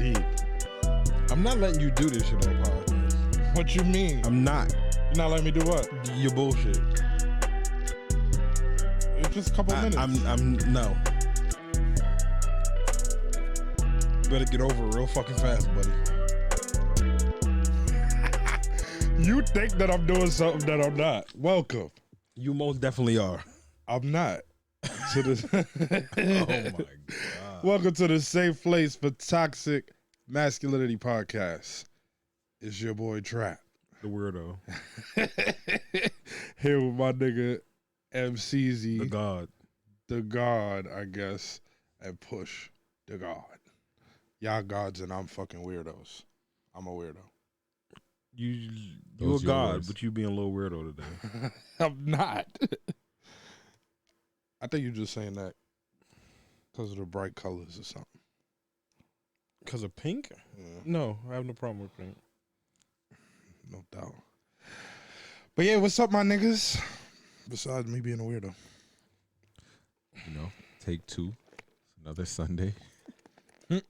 Indeed. I'm not letting you do this shit on podcast. What you mean? I'm not. You're not letting me do what? Your bullshit. It's just a couple minutes. I'm no. Better get over it real fucking fast, buddy. You think that I'm doing something that I'm not. Welcome. You most definitely are. I'm not. To the Oh my god. Welcome to the safe place for toxic masculinity podcast. It's your boy Trap. The weirdo. Here with my nigga MCZ. The god. The God, I guess. And Push the God. Y'all gods and I'm fucking weirdos. I'm a weirdo. You a Those god, yours. but you being a little weirdo today. I'm not. I think you're just saying that because of the bright colors or something. Because of pink? Yeah, No, I have no problem with pink. no doubt. But yeah, what's up, my niggas? Besides me being a weirdo. You know, take two. It's another Sunday. We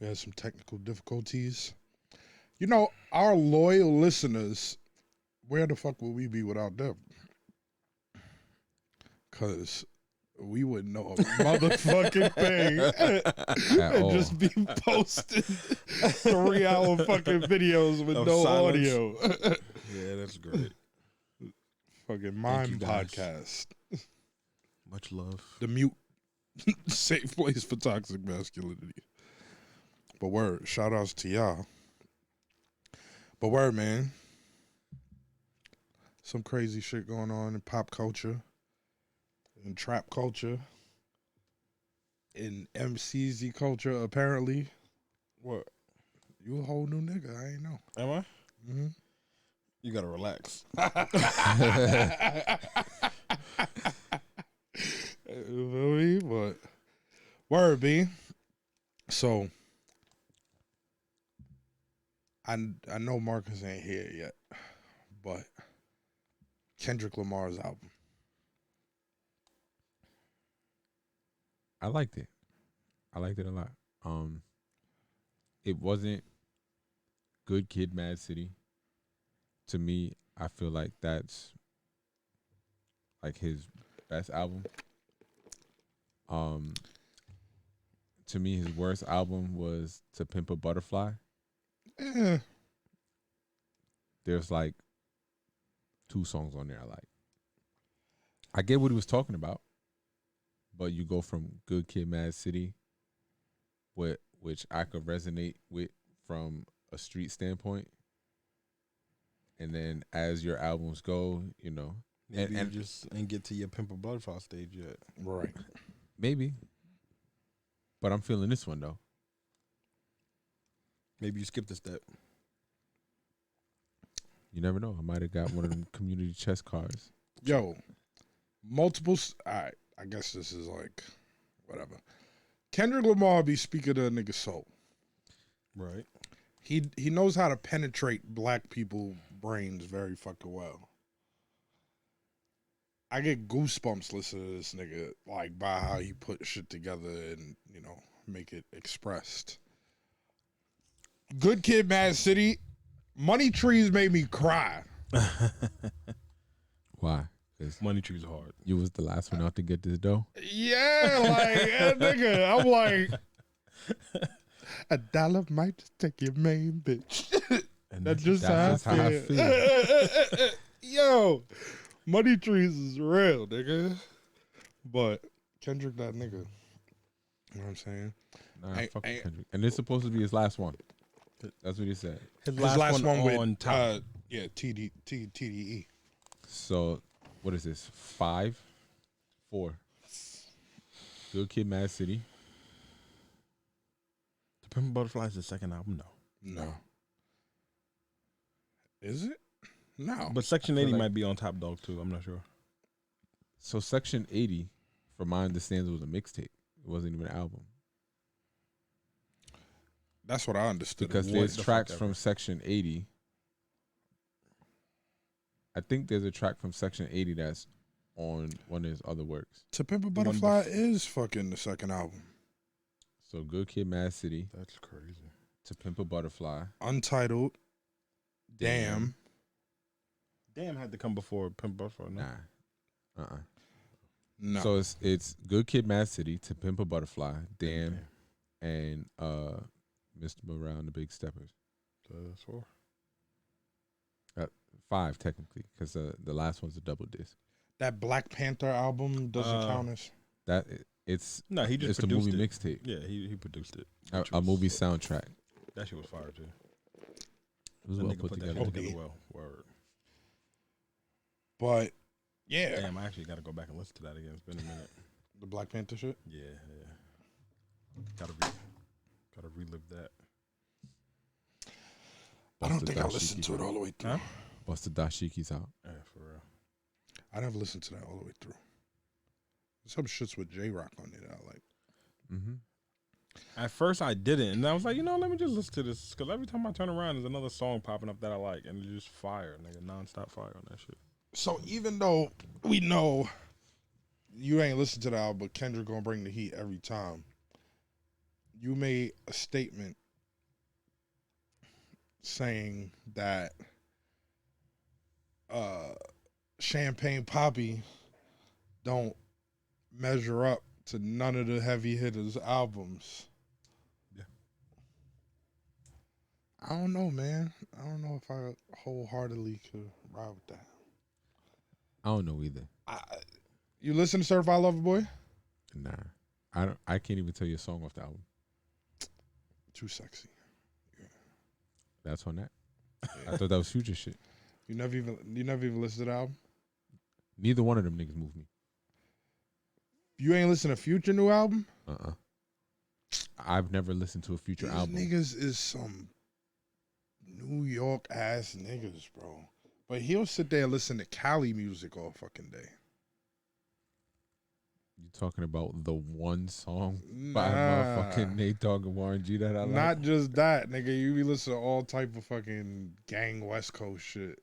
had some technical difficulties. You know, our loyal listeners, where the fuck would we be without them? Because we wouldn't know a motherfucking thing. At all. And just be posting 3-hour fucking videos with Of no silence. audio. Yeah, that's great. Fucking you, mime guys. podcast. Much love. The mute. Safe place for toxic masculinity. But word, shout outs to y'all. But word, man. Some crazy shit going on in pop culture, in trap culture, in MCZ culture, apparently. What? You a whole new nigga, I ain't know. Am I? Mm-hmm. You gotta relax. You feel me? But word, B. So I know Marcus ain't here yet, but Kendrick Lamar's album. I liked it. I liked it a lot. It wasn't Good Kid, Mad City. To me, I feel like that's like his best album. To me, his worst album was To Pimp a Butterfly. Eh, There's like 2 songs on there I like. I get what he was talking about, but you go from Good Kid, Mad City, which I could resonate with from a street standpoint, and then as your albums go, you know, Maybe and you just ain't get to your Pimp a Butterfly stage yet. right. maybe, but I'm feeling this one though. Maybe you skipped a step. You never know. I might have got one of them community chest cards. Yo, multiple. All right, I guess this is like whatever. Kendrick Lamar be speaking to a nigga's soul. Right. He knows how to penetrate black people brains very fucking well. I get goosebumps listening to this nigga, like by how he put shit together and, you know, make it expressed. Good Kid, Mad City, Money Trees made me cry. Why? Because Money trees are hard. you was the last one out to get this dough. Yeah, like, nigga, I'm like, $1 might just take your main bitch. And That's just how That's I how I feel. feel. Yo, Money Trees is real, nigga. But Kendrick, that nigga. You know what I'm saying? Nah, Hey, fuck hey. with Kendrick. And it's supposed to be his last one. That's what he said. his His last one on with top. TDE. So, what is this? 5? 4. Good Kid, Mad City. The Pimp a Butterfly is the second album, no. No. Is it? No. But Section 80 like- might be on top dog too. I'm not sure. So, Section 80, from my understanding, was a mixtape. It wasn't even an album. That's what I understood. Because What there's the tracks fuck from ever. Section 80. I think there's a track from Section 80 that's on one of his other works. To Pimp a Butterfly is fucking the second album. So Good Kid, Mad City, That's crazy. To Pimp a Butterfly, Untitled. Damn. Damn had to come before Pimp Butterfly. No? Nah. No. So it's Good Kid, Mad City, To Pimp a Butterfly, Damn, and Mr. Morale and the Big Steppers. So that's 4. 5 technically, because the last one's a double disc. That Black Panther album doesn't count as. That it's No, he just it's the produced movie it. mixtape, Yeah, he produced it. a movie soundtrack. That shit was fire too. It was That well nigga put put together. that shit together well. Word. But yeah, Damn, I actually got to go back and listen to that again. It's been a minute. the Black Panther shit. Yeah. Gotta relive that. I don't Busta think I Dashiki. listened to it all the way through. Huh? Busta Dashiki's out. Yeah, for real. I never listened to that all the way through. Some shits with J Rock on it. I like. Mm-hmm. At first, I didn't, and I was like, let me just listen to this, because every time I turn around, there's another song popping up that I like, and it's just fire, nigga, nonstop fire on that shit. So even though we know you ain't listened to the album, but Kendrick gonna bring the heat every time, you made a statement saying that Champagne Poppy don't measure up to none of the heavy hitters albums. Yeah. I don't know, man. I don't know if I wholeheartedly could ride with that. I don't know either. You listen to Certified Lover Boy? Nah, I can't even tell you a song off the album. Too sexy. That's on that. I thought that was Future shit. You never even listened to the album? Neither one of them niggas moved me. You ain't listened to Future new album? I've never listened to a Future These album. niggas is some New York ass niggas, bro. But he'll sit there and listen to Cali music all fucking day. You talking about the one song Nah. by motherfucking Nate Dogg and Warren G that I like? Not just that, nigga. You be listening to all type of fucking gang West Coast shit.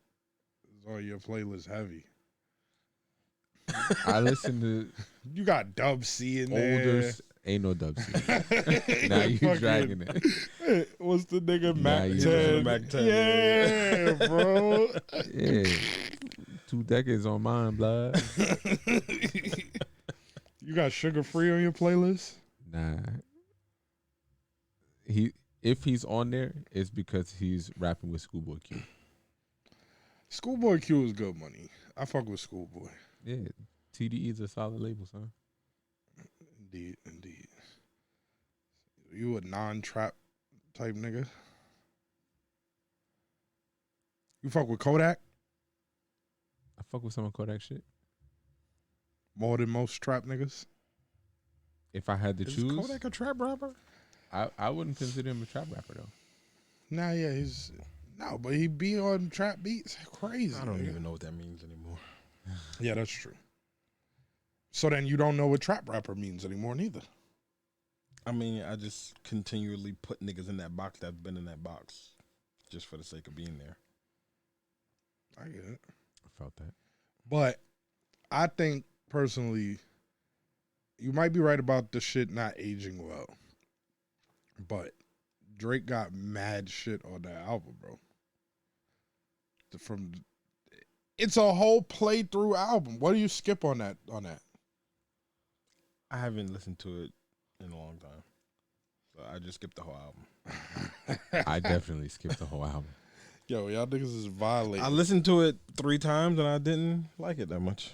It's on your playlist heavy. I listen to You got Dub C in older. there. Ain't no Dub C. Now you Fucking- dragging it. What's the nigga Nah, Mac you 10? Mac 10, Yeah, bro. Yeah, 2 decades on mine, blood. You got Sugar Free on your playlist? Nah. If he's on there, it's because he's rapping with Schoolboy Q. Schoolboy Q is good money. I fuck with Schoolboy. Yeah, TDE's a solid label, son. Indeed. You a non-trap type nigga? You fuck with Kodak I fuck with some of Kodak shit. more than most trap niggas? If I had to Is choose, Kodak a trap rapper? I wouldn't consider him a trap rapper though. Nah, yeah, but he be on trap beats crazy. I don't nigga. even know what that means anymore. Yeah, that's true. So then you don't know what trap rapper means anymore, neither. I mean, I just continually put niggas in that box that's been in that box just for the sake of being there. I get it. I felt that. But I think personally, you might be right about the shit not aging well. But Drake got mad shit on that album, bro. It's a whole playthrough album. What do you skip on that? I haven't listened to it in a long time, so I just skipped the whole album. I definitely skipped the whole album. Yo, y'all niggas is violating. I listened to it 3 times and I didn't like it that much.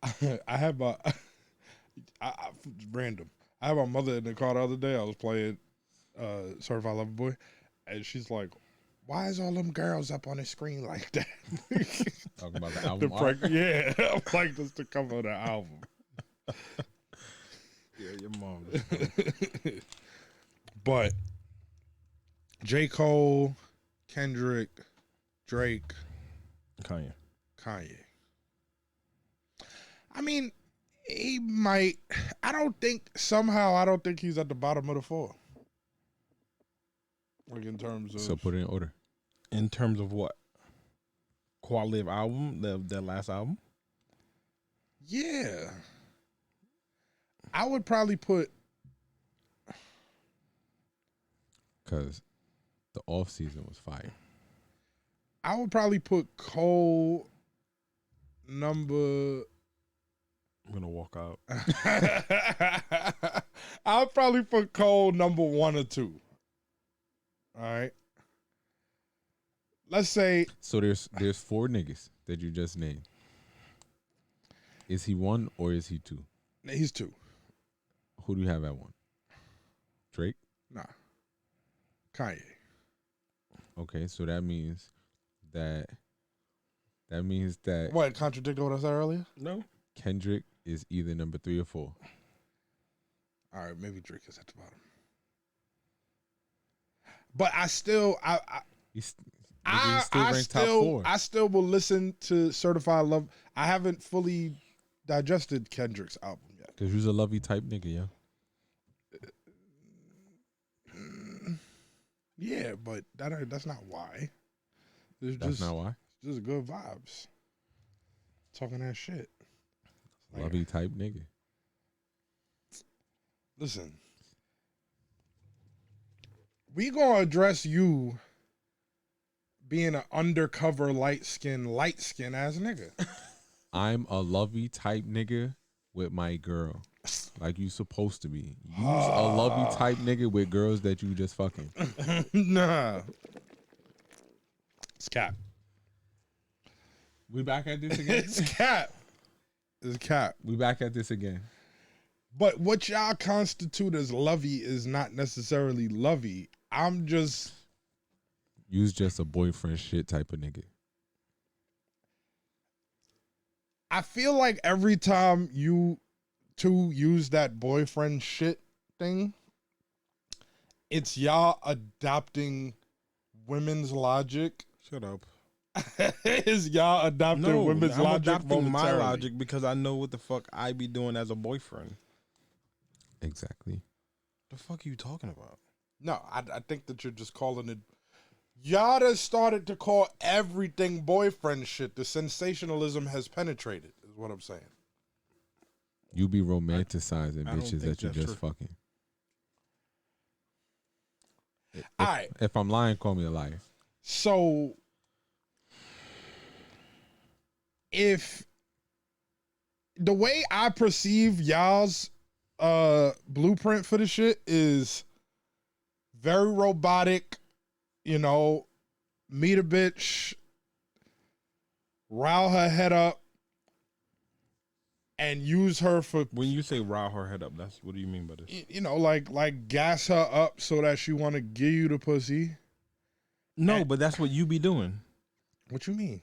I have random. I had my mother in the car the other day. I was playing Certified Lover Boy, and she's like, "Why is all them girls up on the screen like that?" Talking about the album art. Yeah, I'm like, that's the cover of the album. Yeah, your mom. But J. Cole, Kendrick, Drake, Kanye. Kanye. I mean, he might. I don't think he's at the bottom of the 4. Like in terms of. So put it in order. In terms of what? Quality of album? Their last album? Yeah. I would probably put because the off season was fire. I would probably put Cole number. I'm gonna walk out. I'll probably put Cole number 1 or 2. All right. Let's say So there's 4 niggas that you just named. Is he 1 or is he 2? he's 2. Who do you have at 1? Drake? Nah. Kanye. Okay, so that means that What, contradicted what I said earlier? No. Kendrick is either number 3 or 4. All right, maybe Drake is at the bottom. But I still, He's still ranked top 4. I still will listen to Certified Love. I haven't fully digested Kendrick's album yet. Because you're a lovey type nigga, yo. Yeah, but that's not why. That's not why. Just good vibes. Talking that shit. Like, Lovey type nigga. listen, we gonna address you being an undercover light skin ass nigga. I'm a lovey type nigga with my girl. Like you supposed to be. You's a lovey type nigga with girls that you just fucking. Nah. It's cap. We back at this again? It's cap. It's cap. We back at this again. But what y'all constitute as lovey is not necessarily lovey. I'm just... You's just a boyfriend shit type of nigga. I feel like every time you two use that boyfriend shit thing, it's y'all adopting women's logic. Shut up. Is y'all adopting women's I'm logic adopting my momentarily. logic because I know what the fuck I be doing as a boyfriend. Exactly. The fuck are you talking about? No, I think that you're just calling it. Y'all done started to call everything boyfriend shit. The sensationalism has penetrated, is what I'm saying. You be romanticizing I don't bitches think that you that's just true. fucking. All right. If I'm lying, call me a liar. So, if the way I perceive y'all's blueprint for the shit is very robotic, you know, meet a bitch, rile her head up, and use her for, When you say rile her head up, that's what do you mean by this? you know, like gas her up so that she want to give you the pussy. No, but that's what you be doing. What you mean?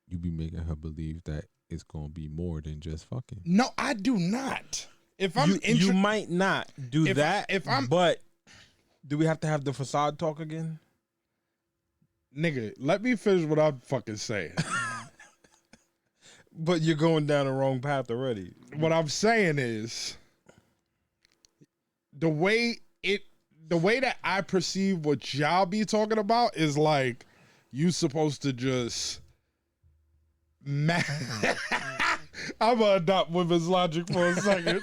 You be making her believe that it's gonna be more than just fucking. No, I do not. If I'm You might not do If- that, if I'm- but do we have to have the facade talk again? nigga, let me finish what I'm fucking saying. But you're going down the wrong path already. What I'm saying is the way that I perceive what y'all be talking about is like you supposed to just I'm gonna adopt women's logic for a second.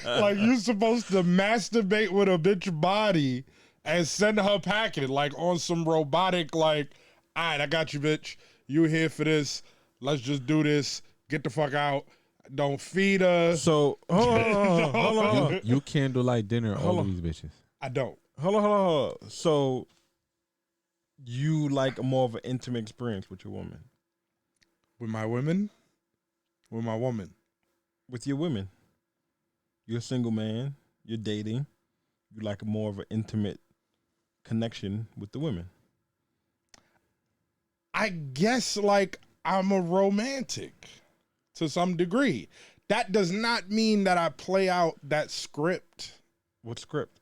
Like you supposed to masturbate with a bitch body and send her packing like on some robotic like, all right, I got you, bitch. You here for this. Let's just do this. Get the fuck out. Don't feed her. So hold on. You candlelight dinner all Hold of on. these bitches. I don't. Hold on. So you like more of an intimate experience with your woman? With my women? With my woman. With your women. You're a single man. You're dating. You like more of an intimate connection with the women. I guess like I'm a romantic to some degree. That does not mean that I play out that script What script?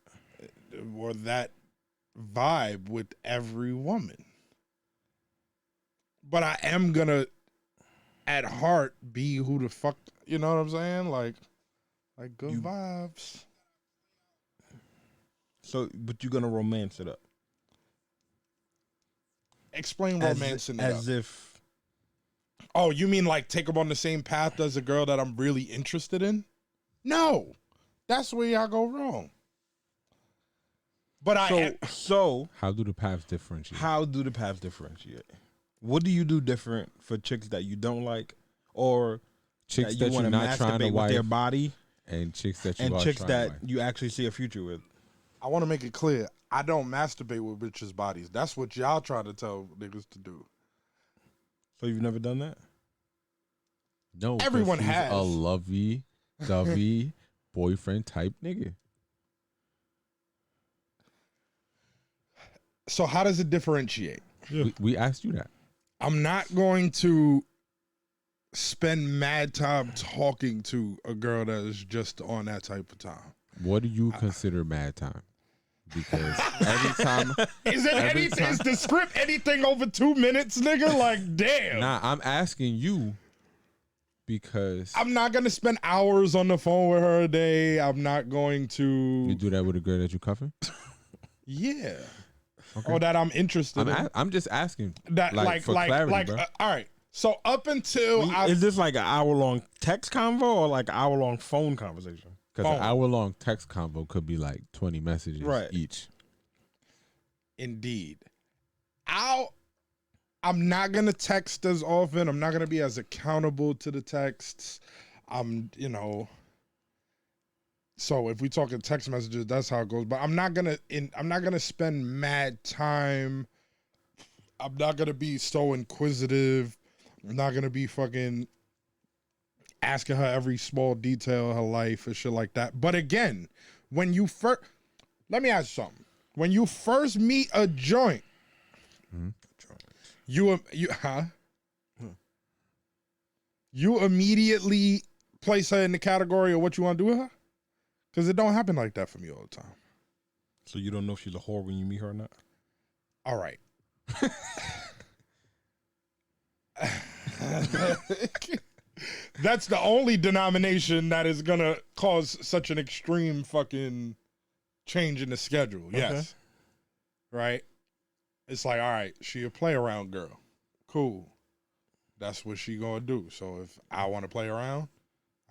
or that vibe with every woman. But I am gonna at heart be who the fuck, you know what I'm saying? Like good vibes. So, but you're gonna romance it up. Explain romancing it up. As if Oh, you mean like take them on the same path as a girl that I'm really interested in? No. That's where y'all go wrong. But So How do the paths differentiate? how do the paths differentiate? What do you do different for chicks that you don't like, or Chicks that that you you're want to not trying to masturbate with their wife, body, and chicks that you and are chicks trying that to wife. you actually see a future with? I want to make it clear. I don't masturbate with bitches' bodies. That's what y'all trying to tell niggas to do. So you've never done that? No, 'cause Everyone he's has. a lovey-dovey boyfriend type nigga. So how does it differentiate? We asked you that. I'm not going to spend mad time talking to a girl that is just on that type of time. What do you consider mad time? Because every time, Is it Every anything? time- Is the script anything over 2 minutes, nigga? Like, damn. nah, I'm asking you because I'm not gonna spend hours on the phone with her a day. I'm not going you to. do that with a girl that you cuffing. Yeah. Okay. Or that I'm interested in. I'm just asking. That like, for clarity, bro. all right. So up until Is this like an hour-long text convo or like an hour-long phone conversation? Because an phone. hour-long text convo could be like 20 messages Right. each. Indeed, I'm not gonna text as often. I'm not gonna be as accountable to the texts. So if we talk in text messages, that's how it goes. But I'm not gonna spend mad time. I'm not gonna be so inquisitive. I'm not gonna be fucking asking her every small detail of her life and shit like that. But again, when you first, let me ask you something. When you first meet a joint, you immediately place her in the category of what you want to do with her? Because it don't happen like that for me all the time. So you don't know if she's a whore when you meet her or not? All right. That's the only denomination that is going to cause such an extreme fucking change in the schedule. Yes. Right? It's like, all right, she a play around girl. Cool. That's what she going to do. So if I want to play around,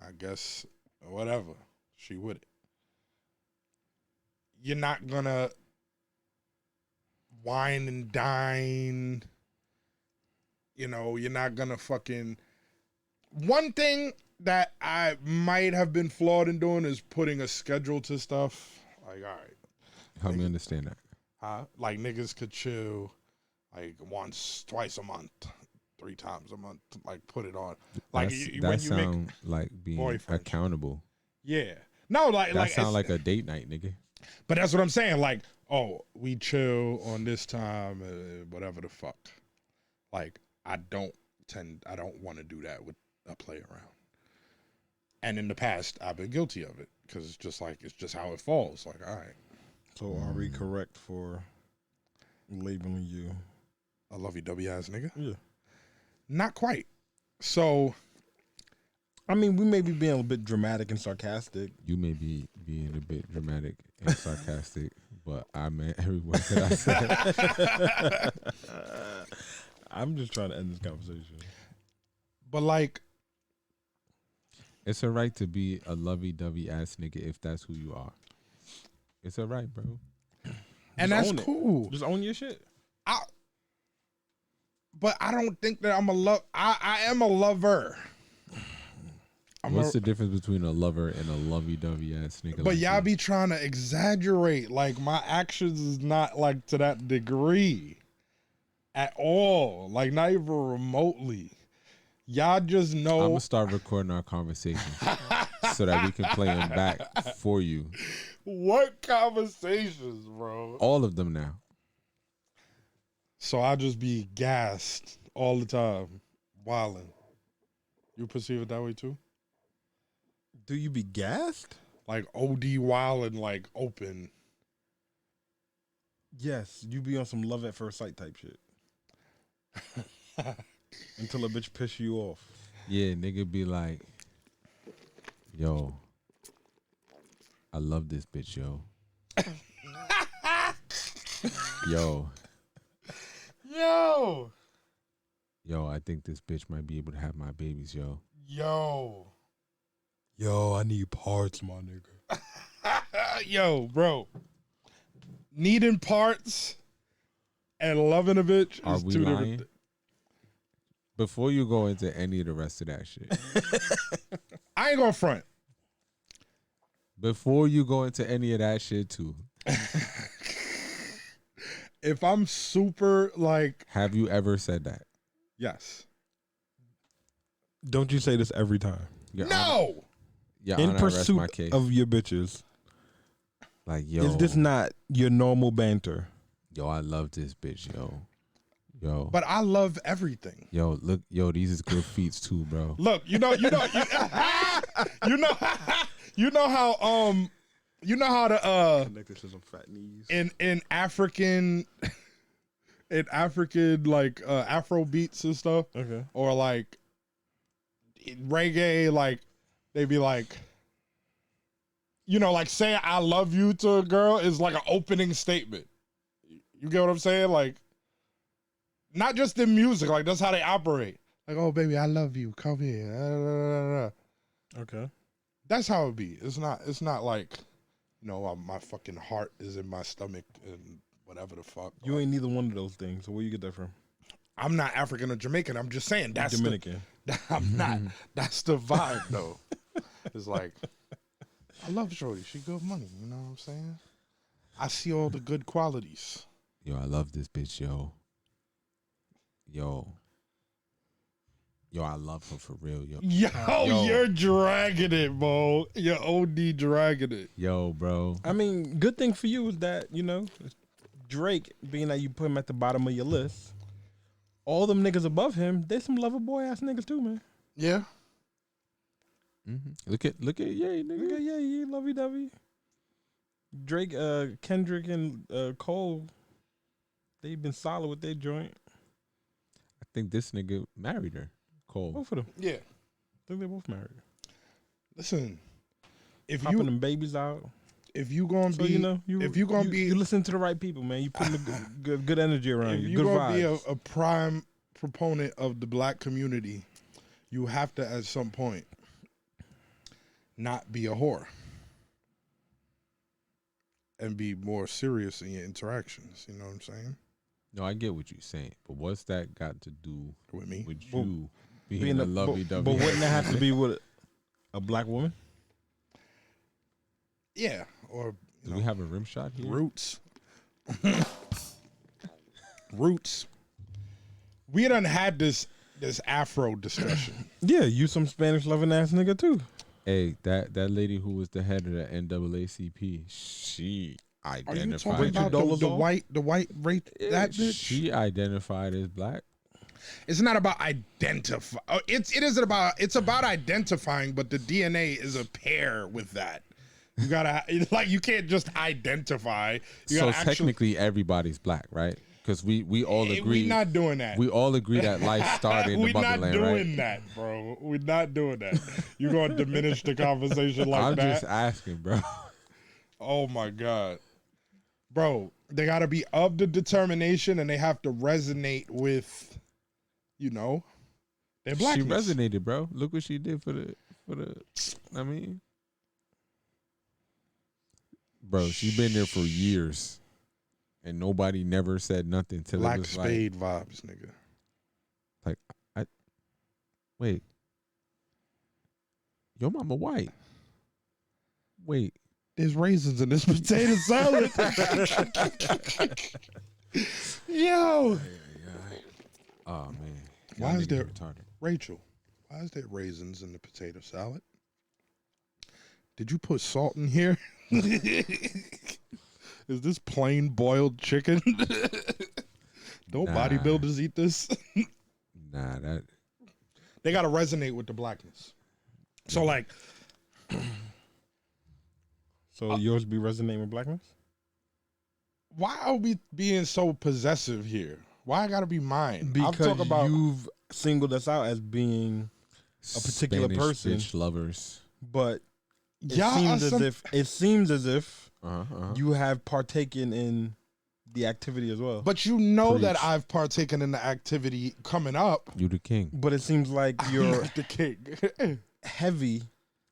I guess whatever. She with it. You're not going to wine and dine. You know, you're not going to fucking... One thing that I might have been flawed in doing is putting a schedule to stuff. Like, all right. Help me understand that. Like niggas could chill like once, twice a month, 3 times a month. Like put it on. Like That sound like being boyfriend. accountable. Yeah. No, That sound like a date night, nigga. But that's what I'm saying. Like, oh, we chill on this time, whatever the fuck. Like, I don't want to do that with a play around. And in the past, I've been guilty of it because it's just how it falls. Like, all right. So are we correct for labeling you A lovey-dovey ass nigga? Yeah. Not quite. So, I mean, we may be being a bit dramatic and sarcastic. You may be being a bit dramatic and sarcastic, but I meant every word that I said. I'm just trying to end this conversation. but like, It's a right to be a lovey-dovey ass nigga if that's who you are. It's a right, bro. and Just that's own it. cool. Just own your shit. But I don't think that I'm a love. I am a lover. What's the difference between a lover and a lovey-dovey ass nigga? But like y'all you? be trying to exaggerate. Like my actions is not like to that degree at all. Like not even remotely. Y'all just I'm know. gonna start recording our conversations so that we can play them back for you. What conversations, bro? All of them now. So I just be gassed all the time, wilding. You perceive it that way too? Do you be gassed? Like OD wilding, like open. Yes. You be on some love at first sight type shit. Until a bitch piss you off. Yeah, nigga be like, yo, I love this bitch, yo. Yo, I think this bitch might be able to have my babies, yo. Yo, I need parts, my nigga. Yo, bro. needing parts and loving a bitch Are is we two lying? different things. Before you go into any of the rest of that shit, I ain't gonna front. before you go into any of that shit too, If I'm super like, have you ever said that? yes. Don't you say this every time? Your No. Honor, Your In Honor, I rest pursuit my case. of your bitches, Like, yo, is this not your normal banter? yo, I love this bitch, yo, But I love everything. yo, look, yo, these is good feats too, bro. Look, you know, you know how the Connected to some fat knees. in African like Afro beats and stuff, Okay. or like reggae, like they be like, you know, like saying I love you to a girl is like an opening statement. You get what I'm saying? Like, not just in music, like that's how they operate. Like, oh baby, I love you. Come here. Okay. That's how it be. It's not like, you know, my fucking heart is in my stomach and whatever the fuck. You ain't neither one of those things. So where you get that from? I'm not African or Jamaican. I'm just saying that's Dominican. I'm not. That's the vibe though. It's like, I love Shorty. She good money. You know what I'm saying? I see all the good qualities. Yo, I love this bitch, yo, I love her for real, yo. Yo, you're dragging it, bro. You're OD dragging it. Yo, bro. I mean, good thing for you is that, you know, Drake, being that you put him at the bottom of your list, all them niggas above him, they some lover boy ass niggas too, man. Yeah. Look at yay, nigga. Nigga, yeah, you lovey dovey. Drake, Kendrick, and Cole, they been solid with their joint. I think this nigga married her, Cole. Both of them. Yeah. I think they both married. Listen, if Popping you them babies out. if you gonna So be you know, you listen to the right people, man. You put good energy around if you. you Good gonna vibes. be a prime proponent of the black community, you have to at some point not be a whore and be more serious in your interactions. You know what I'm saying? No, I get what you're saying, but what's that got to do With me, with Well, you being a lovey but dovey? wouldn't it have to be with a black woman? yeah. Or Do we have a rim shot here? roots, roots. We done had this Afro discussion. Yeah, you some Spanish loving ass nigga too. Hey, that lady who was the head of the NAACP, she Are you identified. talking about the white race? That bitch. She identified as black. It's not about identify. It isn't about. It's about identifying, but the DNA is a pair with that. You gotta like you can't just identify. You So gotta actually. technically, everybody's black, right? Because we all agree. We're not doing that. We all agree that life started in the We're not motherland, doing right? that, bro. We're not doing that. You're gonna diminish the conversation like I'm that. just asking, bro. Oh my god, bro. They gotta be of the determination, and they have to resonate with, you know, their She blackness. resonated, bro. Look what she did for the. I mean, bro, she been there for years, and nobody never said nothing till Black it was spade vibes, nigga. like, wait, your mama white. Wait, There's raisins in this potato salad. Yo, oh man, Why Y'all is niggas there- retarded? Rachel, why is there raisins in the potato salad? Did you put salt in here? Is this plain boiled chicken? Don't Nah. bodybuilders eat this? Nah, that They gotta resonate with the blackness. So like, So yours be resonating with blackness? why are we being so possessive here? Why I gotta be mine? I'm Because talking about you've singled us out as being a particular Spanish person. bitch lovers. But it y'all are seems as if Uh-huh. you have partaken in the activity as well. But you know Preach. that I've partaken in the activity coming up. You the king. But it seems like I'm you're not the king. heavy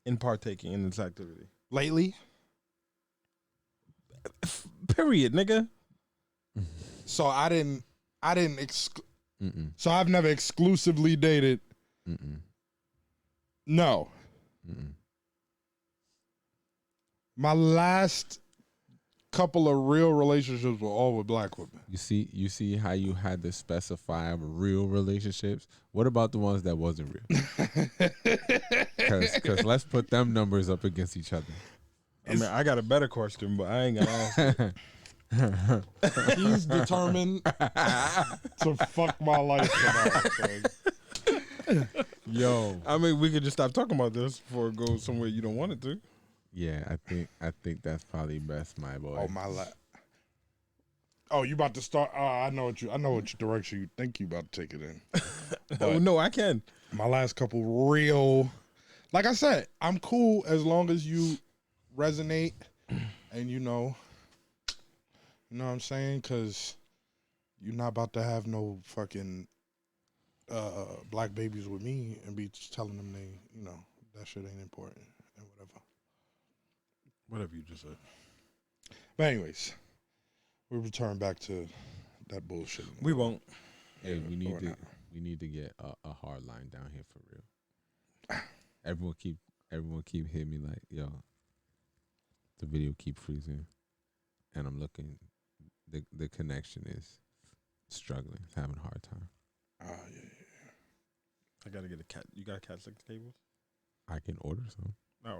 in partaking in this activity. Lately, Period, nigga. So I didn't. Mm-mm. So I've never exclusively dated. Mm-mm. No, Mm-mm. my last couple of real relationships were all with black women. You see how you had to specify real relationships. What about the ones that wasn't real? Because let's put them numbers up against each other. I mean, I got a better question, but I ain't gonna ask it. He's determined to fuck my life tonight. Yo. I mean, we could just stop talking about this before it goes somewhere you don't want it to. Yeah, I think that's probably best, my boy. Oh my life. Oh, you about to start? I know which direction you think you about to take it in. Oh no, I can. My last couple real, like I said, I'm cool as long as you resonate and you know what I'm saying? Because you're not about to have no fucking black babies with me and be telling them that shit ain't important and whatever. Whatever you just said. But anyways, we return back to that bullshit. We won't. Hey, we need or to get a hard line down here for real. Everyone keep hitting me like, yo, the video keep freezing, and I'm looking. The connection is struggling. It's having a hard time. Yeah. I gotta get a cat. You got a cat 6 tables? I can order some. No,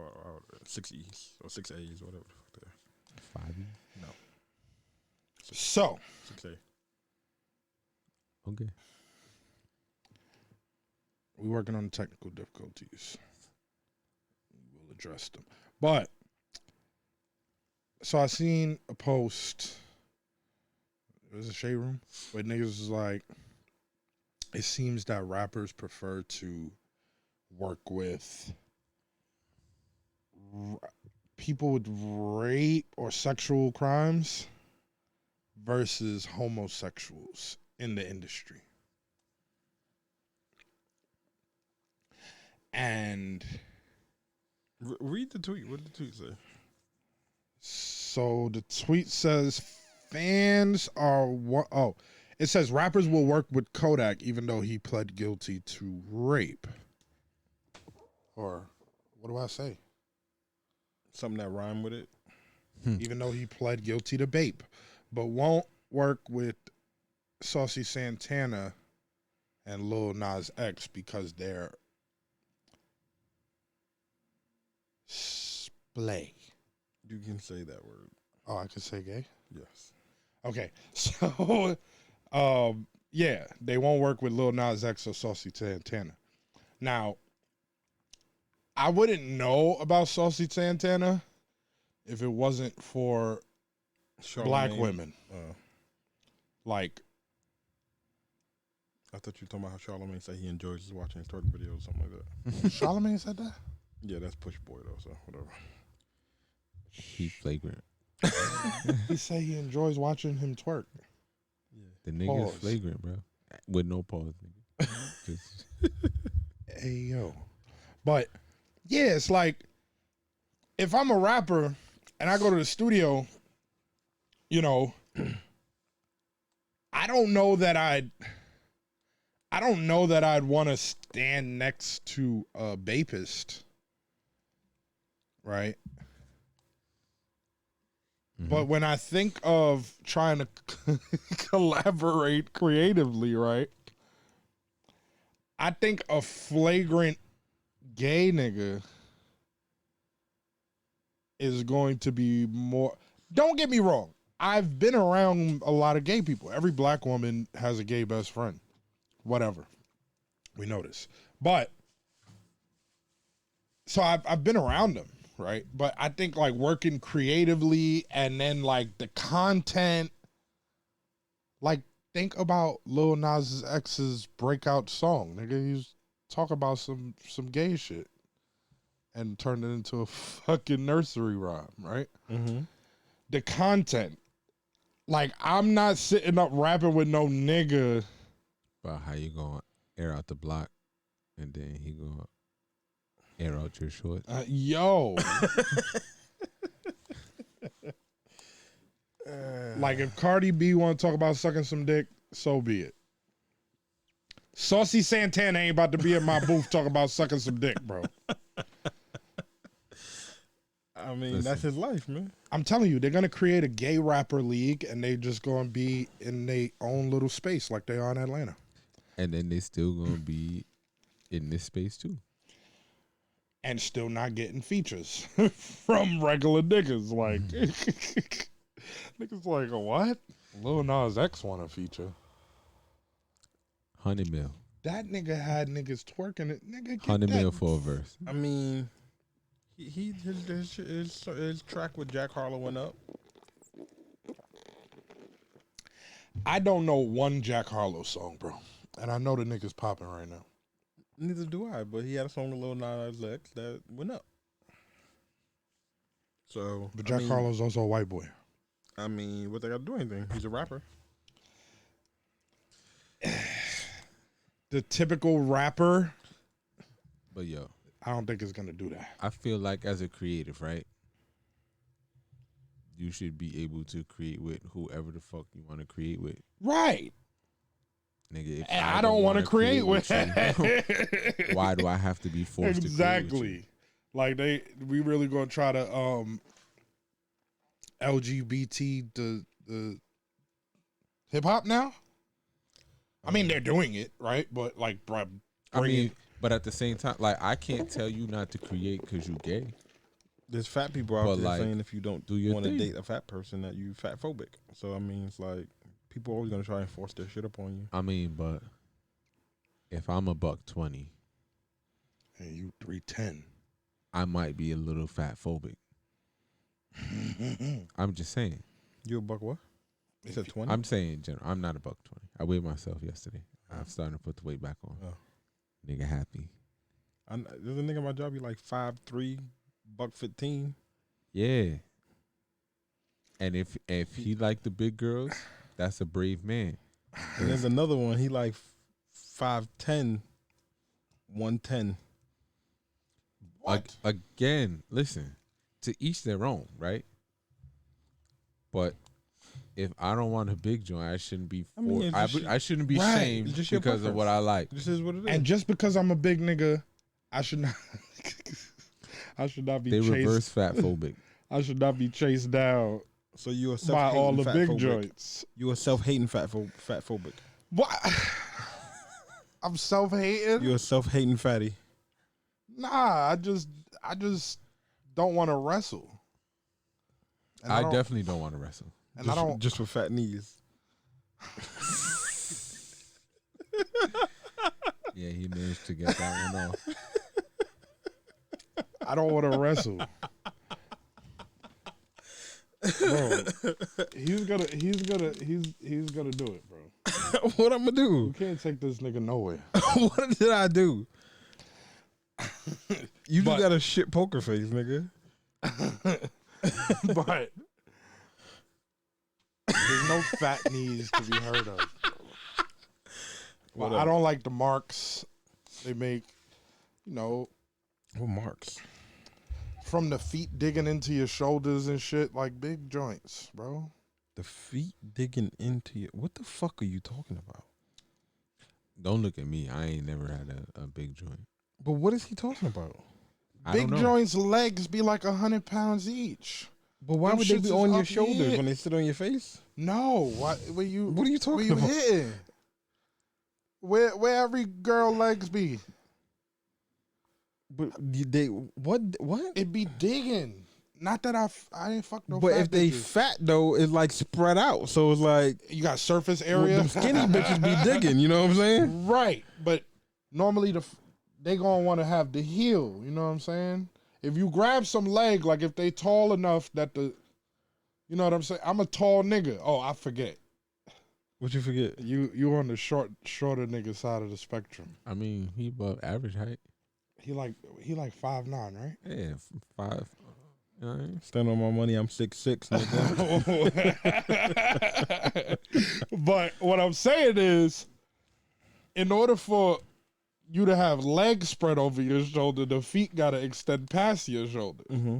6 E's or 6 A's, whatever the fuck they are. 5 E. No, So 6 A. Okay. we're working on technical difficulties. We'll address them. But so I seen a post. It was a shade room where niggas was like, it seems that rappers prefer to work with people with rape or sexual crimes versus homosexuals in the industry. And Read the tweet. What did the tweet say? so the tweet says fans are it says rappers will work with Kodak even though he pled guilty to rape. Or what do I say? Something that rhyme with it. Even though he pled guilty to bape, but won't work with Saucy Santana and Lil Nas X because they're splay. You can say that word. Oh, I could say gay? Yes. Okay. So, yeah, they won't work with Lil Nas X or Saucy Santana. Now, I wouldn't know about Saucy Santana if it wasn't for black Charlamagne. women. Like, I thought you were talking about how Charlamagne said he enjoys watching his twerk videos, something like that. Charlamagne said that? Yeah, that's Push Boy though, so whatever. He flagrant. He said he enjoys watching him twerk. The nigga Pause. is flagrant, bro. With no pause, nigga. Just Hey, yo. But, yeah, it's like, if I'm a rapper and I go to the studio, I don't know that I'd want to stand next to a vapist, right? But when I think of trying to collaborate creatively, right? I think a flagrant gay nigga is going to be more. Don't get me wrong. I've been around a lot of gay people. Every black woman has a gay best friend. Whatever. We know this. But, so I've been around them, right? But I think like working creatively and then like the content, like think about Lil Nas X's breakout song. Nigga, he's talk about some gay shit and turned it into a fucking nursery rhyme, right? Mm-hmm. The content. Like, I'm not sitting up rapping with no nigga. about how you gonna air out the block, and then he gonna air out your shorts. Yo. Like if Cardi B want to talk about sucking some dick, so be it. Saucy Santana ain't about to be in my booth talking about sucking some dick, bro. I mean, Listen. that's his life, man. I'm telling you, they're gonna create a gay rapper league, and they just gonna be in their own little space like they are in Atlanta. And then they still gonna be in this space too. And still not getting features from regular niggas. Like, niggas like, what? Lil Nas X want a feature. 100 mil. That nigga had niggas twerking it. Nigga, get 100 that. mil for a verse. I mean, his track with Jack Harlow went up. I don't know one Jack Harlow song, bro. And I know the nigga's popping right now. Neither do I, but he had a song with Lil Nas X that went up. So, But Jack Harlow's also a white boy. I mean, what they got to do anything? He's a rapper. The typical rapper, But yo, I don't think is gonna do that. I feel like as a creative, right? You should be able to create with whoever the fuck you want to create with. Right. Nigga, if And I don't want to wanna create with you, why do I have to be forced to create with you? Exactly. Like we really gonna try to LGBT the hip hop now? I mean, they're doing it, right? But like, bro, I mean, but at the same time, like I can't tell you not to create because you gay. There's fat people out But, there like, saying if you don't do your want to thing. date a fat person that you fat phobic. So I mean, it's like people always gonna try and force their shit upon you. I mean, but if I'm $120, and you 310. I might be a little fat phobic. I'm just saying. You a buck what? You said 20? I'm saying in general. I'm not $120. I weighed myself yesterday. I'm starting to put the weight back on. Oh. Nigga happy. There's a nigga in my job. He like 5'3", $115. Yeah. And if he like the big girls, that's a brave man. And there's another one. He like 5'10", 110. Again, listen. To each their own, right? But if I don't want a big joint, I shouldn't be. I mean, I shouldn't be Right. shamed It's just your because of what I like. This is what it is. And just because I'm a big nigga, I should not. I should not be They chased. reverse fat phobic. I should not be chased down so you a by self-hating all the fat big phobic. joints. You a self-hating fat phobic. What? I'm self-hating. You a self-hating fatty. Nah, I just don't want to wrestle. And I don't- definitely don't want to wrestle. And I don't. Just with fat knees. Yeah, he managed to get that one off. I don't want to wrestle. Bro, he's gonna do it, bro. What I'm gonna do? You can't take this nigga nowhere. What did I do? You just But- got a shit poker face, nigga. But there's no fat knees to be heard of. Well, I don't like the marks they make, What marks? from the feet digging into your shoulders and shit, like big joints, bro. The feet digging into you. What the fuck are you talking about? Don't look at me. I ain't never had a big joint. But what is he talking about? I Big don't know. joints' legs be like 100 pounds each. But why Them would they shits be is on your up shoulders here. when they sit on your face? No, what are you talking about? hitting? Where every girl legs be? But they what? It be digging. Not that I ain't fuck no. But fat if they bitches. fat though, it's like spread out. So it's like You got surface well, area. them skinny bitches be digging. You know what I'm saying? Right, but normally they gonna want to have the heel. You know what I'm saying? If you grab some leg, like if they tall enough that you know what I'm saying? I'm a tall nigga. Oh, I forget. What you forget? You on the shorter nigga side of the spectrum. I mean, he above average height. He like 5'9", right? Yeah, 5. You know what I mean? Stand on my money. I'm 6'6", nigga. But what I'm saying is, in order for you to have legs spread over your shoulder, the feet gotta extend past your shoulder. Mm-hmm.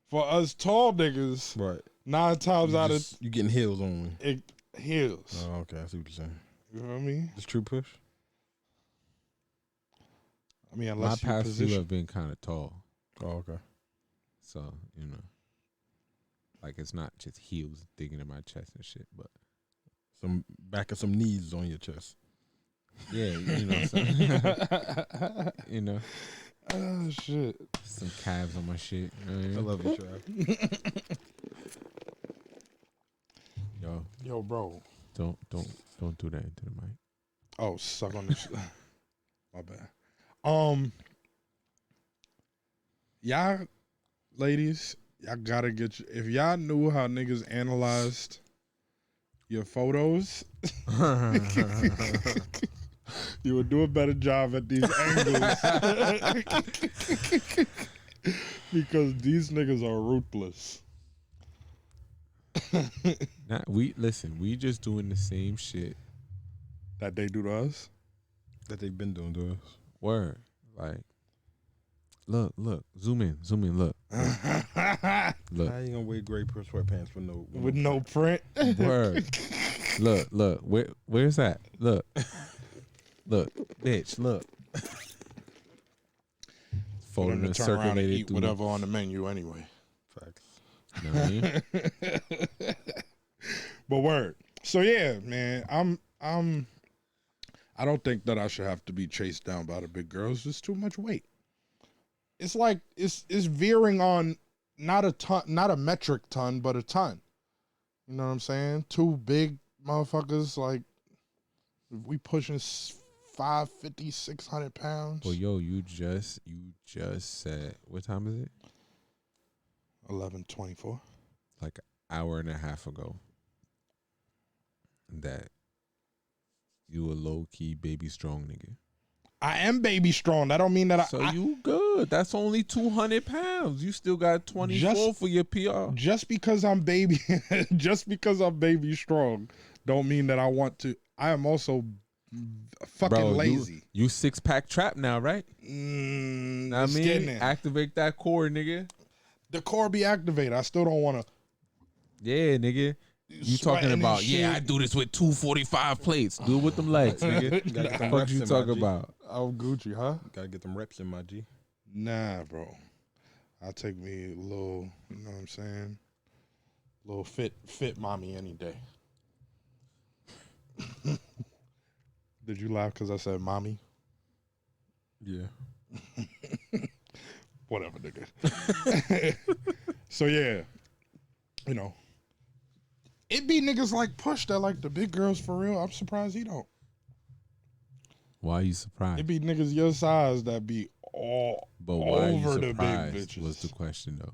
For us tall niggas, Right. 9 times out of You getting heels only. it heals. Oh, okay. I see what you're saying. You know what I mean? Just true push. I mean, My unless you past few position. have been kind of tall, Oh, okay. so you know, like it's not just heels digging in my chest and shit, but Some back of some knees on your chest. yeah, you know, so, you know, Oh shit. some calves on my shit. You know what I I mean? love you, Trav. Yo, Yo, bro. don't do that into the mic. Oh, suck on this. My bad. Y'all ladies, y'all gotta get if y'all knew how niggas analyzed your photos, you would do a better job at these angles. Because these niggas are ruthless. We just doing the same shit. That they do to us. That they've been doing to us. Word, like, look, zoom in, look. How you gonna wear gray sweatpants with no With no print. Word. Look. Where's that? Look, bitch. Look. For them Folded to and turn around and circulated eat through. whatever on the menu anyway. Facts. You know what I mean? But word. So yeah, man, I don't think that I should have to be chased down by the big girls. It's too much weight. It's like it's veering on not a metric ton, but a ton. You know what I'm saying? 2 big motherfuckers, like we pushing 550, 600 pounds. Well, yo, you just said, what time is it? 11:24. Like an hour and a half ago. That you a low key baby strong nigga. I am baby strong. That don't mean that So you good. That's only 200 pounds. You still got 24 for your PR. Just because I'm baby strong, don't mean that I want to. I am also fucking lazy. You 6-pack trap now, right? I It's mean, getting there. activate that core, nigga. The core be activated. I still don't want to. Yeah, nigga. You talking about, I do this with 245 plates. Do it with them legs, nigga. Gotta get them What reps you in, talking my G. about? I'm Gucci, huh? Gotta get them reps in, my G. Nah, bro. I'll take me a little, you know what I'm saying? Little fit mommy any day. Did you laugh because I said mommy? Yeah. Whatever, nigga. So yeah, you know, it be niggas like Push that like the big girls for real. I'm surprised he don't. Why are you surprised? It be niggas your size that be all But why are you over the big surprised bitches. was the question, though.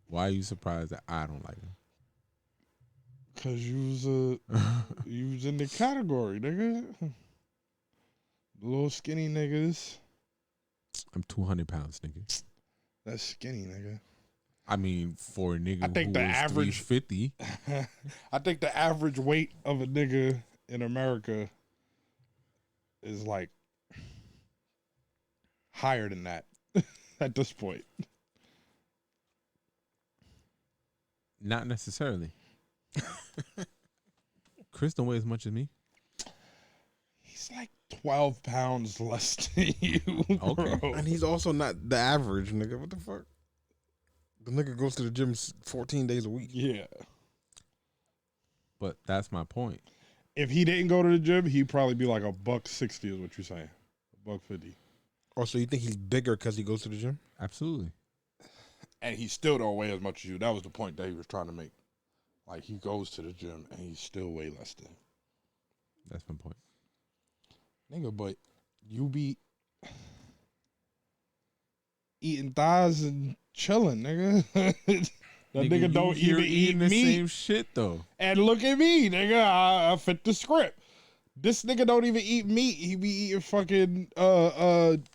Why are you surprised that I don't like him? Cause you was in the category, nigga. The little skinny niggas. I'm 200 pounds, nigga. That's skinny, nigga. I mean, for a nigga I think who the is average 350, I think the average weight of a nigga in America is like higher than that at this point. not necessarily. Chris don't weigh as much as me. He's like 12 pounds less than you, Okay. bro. And he's also not the average nigga. What the fuck? The nigga goes to the gym 14 days a week. Yeah. But that's my point. If he didn't go to the gym, he'd probably be like $160 is what you're saying. $150. Oh, so you think he's bigger because he goes to the gym? Absolutely. And he still don't weigh as much as you. That was the point that he was trying to make. Like, he goes to the gym and he's still way less than. That's my point. Nigga, but you be eating thighs and chilling, nigga. That nigga you don't here even eat eating the meat. same shit, though. And look at me, nigga. I fit the script. This nigga don't even eat meat. He be eating fucking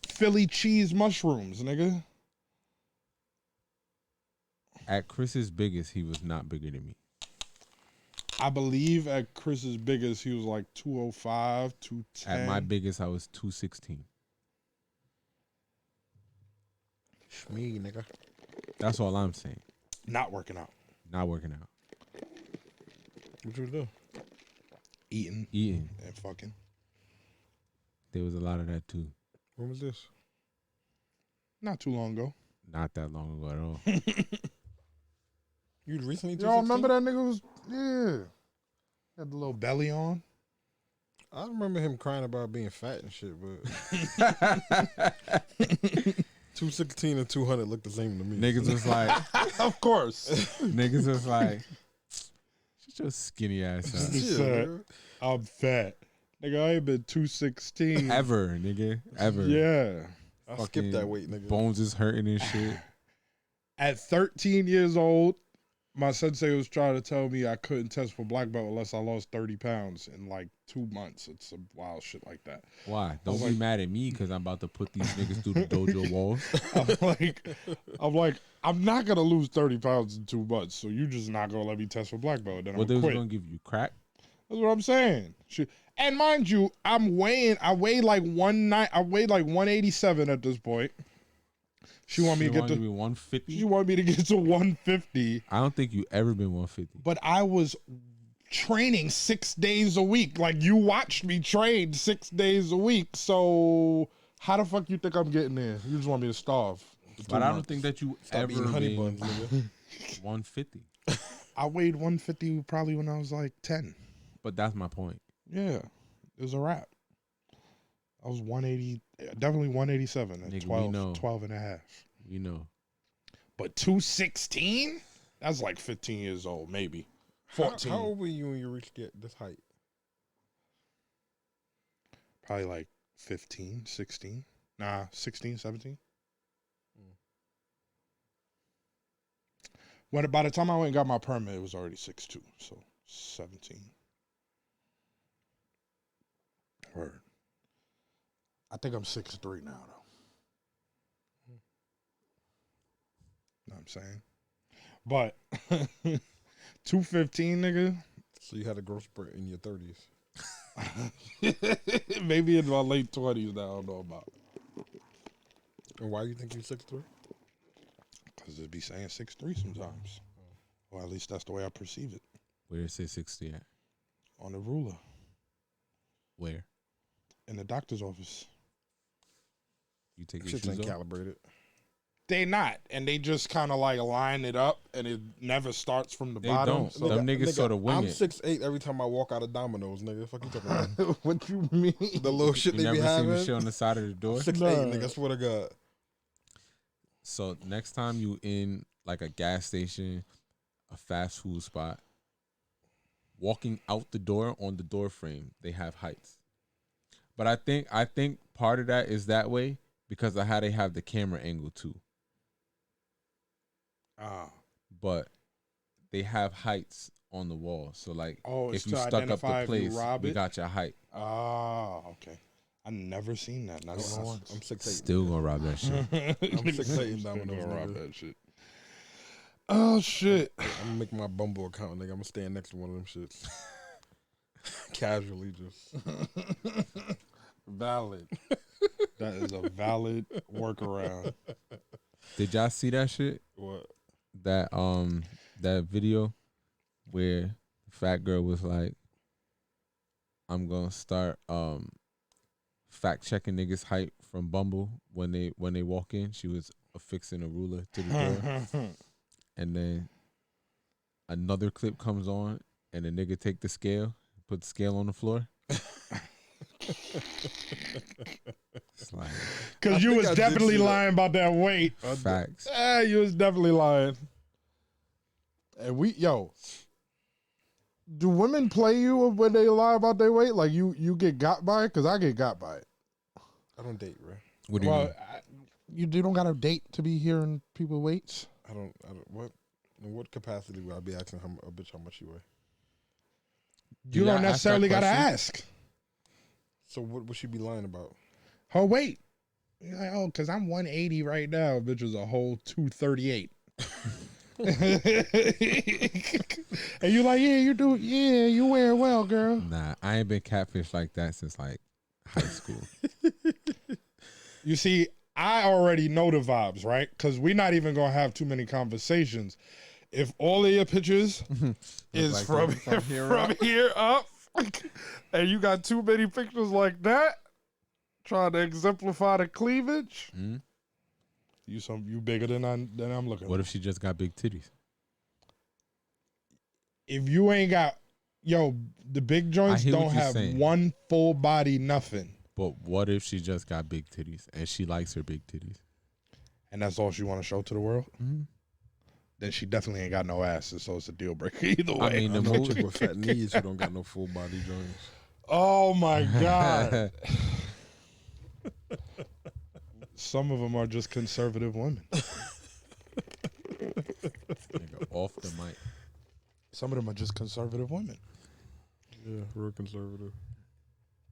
Philly cheese mushrooms, nigga. At Chris's biggest, he was not bigger than me. I believe at Chris's biggest, he was like 205, 210. At my biggest, I was 216. Me, nigga. That's all I'm saying. Not working out. Not working out. What you do? Eating Eating. and fucking. There was a lot of that too. When was this? Not too long ago. Not that long ago at all. You recently? Y'all remember that nigga was, yeah. Had the little belly on. I remember him crying about being fat and shit, but 216 and 200 look the same to me. Niggas was like, Of course. niggas was like, shut your skinny ass up. He said, I'm fat. Nigga, I ain't been 216. Ever, nigga. Ever. Yeah. I fucking skipped that weight, nigga. Bones is hurting and shit. At 13 years old, my sensei was trying to tell me I couldn't test for black belt unless I lost 30 pounds in like 2 months. It's some wild shit like that. Why? Don't like- be mad at me because I'm about to put these niggas through the dojo walls. I'm like, I'm not going to lose 30 pounds in 2 months, so you just not going to let me test for black belt. Then I'm What they going to was quit. gonna give you? Crack? That's what I'm saying. And mind you, I weigh like 187 at this point. She want me to get to 150. She wanted me to get to 150, I don't think you ever been 150. but I was training 6 days a week. Like you watched me train 6 days a week. So how the fuck you think I'm getting there? You just want me to starve? for 2 But I don't months. think that you Stop ever eating honey been buns, nigga. 150. I weighed 150 probably when I was like 10. But that's my point. Yeah, it was a wrap. I was 180, definitely 187 at Nigga, we 12, know. 12 and a half. You know. But 216? That's like 15 years old, maybe. 14. How old were you when you reached this height? Probably like 15, 16. Nah, 16, 17. By the time I went and got my permit, it was already 6'2", so 17. Word. I think I'm 6'3" now, though. Know what I'm saying? But 215, nigga. So you had a growth spurt in your 30s. Maybe in my late 20s now, I don't know about. And why do you think you're 6'3"? Because it'd be saying 6'3" sometimes. Or at least that's the way I perceive it. Where it says 60 at? On the ruler. Where? In the doctor's office. You take your Shit's shoes ain't off? calibrated. They not. And they just kind of like line it up and it never starts from the They bottom. don't. So Them niggas sort of wing I'm it. 6'8" every time I walk out of Domino's, nigga. Fuck you talking about? what you mean? The little shit You they be never seen having. the shit on the side of the door? 6'8", Nah. nigga. I swear to God. So next time you in like a gas station, a fast food spot, walking out the door on the door frame, they have heights. But I think part of that is that way because of how they have the camera angle too. Ah. But they have heights on the wall. So like Oh, it's if you to stuck up identify the if you place, rob we it? got your height. Ah, okay. I never seen that. Not even once. I'm 6'8". Still gonna rob that shit. I'm 6'8" Still in Domino's, gonna rob nigga. that shit. Oh shit. I'm gonna make my Bumble account, nigga. I'm gonna stand next to one of them shits. Casually, just. Valid. That is a valid workaround. Did y'all see that shit? What? That video where the fat girl was like, I'm gonna start fact checking niggas' height from Bumble when they walk in. She was affixing a ruler to the door. And then another clip comes on and the nigga take the scale, put the scale on the floor. It's like Because you think was I did definitely see that. lying about that weight. facts. You was definitely lying. And do women play you when they lie about their weight? Like you get got by it? Because I get got by it. I don't date, bro. What do you mean? You don't got a date to be hearing people weights? I don't. What? In what capacity would I be asking a bitch how much you weigh? Do You y'all don't ask that necessarily got to question? ask So what would she be lying about? her weight. You're like, oh, because I'm 180 right now. Bitch is a whole 238. And you like, yeah, you do. Yeah, you wear it well, girl. Nah, I ain't been catfish like that since like high school. You see, I already know the vibes, right? Because we're not even going to have too many conversations. if all of your pictures is like from here up, and you got too many pictures like that, trying to exemplify the cleavage, Mm-hmm. you bigger than I'm looking. What if she just got big titties? If you ain't got, the big joints hear what don't you're have saying. one full body nothing, But what if she just got big titties and she likes her big titties? and that's all she want to show to the world? Mm-hmm. Then she definitely ain't got no ass, so it's a deal breaker either way. I mean, the I know movie. chick with fat knees who don't got no full body joints. Oh my god. Some of them are just conservative women. Nigga, off the mic. Some of them are just conservative women. Yeah, real conservative.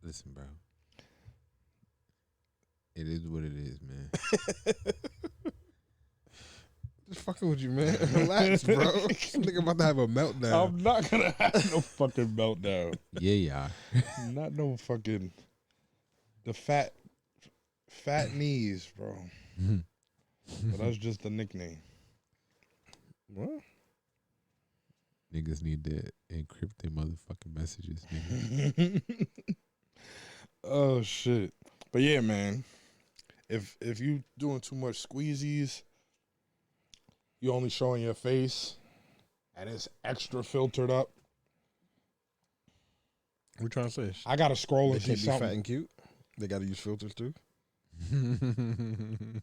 Listen, bro. It is what it is, man. Just fucking with you, man. Relax, bro. This nigga about to have a meltdown. I'm not gonna have no fucking meltdown. Yeah. Not no fucking the fat knees, bro. But that's just a nickname. What? Niggas need to encrypt their motherfucking messages, nigga. Oh shit. But yeah, man. If you doing too much squeezies, you only showing your face, and it's extra filtered up. What you trying to say? I gotta scroll They and see can't be fat something. and cute. They got to use filters too. I'm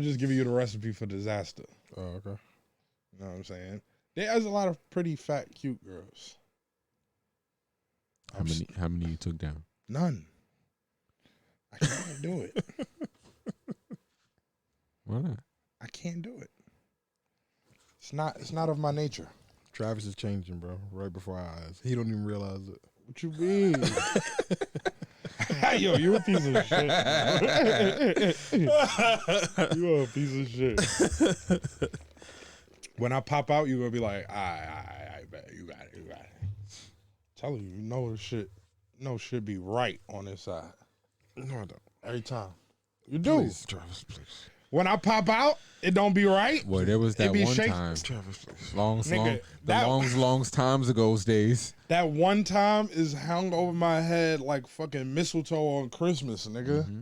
just giving you the recipe for disaster. Oh, okay. You know what I'm saying? There's a lot of pretty fat, cute girls. How many you took down? None. I can't do it. Why not? I can't do it. It's not of my nature. Travis is changing, bro. Right before our eyes. He don't even realize it. What you mean? Yo, you a piece of shit. You a piece of shit. When I pop out, you gonna be like, I bet you got it. Tell you, the shit. No shit be right on this side. No, I don't. Every time. You do. Please, Travis, please. When I pop out, it don't be right. Well, there was that be one shake- time. Travis, please. Long times ago days. That one time is hung over my head like fucking mistletoe on Christmas, nigga. Mm-hmm.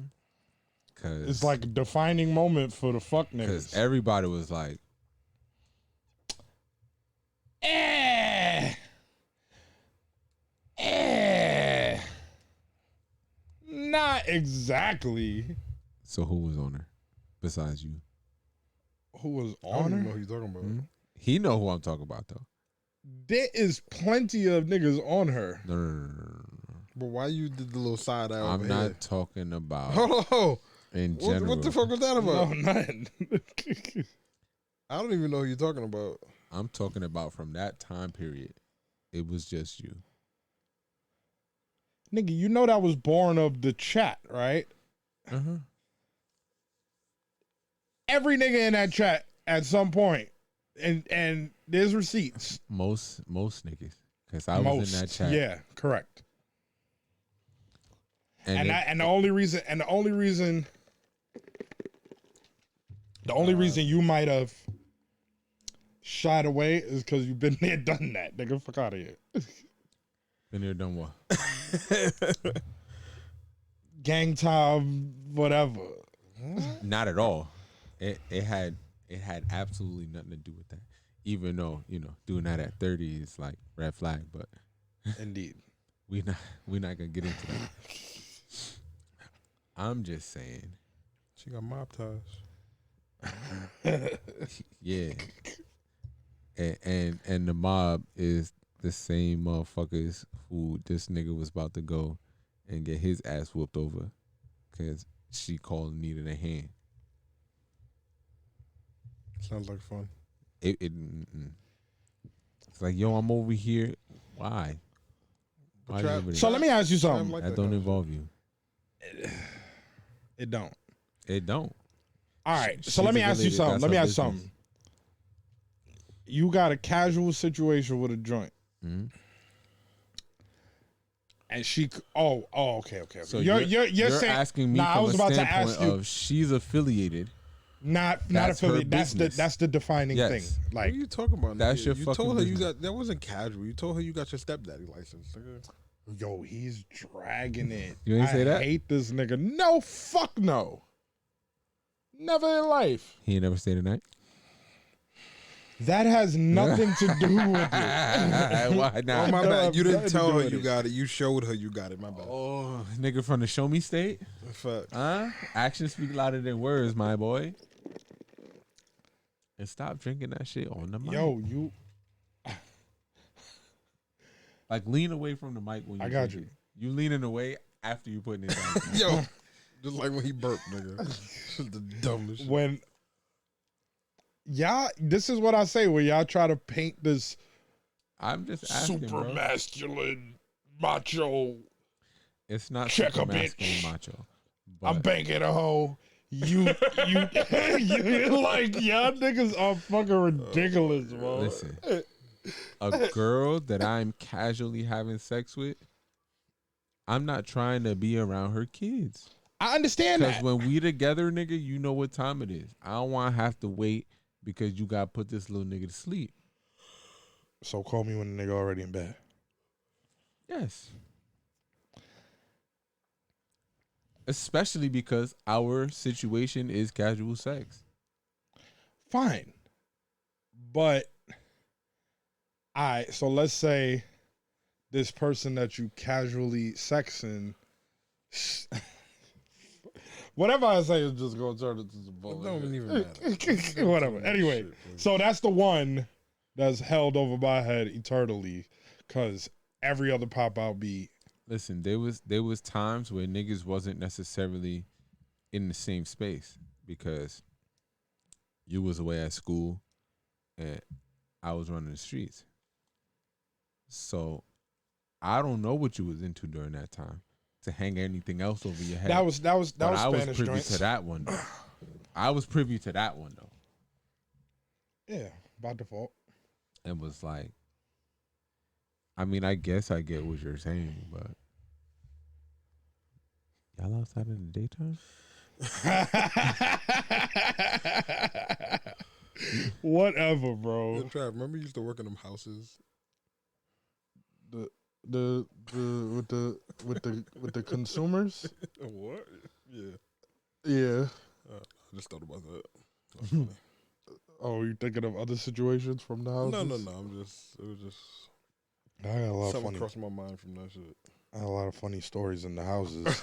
Cause It's like a defining moment for the fuck because niggas. everybody was like, Not exactly. so who was on her besides you? Who was I don't on even her? know who you're talking about. Hmm? He know who I'm talking about though. There is plenty of niggas on her. No. But why you did the little side eye I'm over not here? talking about Hold on. in general. What the fuck was that about? No, nothing. I don't even know who you're talking about. I'm talking about from that time period. It was just you. Nigga, you know that was born of the chat, right? Uh-huh. Every nigga in that chat at some point, and there's receipts. Most niggas, because I was in that chat. Yeah, correct. and The only reason you might have shied away is because you've been there, done that. Nigga, fuck out of here. been there, done what? Gang time, whatever. Not at all. It had absolutely nothing to do with that. Even though doing that at 30 is like red flag, but Indeed. we're not gonna get into that. I'm just saying, She got mob ties. yeah. And the mob is the same motherfuckers who this nigga was about to go and get his ass whooped over because she called and needed a hand. Sounds like fun. It's like, yo, I'm over here. Why? Why Trav- everybody- So let me ask you Trav something. like that that don't kind of involve you. It don't. It don't. All right. She's So let me ask you related, something. that's Let me her ask you business. something. You got a casual situation with a joint, Mhm. and she. Okay. So You're you're saying asking me Nah, I from was a about to standpoint ask you. of she's affiliated not That's her affiliate. business. That's the defining Yes. thing. What Like, are you talking about? That's nigga? your You fucking told her you business. got that wasn't casual. You told her you got your stepdaddy license. Nigga. yo, he's dragging it. You ain't say that? I hate this nigga. No, fuck no. Never in life. He ain't never stayed the night. That has nothing to do with it. Why Oh not? my No, bad. You didn't nothing to tell do her with you it. got it. You showed her you got it. My bad. Oh, nigga from the Show Me State. Fuck. Actions speak louder than words, my boy. And stop drinking that shit on the mic. Yo, you. Like, lean away from the mic when you I got drink it. You leaning away after you putting it down. Yo, just like when he burped, nigga. This is the dumbest shit. When y'all, this is what I say when y'all try to paint this I'm just asking, super bro. masculine, macho. It's not Check super a masculine bitch. macho. I'm But banking a hoe. You like y'all niggas are fucking ridiculous, bro. listen, a girl that I'm casually having sex with, I'm not trying to be around her kids. I understand Because that. when we together, nigga, you know what time it is. I don't want to have to wait because you got to put this little nigga to sleep. So call me when the nigga already in bed. Yes. Especially because our situation is casual sex. Fine. But so let's say this person that you casually sexing, whatever I say is just gonna turn into some It bullshit. don't even matter. Whatever. Anyway, so that's the one that's held over my head eternally, cause every other pop out be Listen, there was times where niggas wasn't necessarily in the same space because you was away at school and I was running the streets. So I don't know what you was into during that time to hang anything else over your head. that was but I was Spanish privy joints. to that one. Though. I was privy to that one though, Yeah, by default. and was like, I mean, I guess I get what you're saying, but y'all outside in the daytime? Whatever, bro. Yo, Trav, remember you used to work in them houses? The with the consumers. What? Yeah. Yeah. I just thought about that. That's funny. Oh, you thinking of other situations from the houses? No. It was just I got a lot of something funny. crossed my mind from that shit. I had a lot of funny stories in the houses.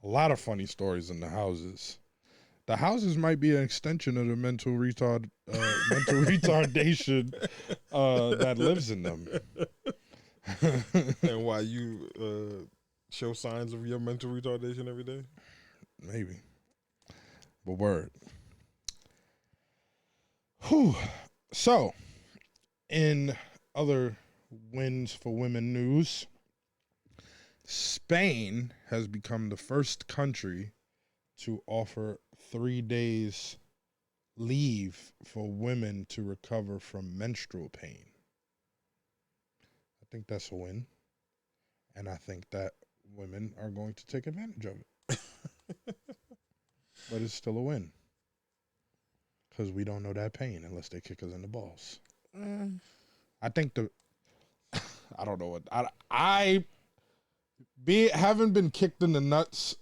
A lot of funny stories in the houses. The houses might be an extension of the mental retardation that lives in them. And why you show signs of your mental retardation every day? Maybe. But word. Whew. So, in other wins for women news, Spain has become the first country to offer 3 days leave for women to recover from menstrual pain. I think that's a win. And I think that women are going to take advantage of it. But it's still a win. Because we don't know that pain unless they kick us in the balls. I think I don't know what having been kicked in the nuts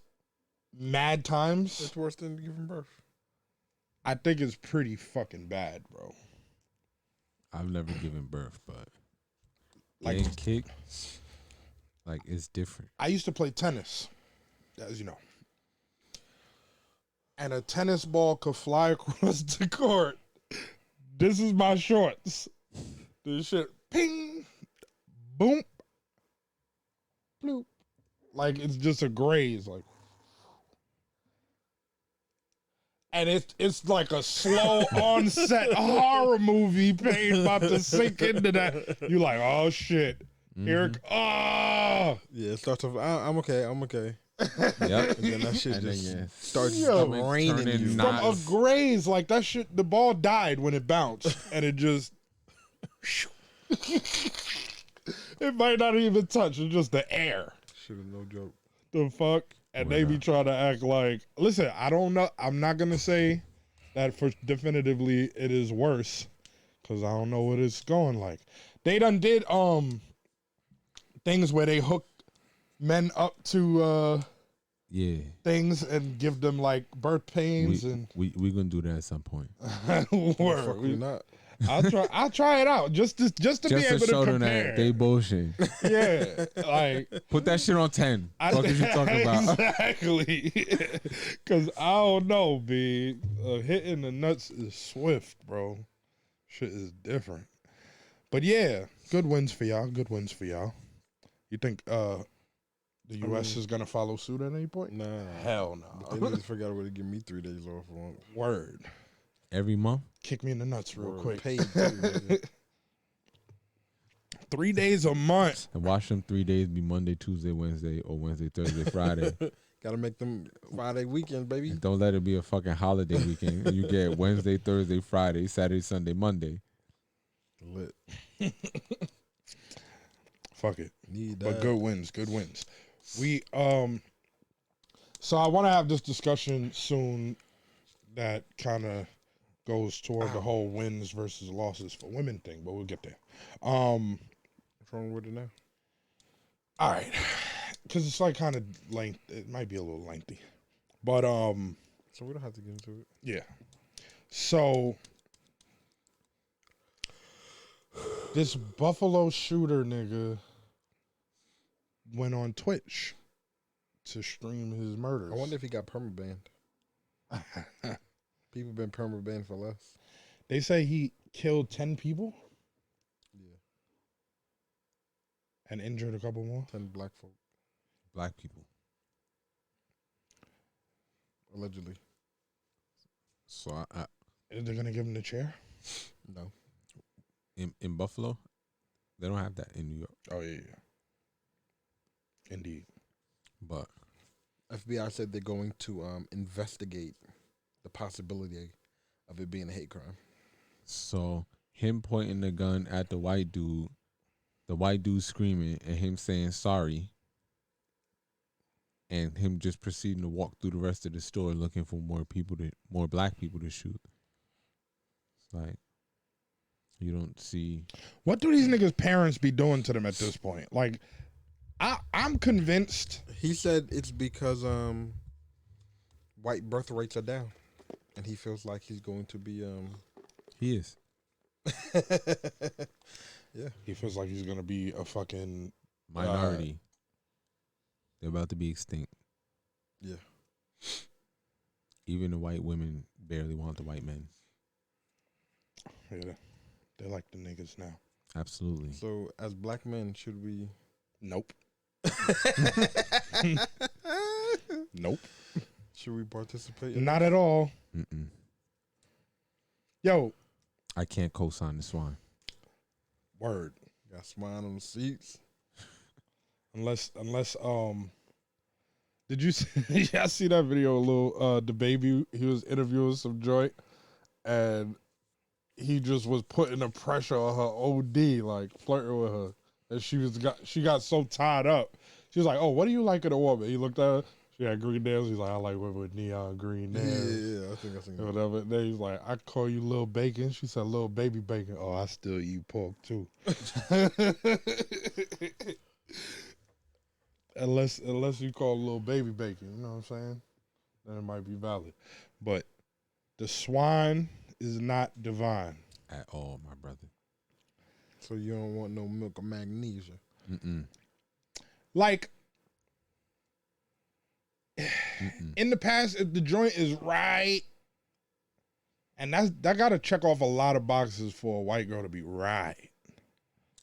mad times, It's worse than giving birth. I think it's pretty fucking bad, bro. I've never given birth, but Like- getting kicked, like, it's different. I used to play tennis, as you know. And a tennis ball could fly across the court. This is my shorts. This shit, ping, boom, bloop. Like, it's just a graze, like. And it's like a slow onset horror movie pain about to sink into that. You like, oh shit. Eric, oh. Yeah, it starts off. I'm okay. Yep. And then that shit And then, just yeah. starts Yo. raining Turning you. not- From a graze, like that shit, the ball died when it bounced, and it just, it might not even touch. It's just the air. Shit is no joke. The fuck, and they be trying to act like. Listen, I don't know. I'm not gonna say that for definitively it is worse, because I don't know what it's going like. They done did things where they hook men up to Yeah. things and give them like birth pains and We gonna do that at some point. Word. Fuck we not. I'll try it out just to be Just to able show to them compare. that they bullshit. Yeah, like Put that shit on 10. What is you talking about? Exactly. Because I don't know, B. Hitting the nuts is swift, bro. Shit is different. But yeah, good wins for y'all. Good wins for y'all. You think the U.S. is gonna follow suit at any point? Nah. Hell They no. need to figure out a way to give me 3 days off for once. Word. Every month? Kick me in the nuts real Word. quick. Paid too, nigga. 3 days a month. And watch them 3 days be Monday, Tuesday, Wednesday, or Wednesday, Thursday, Friday. Gotta make them Friday weekends, baby. And don't let it be a fucking holiday weekend. You get Wednesday, Thursday, Friday, Saturday, Sunday, Monday. Lit. Fuck it. Need that. But good wins, good wins. We so I want to have this discussion soon that kind of goes toward the whole wins versus losses for women thing, but we'll get there. What's wrong with it now? All right, because it's like kind of length. It might be a little lengthy, but So we don't have to get into it. yeah. So this Buffalo shooter nigga went on Twitch to stream his murders. I wonder if he got permabanned. People been permabanned for less. They say he killed 10 people Yeah. and injured a couple more. 10 black folk, Black people. allegedly. So I Is they gonna give him the chair? No. in Buffalo, they don't have that in New York. Oh yeah. Indeed. But FBI said they're going to investigate the possibility of it being a hate crime. so him pointing the gun at the white dude screaming, and him saying sorry, and him just proceeding to walk through the rest of the store looking for more black people to shoot. It's like you don't see. What do these niggas' parents be doing to them at this point? Like, I'm convinced. He said it's because white birth rates are down, and he feels like he's going to be He is. yeah. He feels like he's gonna be a fucking Minority. They're about to be extinct. Yeah. Even the white women barely want the white men. yeah. They're like the niggas now. Absolutely. So as black men, should we? Nope. Nope. Should we participate? In Not at all. Mm-mm. Yo, I can't co-sign this one. word. Got swine on the seats. Unless did you see, y'all see that video? The baby, he was interviewing some joint, and he just was putting the pressure on her OD, like flirting with her, and she got so tied up. She was like, "Oh, what do you like in a woman?" He looked at her. She had green nails. He's like, "I like women with neon green nails." Yeah, I think I seen that. Whatever. Then he's like, "I call you little bacon." She said, "Little baby bacon." Oh, I still eat pork too. unless you call it little baby bacon, you know what I'm saying? Then it might be valid. But the swine is not divine. At all, my brother. So you don't want no milk or magnesia. Mm-mm. Like Mm-mm. in the past, if the joint is right, and that gotta check off a lot of boxes for a white girl to be right.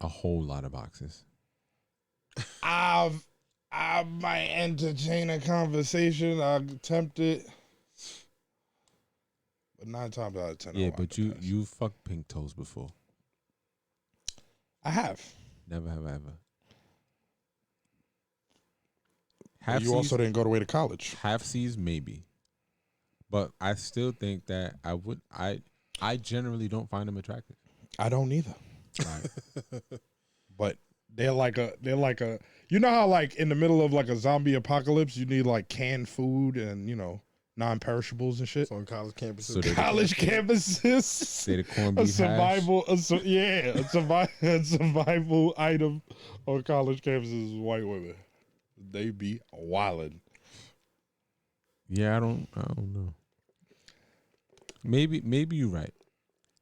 A whole lot of boxes. I might entertain a conversation. I attempt it, but 9 times out of 10, I Yeah, won't but have to pass. you fucked pink toes before. I have. Never have I ever. But you also didn't go the way to college. half C's maybe, but I still think that I generally don't find them attractive. I don't either. Like, But they're like a you know how like in the middle of like a zombie apocalypse you need like canned food and non-perishables and shit. So on college campuses. So they- College campuses. Say the corned A beef hash. a survival item on college campuses is white women. They be wildin'. Yeah, I don't know. Maybe you're right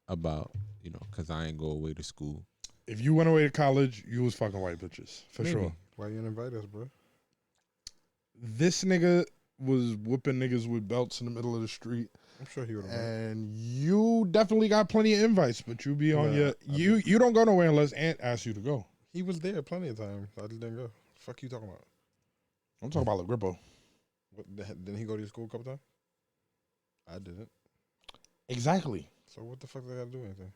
about, because I ain't go away to school. If you went away to college, you was fucking white bitches for Maybe. sure. Why you didn't invite us, bro? This nigga was whooping niggas with belts in the middle of the street, I'm sure he would have. and you definitely got plenty of invites, but you be on Yeah, you don't go nowhere unless Aunt asks you to go. He was there plenty of times. I just didn't go. Fuck you talking about? I'm talking about LaGrippo. What, didn't he go to your school a couple times? I didn't. Exactly. So what the fuck did I gotta do anything?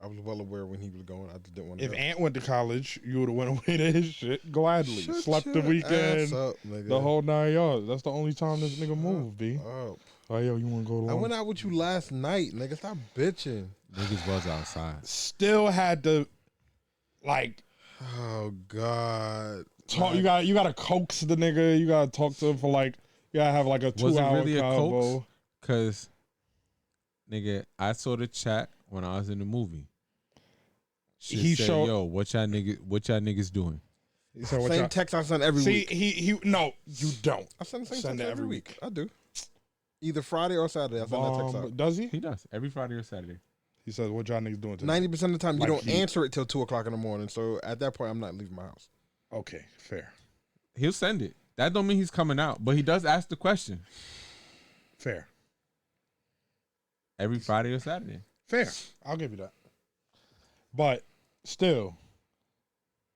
I was well aware when he was going. I just didn't want to If go. Aunt went to college, you would have went away to his shit gladly. Shut Slept the your weekend, ass up, nigga. the whole 9 yards. That's the only time this nigga moved, B. Up. Oh, yo, you want to go to I went out with you last night, nigga. Stop bitching. Niggas was outside. Still had to, like, Oh God. talk. You got to coax the nigga. You got to talk to him for, like, you got to have, like, a 2 Was it hour really a combo. coax? Because, nigga, I saw the chat when I was in the movie. Shit He said, showed- yo, what y'all niggas doing? So what Same y'all- text I send every See, week. he, no, you don't. I send the same send text it every every week. I do. Either Friday or Saturday. I send that text out. Does he? He does. Every Friday or Saturday. He says, what y'all niggas doing today? 90% of the time, you Like don't he- answer it till 2:00 in the morning. So at that point, I'm not leaving my house. Okay, fair. He'll send it. That don't mean he's coming out, but he does ask the question Fair. every Friday or Saturday. Fair. I'll give you that. But still,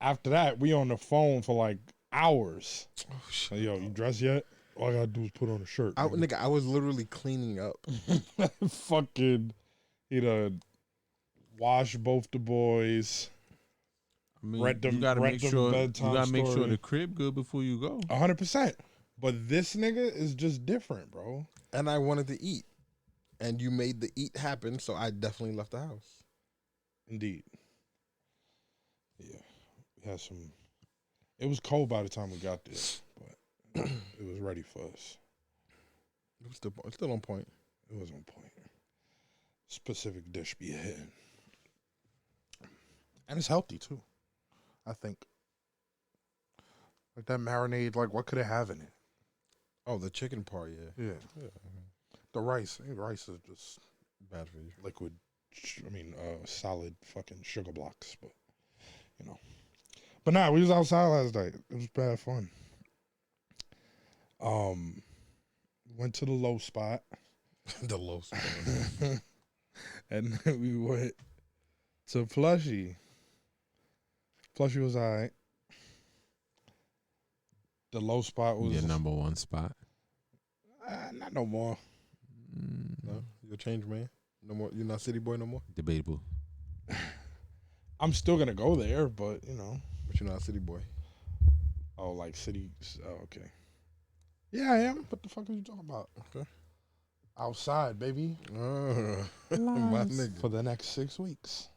after that, we on the phone for like hours. Oh shit. Like, yo, you dressed yet? All I gotta do is put on a shirt. nigga. Nigga, I was literally cleaning up. Fucking, he done wash both the boys. I mean, Rent them- you gotta rent make them sure you bedtime gotta make sure story. the crib good before you go. 100%. But this nigga is just different, bro. And I wanted to eat. And you made the eat happen, so I definitely left the house. Indeed. Yeah. We had some. It was cold by the time we got there, but it was ready for us. It was still on point. It was on point. Specific dish be hitting. And it's healthy too, I think. Like that marinade, like what could it have in it? Oh, the chicken part, yeah. Yeah. The rice. I think rice is just Bad for you. liquid, solid fucking sugar blocks, but, you know. But nah, we was outside last night. It was bad fun. Went to the low spot. The low spot. And then we went to Plushy. Plushy was all right. The low spot was Your number one spot. not no more. No? You're a changed man? No more? You're not city boy no more? Debatable. I'm still gonna go there, but you know. But you're not a city boy. Oh, like city. Oh, okay. Yeah, I am. What the fuck are you talking about? Okay. Outside, baby, My nigga. for the next 6 weeks.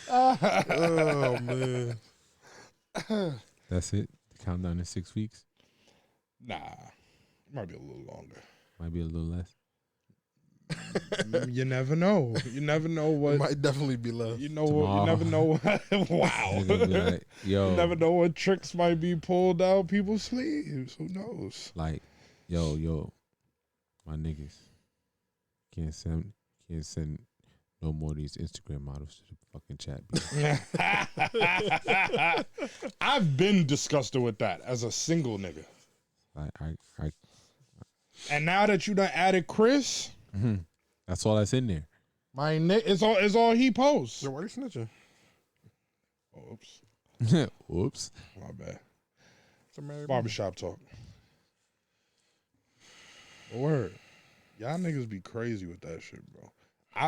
Oh, man. That's it. The countdown to 6 weeks. Nah, it might be a little longer. Might be a little less. You never know. You never know It what. might definitely be love. You know what? You never know. Wow. Niggas be like, yo, You never know what tricks might be pulled down people's sleeves. Who knows? like, yo, my niggas can't send no more of these Instagram models to the fucking chat. B. I've been disgusted with that as a single nigga. Like, I And now that you done added Chris, that's all that's in there. my it's all he posts. So why are you snitching? Oh, oops, Whoops. my bad. It's a married man. Barbershop talk. Word. Y'all niggas be crazy with that shit, bro.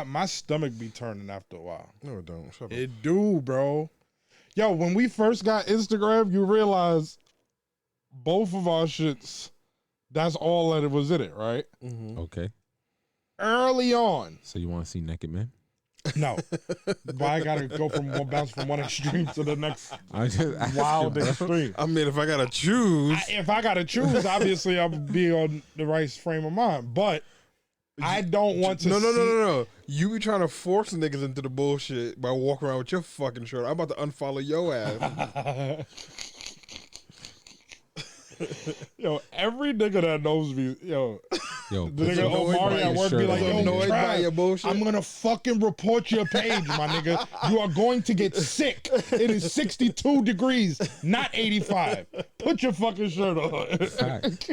My stomach be turning after a while. No, it don't. Shut up. It do, bro. Yo, when we first got Instagram, you realize both of our shits, that's all that it was in it, right? Mm-hmm. Okay. Early on. So you want to see naked men? No. Why I gotta go from bounce from one extreme to the next I'm just asking, wild bro. extreme? I mean, if I gotta choose, If I gotta choose, obviously I'll be on the right frame of mind. But I don't want to no. You be trying to force niggas into the bullshit by walking around with your fucking shirt. I'm about to unfollow your ass. Yo, every nigga that knows me, yo, Yo, the put nigga your Omari at work be shirt like, on, yo, nigga. annoyed by Trav, your bullshit. I'm gonna fucking report your page, my nigga. You are going to get sick. It is 62 degrees, not 85. Put your fucking shirt on. Fact.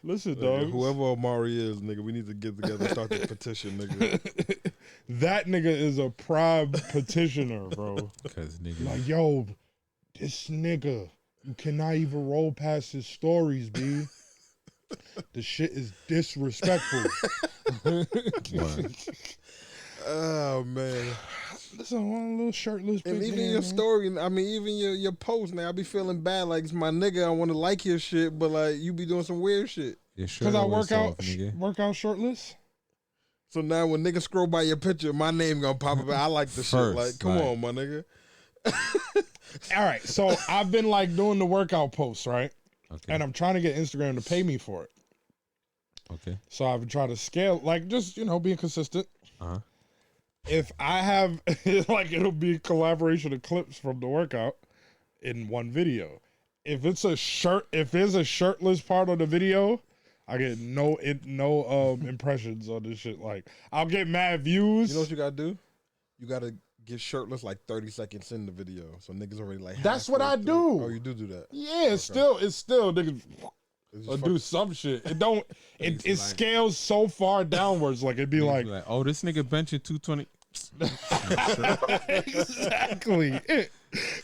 Listen, Nigga, dog. whoever Omari is, nigga, we need to get together and start the petition, nigga. That nigga is a prime petitioner, bro. Because nigga, Like, yo, this nigga, you cannot even roll past his stories, B. The shit is disrespectful. what? Oh man. Listen, one little shirtless And bitch even here, your man. story, I mean, even your post, now I be feeling bad. Like, it's my nigga, I want to like your shit, but like, you be doing some weird shit. Your shirt Because I always work out, off, nigga. shirtless. So now when niggas scroll by your picture, my name gonna pop up. I like the shit. First, Like, come like- on, my nigga. All right, so I've been like doing the workout posts, right? Okay. And I'm trying to get Instagram to pay me for it. Okay. So I've been trying to scale, like just, being consistent. Uh-huh. If I have, like, it'll be a collaboration of clips from the workout in one video. If it's if there's a shirtless part of the video, I get no impressions on this shit. Like, I'll get mad views. You know what you gotta do? You gotta get shirtless like 30 seconds in the video, so niggas already like. That's what halfway I through. do. Oh, you do that? Yeah, it's still niggas It's or just do some shit. It don't. It It's like- scales so far downwards. Like it'd be Niggas like be oh, this nigga benching 220. exactly.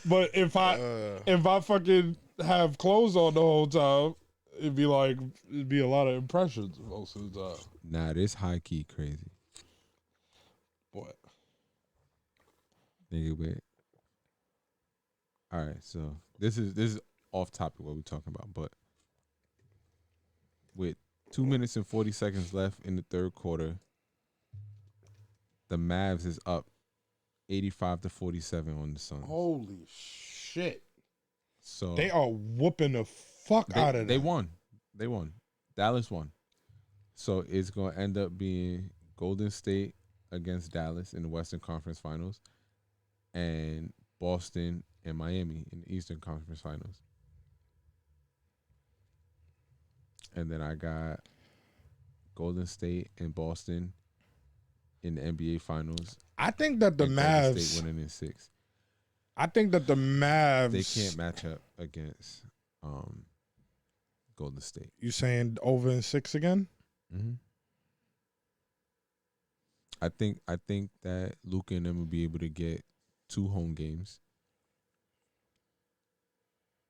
But if I fucking have clothes on the whole time, it'd be a lot of impressions most of the time. Nah, this high key crazy. What? Nigga, wait. All right, so this is off topic what we're talking about, but with 2 minutes and 40 seconds left in the third quarter, the Mavs is up 85-47 on the Suns. Holy shit! So They are whooping the fuck out of them. they won. They won. Dallas won. So it's gonna end up being Golden State against Dallas in the Western Conference Finals, and Boston and Miami in the Eastern Conference Finals. And then I got Golden State and Boston in the NBA Finals. I think that the and Golden Mavs. State winning in 6. I think that the Mavs. They can't match up against Golden State. You saying over in 6 again? Mm-hmm. I think that Luka and them will be able to get 2 home games,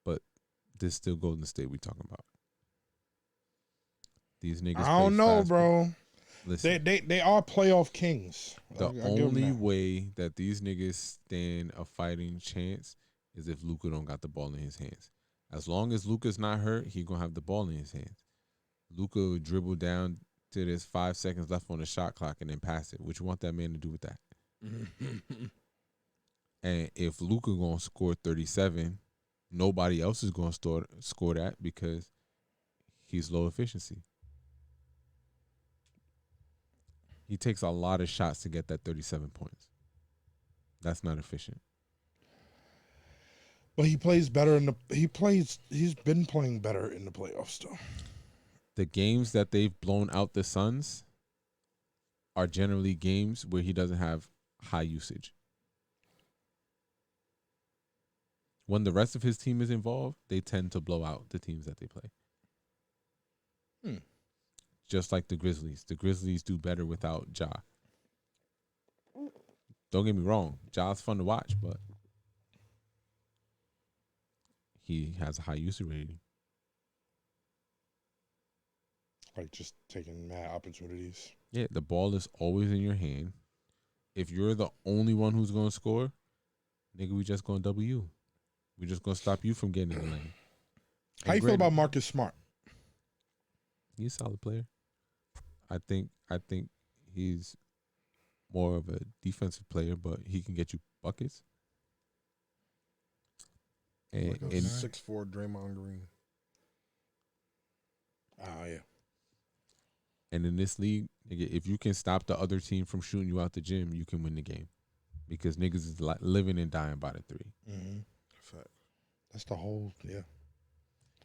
but this still Golden State we talking about. These niggas. I don't play know, fast, bro. Listen, They are playoff kings. the I'll give them only that. way that these niggas stand a fighting chance is if Luka don't got the ball in his hands. As long as Luka's not hurt, he gonna have the ball in his hands. Luka will dribble down to there's 5 seconds left on the shot clock and then pass it. What you want that man to do with that? And if Luka gonna score 37, nobody else is gonna score that because he's low efficiency. He takes a lot of shots to get that 37 points. That's not efficient. But he plays better he's been playing better in the playoffs though. The games that they've blown out the Suns are generally games where he doesn't have high usage. When the rest of his team is involved, they tend to blow out the teams that they play. Just like the Grizzlies. The Grizzlies do better without Ja. Don't get me wrong. Ja's fun to watch, but he has a high usage rating. Like just taking mad opportunities. Yeah, the ball is always in your hand. If you're the only one who's going to score, nigga, we just going to double you. We just going to stop you from getting in the lane. How you feel about Marcus Smart? He's a solid player. I think he's more of a defensive player, but he can get you buckets. And, Like a and 6'4" Draymond Green. Oh yeah. and in this league, nigga, if you can stop the other team from shooting you out the gym, you can win the game. Because niggas is like living and dying by the three. Mm-hmm. Fact. That's the whole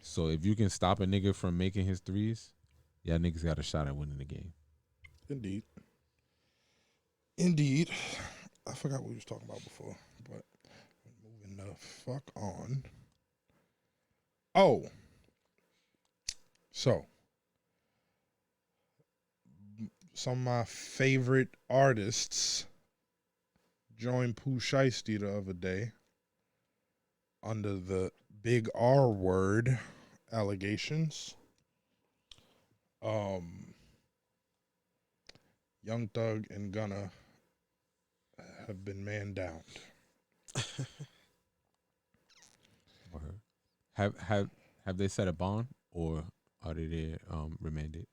So if you can stop a nigga from making his threes, yeah, niggas got a shot at winning the game. Indeed. Indeed. I forgot what we was talking about before, but moving the fuck on. Oh. So. Some of my favorite artists joined Pooh Shiesty the other day under the big R word allegations. Young Thug and Gunna have been man down. Have they set a bond or are they there remanded?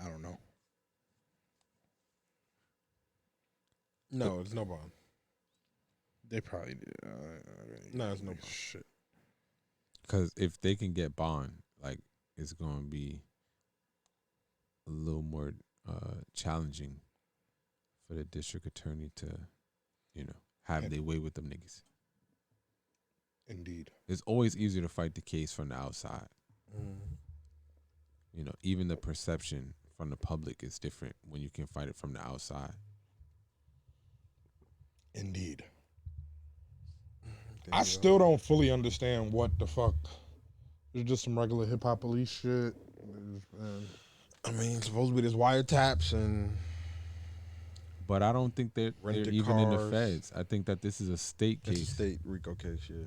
I don't know. No, it's no bond. They probably did. No, it's no bond. Shit. Because if they can get bond, like it's going to be a little more challenging for the district attorney to, have their way with them niggas. Indeed. It's always easier to fight the case from the outside. Mm. Even the perception from the public is different when you can fight it from the outside. Indeed. I still don't fully understand what the fuck. It's just some regular hip hop police shit. I mean, supposedly there's wiretaps and. But I don't think they're Rented even in the cars. feds. I think that this is a state It's case. a state Rico case, yeah.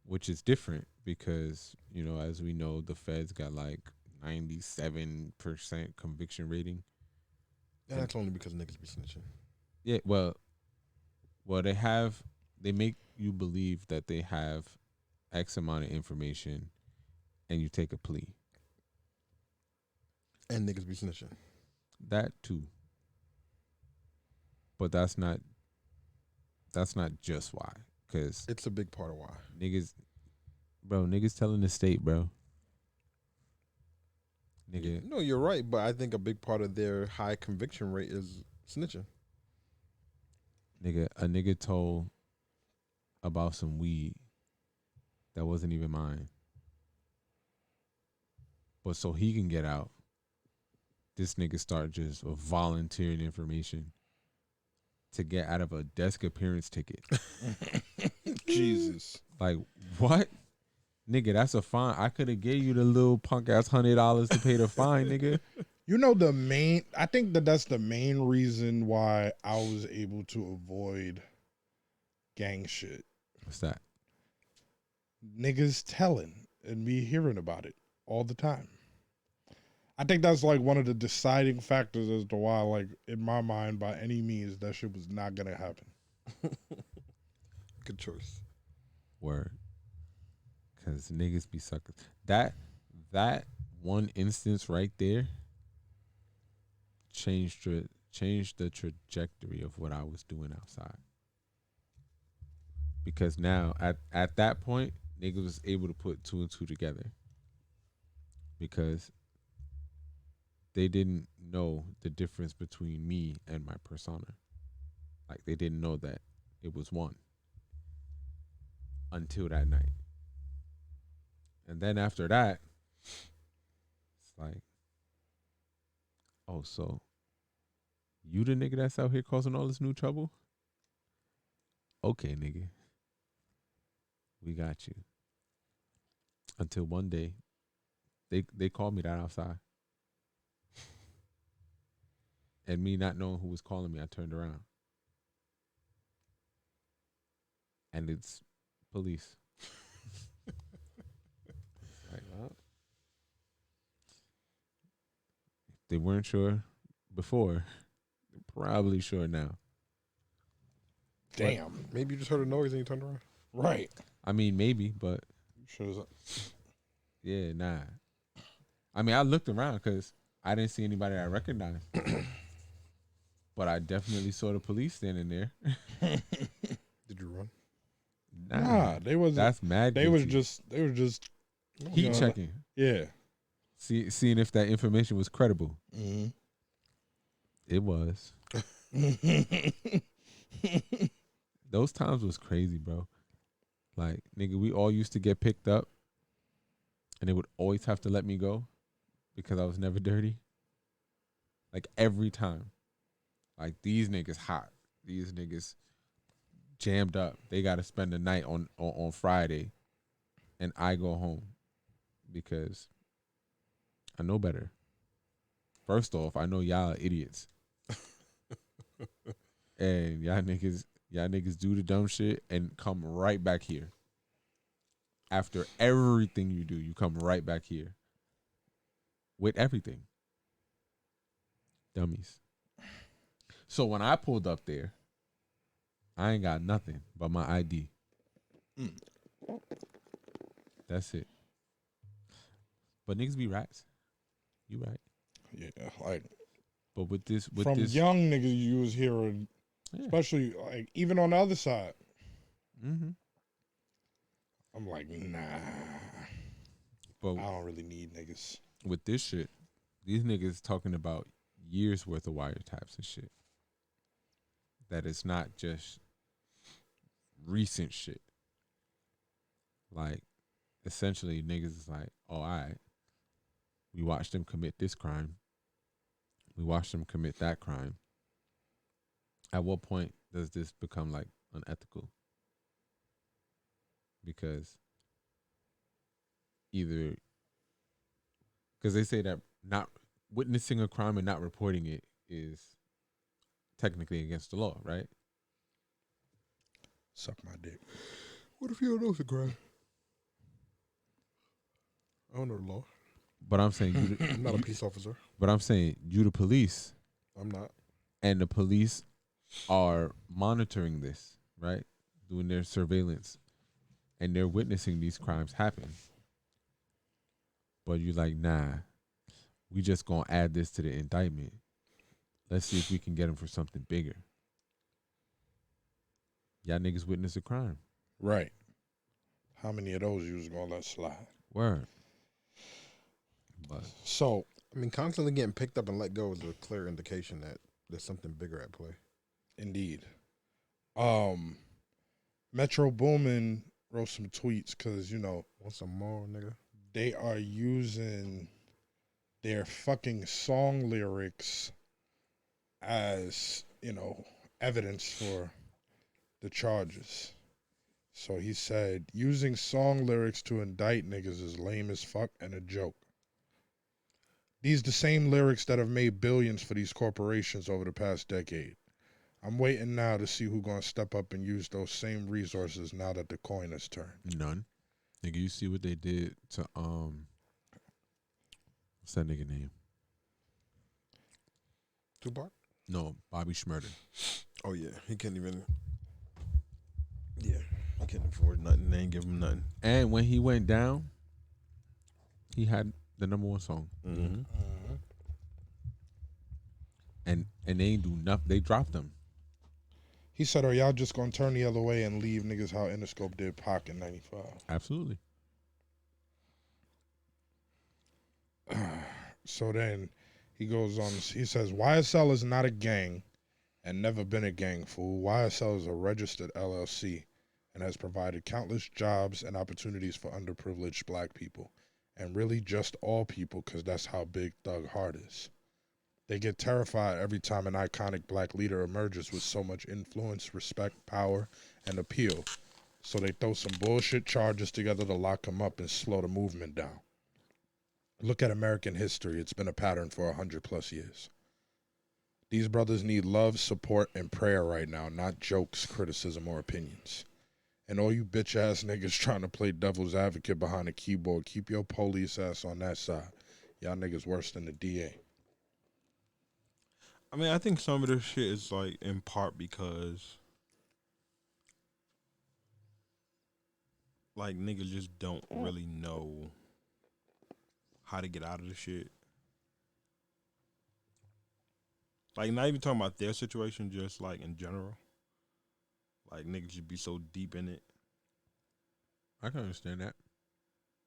Which is different because, as we know, the feds got like 97% conviction rating. And that's only because niggas be snitching. Yeah, well, they make you believe that they have X amount of information and you take a plea. And niggas be snitching. That too. But that's not just why. Because It's a big part of why. niggas telling the state, bro. Nigga. No, you're right, but I think a big part of their high conviction rate is snitching. Nigga, a nigga told about some weed that wasn't even mine. But so he can get out, this nigga start just volunteering information to get out of a desk appearance ticket. Jesus. Like, what? Nigga, that's a fine. I could have gave you the little punk ass $100 to pay the fine, nigga. I think that's the main reason why I was able to avoid gang shit. What's that? Niggas telling and me hearing about it all the time. I think that's like one of the deciding factors as to why, like, in my mind, by any means, that shit was not gonna happen. Good choice. Word. Cause niggas be suckers. That one instance right there changed the trajectory of what I was doing outside. Because now at that point, niggas was able to put two and two together. Because they didn't know the difference between me and my persona. Like, they didn't know that it was one until that night. And then after that, it's like, oh, so you the nigga that's out here causing all this new trouble? Okay, nigga. We got you. Until one day, they called me that outside. And me not knowing who was calling me, I turned around. And it's police. Like, well, if they weren't sure before, they're probably sure now. Damn. Maybe you just heard a noise and you turned around. Right. I mean, maybe, but yeah, nah. I mean, I looked around because I didn't see anybody I recognized. but I definitely saw the police standing there. Did you run? Nah, they wasn't. That's mad. They was guilty. just heat checking. Yeah. Seeing if that information was credible. Mm-hmm. It was. Those times was crazy, bro. Like, nigga, we all used to get picked up and they would always have to let me go because I was never dirty. Like, every time. Like, these niggas hot. These niggas jammed up. They got to spend the night on Friday and I go home because I know better. First off, I know y'all are idiots. And y'all niggas do the dumb shit and come right back here. After everything you do, you come right back here. With everything. Dummies. So when I pulled up there, I ain't got nothing but my ID. That's it. But niggas be rats. You right. Yeah, like. But with this young niggas you was hearing, especially like even on the other side. Mm-hmm. I'm like, nah. But I don't really need niggas. With this shit, these niggas talking about years worth of wiretaps and shit. That it's not just recent shit. Like, essentially, niggas is like, oh, all right. We watched them commit this crime. We watched them commit that crime. At what point does this become, like, unethical? Because because they say that not witnessing a crime and not reporting it is technically against the law, right? Suck my dick. What if you don't know it's a crime? I don't know the law. But I'm saying I'm not a peace officer. But I'm saying you the police. I'm not. And the police are monitoring this, right? Doing their surveillance. And they're witnessing these crimes happen. But you're like, nah, we just gonna add this to the indictment. Let's see if we can get them for something bigger. Y'all niggas witness a crime. Right. How many of those you was gonna let slide? Word. But so, I mean, constantly getting picked up and let go is a clear indication that there's something bigger at play. Indeed. Metro Boomin wrote some tweets because, you know. Want some more, nigga? They are using their fucking song lyrics as, you know, evidence for the charges. So he said, using song lyrics to indict niggas is lame as fuck and a joke. These the same lyrics that have made billions for these corporations over the past decade. I'm waiting now to see who gonna step up and use those same resources now that the coin has turned. none. Nigga, you see what they did to what's that nigga name? Tupac? No, Bobby Shmurda. Oh yeah, he can't even. Yeah, he can't afford nothing. They ain't give him nothing. And when he went down, he had the #1 song. Mm-hmm. And they ain't do nothing. They dropped them. He said, are y'all just gonna turn the other way and leave niggas how Interscope did Pac in 95? Absolutely. So then he goes on, he says, YSL is not a gang and never been a gang, fool. YSL is a registered LLC and has provided countless jobs and opportunities for underprivileged black people. And really just all people, because that's how big Thug Heart is. They get terrified every time an iconic black leader emerges with so much influence, respect, power, and appeal. So they throw some bullshit charges together to lock him up and slow the movement down. Look at American history. It's been a pattern for 100+ years. These brothers need love, support, and prayer right now, not jokes, criticism, or opinions. And all you bitch-ass niggas trying to play devil's advocate behind a keyboard, keep your police ass on that side. Y'all niggas worse than the DA. I mean, I think some of this shit is like in part because like niggas just don't really know how to get out of the shit. Like, not even talking about their situation, just like in general. Like, niggas should be so deep in it. I can understand that.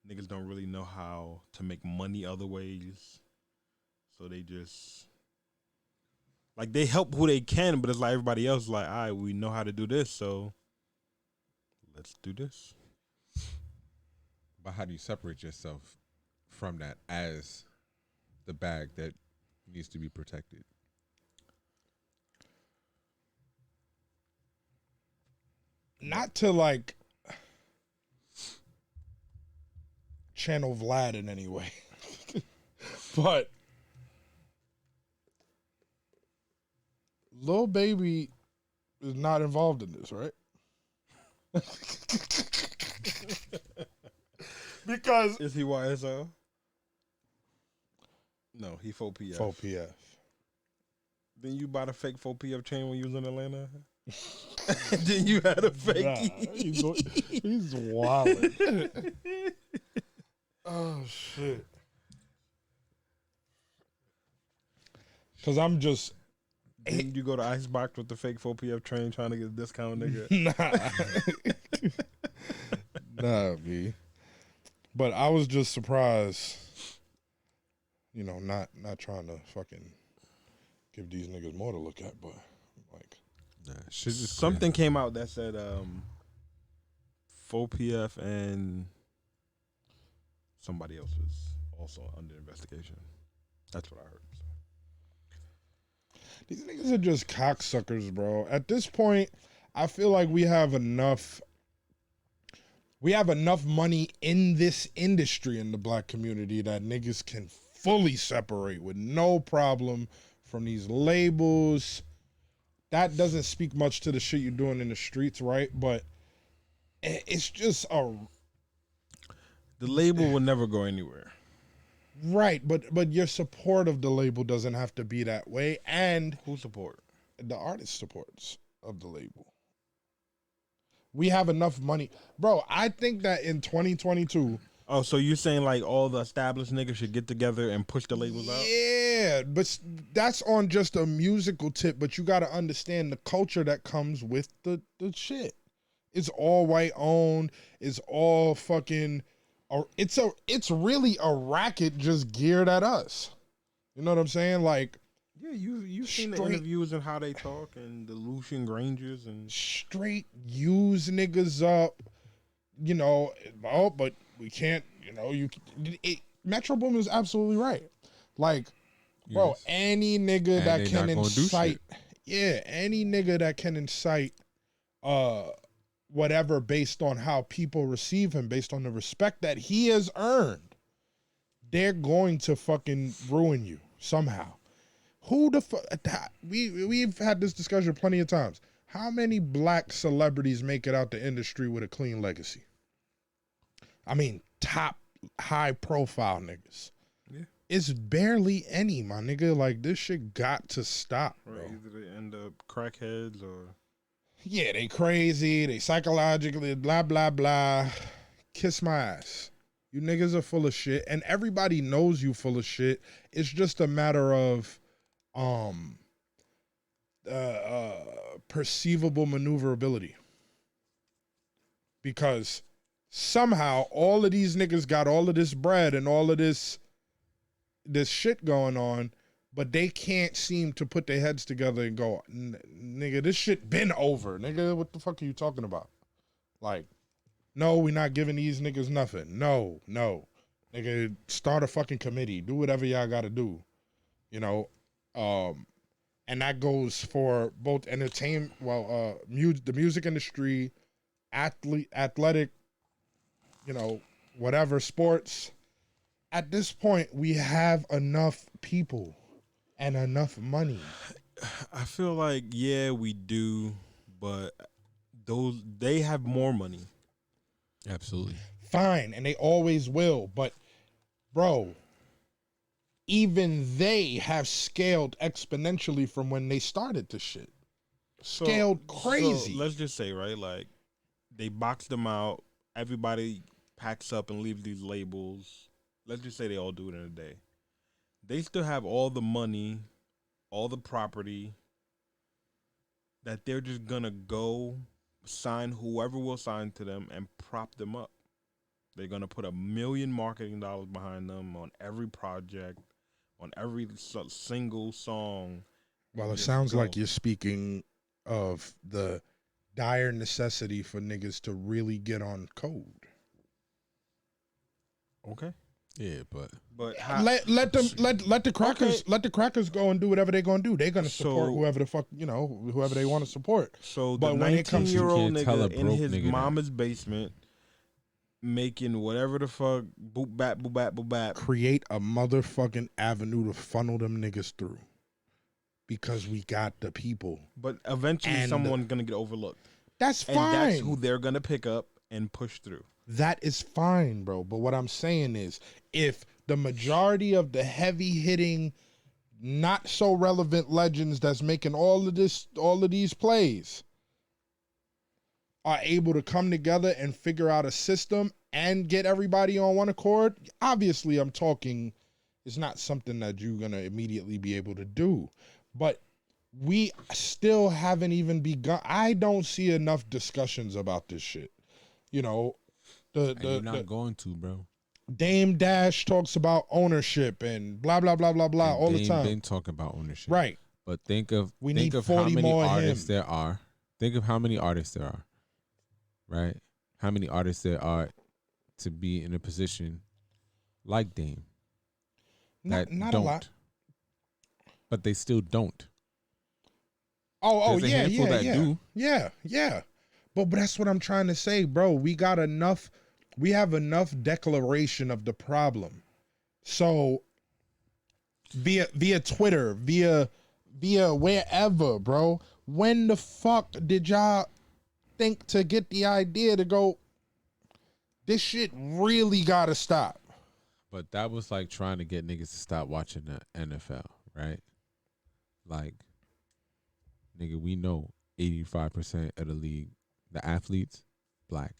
Niggas don't really know how to make money other ways. So they just, like, they help who they can, but it's like everybody else is like, all right, we know how to do this, so let's do this. But how do you separate yourself from that as the bag that needs to be protected? Not to like channel Vlad in any way, but Lil Baby is not involved in this, right? Because Is he YSL? No, he 4PF. 4PF. Then you bought a fake 4PF chain when you was in Atlanta? Then you had a fake. Nah, he's wild. Oh shit. Cause I'm just Then you go to Icebox with the fake 4PF train trying to get a discount, nigga. nah, B. But I was just surprised, you know, not trying to fucking give these niggas more to look at, but like, Nah, shit is Something came out that said 4PF and somebody else was also under investigation. That's what I heard. these niggas are just cocksuckers, bro. At this point, I feel like we have enough money in this industry in the black community that niggas can fully separate with no problem from these labels. That doesn't speak much to the shit you're doing in the streets, right? But it's just The label will never go anywhere. right, but your support of the label doesn't have to be that way, and Who support? the artist supports of the label. We have enough money, bro. I think that in 2022, Oh, so you're saying like all the established niggas should get together and push the labels out? yeah, but that's on just a musical tip. But you got to understand the culture that comes with the shit. It's all white owned. It's all fucking. Or it's really a racket just geared at us. You know what I'm saying? Like, Yeah, you've seen the Straight- interviews and how they talk and the Lucian Grangers and straight use niggas up. You know, oh, but we can't. You know, Metro Boomin is absolutely right. Like, bro, Yes. any nigga And that they can not gonna do incite, yeah, any nigga that can incite, whatever based on how people receive him, based on the respect that he has earned, they're going to fucking ruin you somehow. Who the fuck? We've had this discussion plenty of times. How many black celebrities make it out the industry with a clean legacy? I mean, top high profile niggas. Yeah. It's barely any, my nigga. Like, this shit got to stop, bro. right, either they end up crackheads or Yeah, they crazy. They psychologically blah blah blah. Kiss my ass. You niggas are full of shit, and everybody knows you full of shit. It's just a matter of perceivable maneuverability. Because somehow all of these niggas got all of this bread and all of this shit going on, but they can't seem to put their heads together and go, nigga, this shit been over. Nigga, what the fuck are you talking about? Like, no, we not giving these niggas nothing. No. Nigga, start a fucking committee. Do whatever y'all gotta do. You know? And that goes for both entertainment, the music industry, athletic, you know, whatever, sports. At this point, we have enough people and enough money. I feel like yeah, we do, but they have more money. Absolutely. Fine, and they always will, but bro, even they have scaled exponentially from when they started this shit. Scaled crazy. So let's just say, right, like they box them out. Everybody packs up and leaves these labels. Let's just say they all do it in a day. They still have all the money, all the property, that they're just gonna go sign whoever will sign to them and prop them up. They're gonna put $1 million marketing dollars behind them on every project, on every single song. Well, it Just sounds go. like you're speaking of the dire necessity for niggas to really get on code. Okay, Yeah, but but Let the crackers go and do whatever they're gonna do. They're gonna support So- whoever the fuck, whoever they want to support. So But the when it comes to- 19-year-old You can't tell a nigga in broke his nigga that. mama's basement making whatever the fuck boop bap boop bap boop bap. Create a motherfucking avenue to funnel them niggas through, because we got the people. But eventually And- someone's gonna get overlooked. That's And fine. that's who they're gonna pick up and push through. That is fine, bro. But what I'm saying is, if the majority of the heavy hitting, not so relevant legends that's making all of these plays are able to come together and figure out a system and get everybody on one accord, obviously I'm talking, it's not something that you're gonna immediately be able to do. But we still haven't even begun. I don't see enough discussions about this shit. and you're not going to, bro. Dame Dash talks about ownership and blah blah blah blah blah And all they the ain't time. been talking about ownership, Right. But think of We need how 40 many more of artists him. there are. Think of how many artists there are, right? How many artists there are to be in a position like Dame Not that a don't, lot. but they still don't. Oh There's a yeah, handful yeah, that yeah. do. Yeah. But that's what I'm trying to say, bro. We have enough declaration of the problem. So via Twitter, via wherever, bro. When the fuck did y'all think to get the idea to go, this shit really gotta stop? But that was like trying to get niggas to stop watching the NFL, right? Like, nigga, we know 85% of the league, the athletes, black,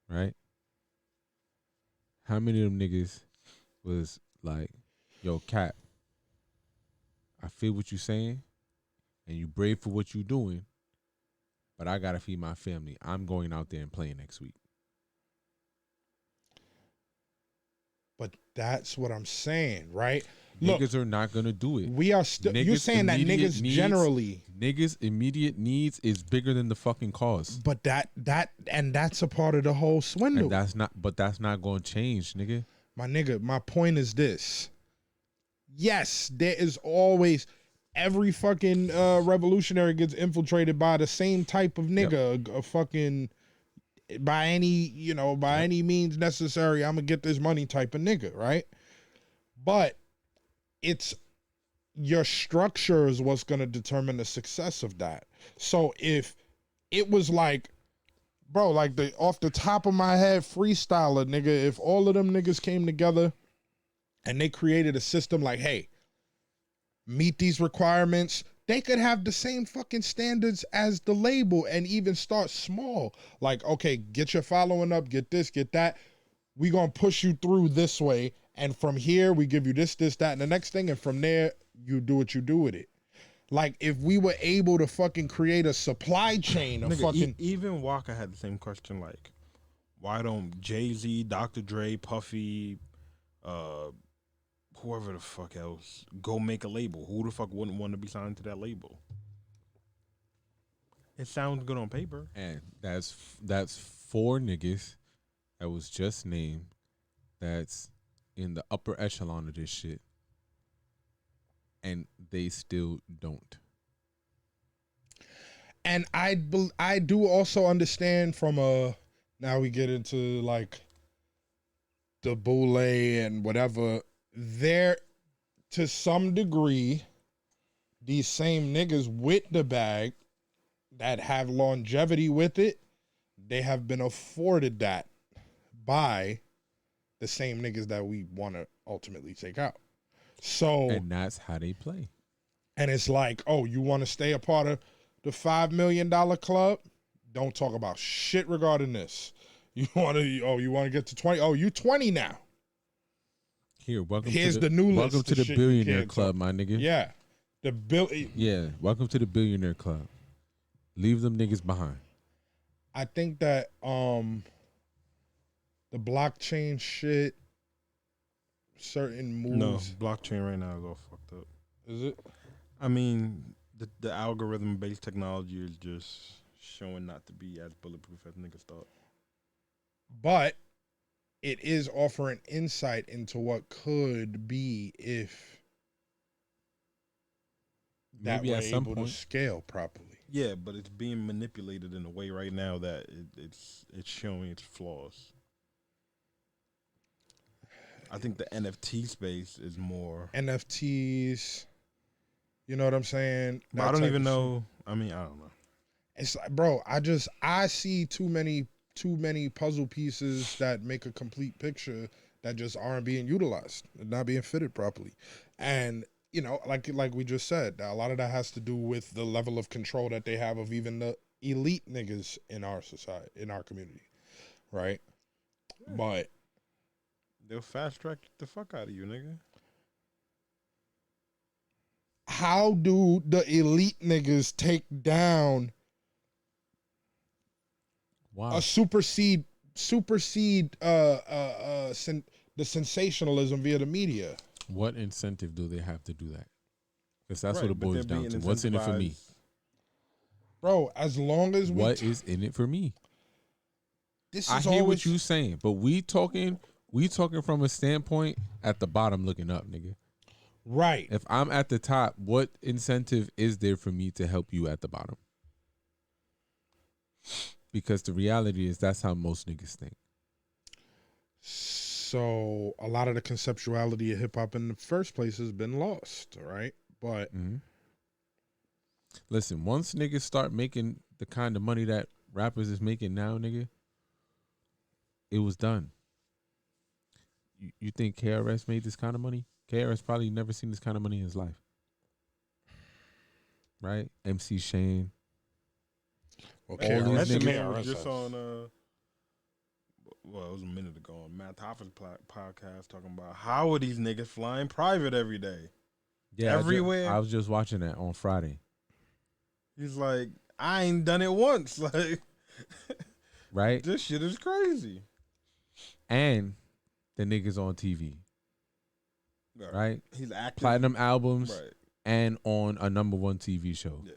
right? How many of them niggas was like, yo, Cap, I feel what you saying, and you brave for what you doing, but I gotta feed my family. I'm going out there and playing next week. But that's what I'm saying, right? Look, Niggas are not gonna do it. we are still. You're Niggas' saying that immediate niggas needs- generally, Niggas' immediate needs is bigger than the fucking cause. but that's a part of the whole swindle. And that's not going to change, nigga. My nigga, my point is this. Yes, there is always every fucking revolutionary gets infiltrated by the same type of nigga, a fucking by any means necessary, I'm gonna get this money type of nigga, right? But it's your structure is what's gonna determine the success of that. So if it was like, bro, like the off the top of my head freestyler, nigga, if all of them niggas came together and they created a system like, hey, meet these requirements, they could have the same fucking standards as the label and even start small. Like, okay, get your following up, get this, get that. We gonna push you through this way. And from here, we give you this, that, and the next thing. And from there, you do what you do with it. Like, if we were able to fucking create a supply chain of Nigga, fucking... even Walker had the same question. Like, why don't Jay-Z, Dr. Dre, Puffy, whoever the fuck else go make a label? Who the fuck wouldn't want to be signed to that label? It sounds good on paper. And that's 4 niggas that was just named that's in the upper echelon of this shit. And they still don't. And I do also understand from now we get into like the boule and whatever, there to some degree, these same niggas with the bag that have longevity with it, they have been afforded that by the same niggas that we want to ultimately take out. So, And that's how they play. and it's like, oh, you want to stay a part of the $5 million club? Don't talk about shit regarding this. You want to get to 20? Oh, you 20 now. Here, Here's the new list welcome of to the shit you billionaire can't club, my nigga. Yeah. Yeah, welcome to the billionaire club. Leave them niggas behind. I think that the blockchain shit, certain No, moves. blockchain right now is all fucked up. Is it? I mean, the algorithm based technology is just showing not to be as bulletproof as niggas thought. But it is offering insight into what could be if that Maybe were at some able point. to scale properly. Yeah, but it's being manipulated in a way right now that it's showing its flaws. I think the NFT space is more. NFTs, you know what I'm saying? But I don't even know. I mean, I don't know. It's like, bro, I see too many puzzle pieces that make a complete picture that just aren't being utilized, not being fitted properly. And you know, like we just said, a lot of that has to do with the level of control that they have of even the elite niggas in our society, in our community, right? But They'll fast track the fuck out of you, nigga. how do the elite niggas take down Wow. a supersede the sensationalism via the media? What incentive do they have to do that? Because that's Right, what it but they're boils down being to. What's in it for me? incentivized. Bro, as long as we What is in it for me? this I is hear always what you saying, but we talking from a standpoint at the bottom looking up, nigga. right. If I'm at the top, what incentive is there for me to help you at the bottom? Because the reality is that's how most niggas think. So a lot of the conceptuality of hip hop in the first place has been lost, right? But Mm-hmm. Listen, once niggas start making the kind of money that rappers is making now, nigga, it was done. You think KRS made this kind of money? KRS probably never seen this kind of money in his life. Right? MC Shane. okay, All these Method niggas- Man was just on well, it was a minute ago on Matt Hoffa's podcast talking about how are these niggas flying private every day? Yeah, Everywhere. I was just watching that on Friday. He's like, I ain't done it once. Like, Right? this shit is crazy. And the niggas on TV. Right? He's active. Platinum albums Right. and on a #1 TV show. Yeah.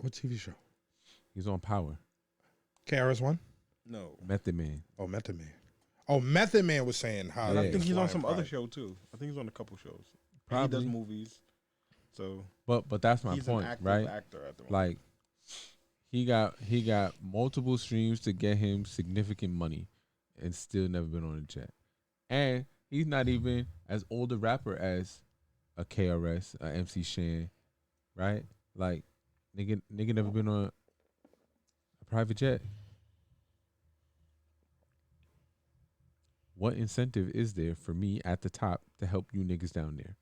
what TV show? He's on Power. KRS-One? No. Method Man. Oh, Method Man. Oh, Method Man was saying how. And I Yeah. think he's on flying some other private. show too. I think he's on a couple shows. And Probably. he does movies. So But that's my he's point, an active right? actor at the moment. Like he got multiple streams to get him significant money and still never been on a jet. And he's not even as old a rapper as a KRS, a MC Shan, right? Like nigga never been on a private jet. What incentive is there for me at the top to help you niggas down there?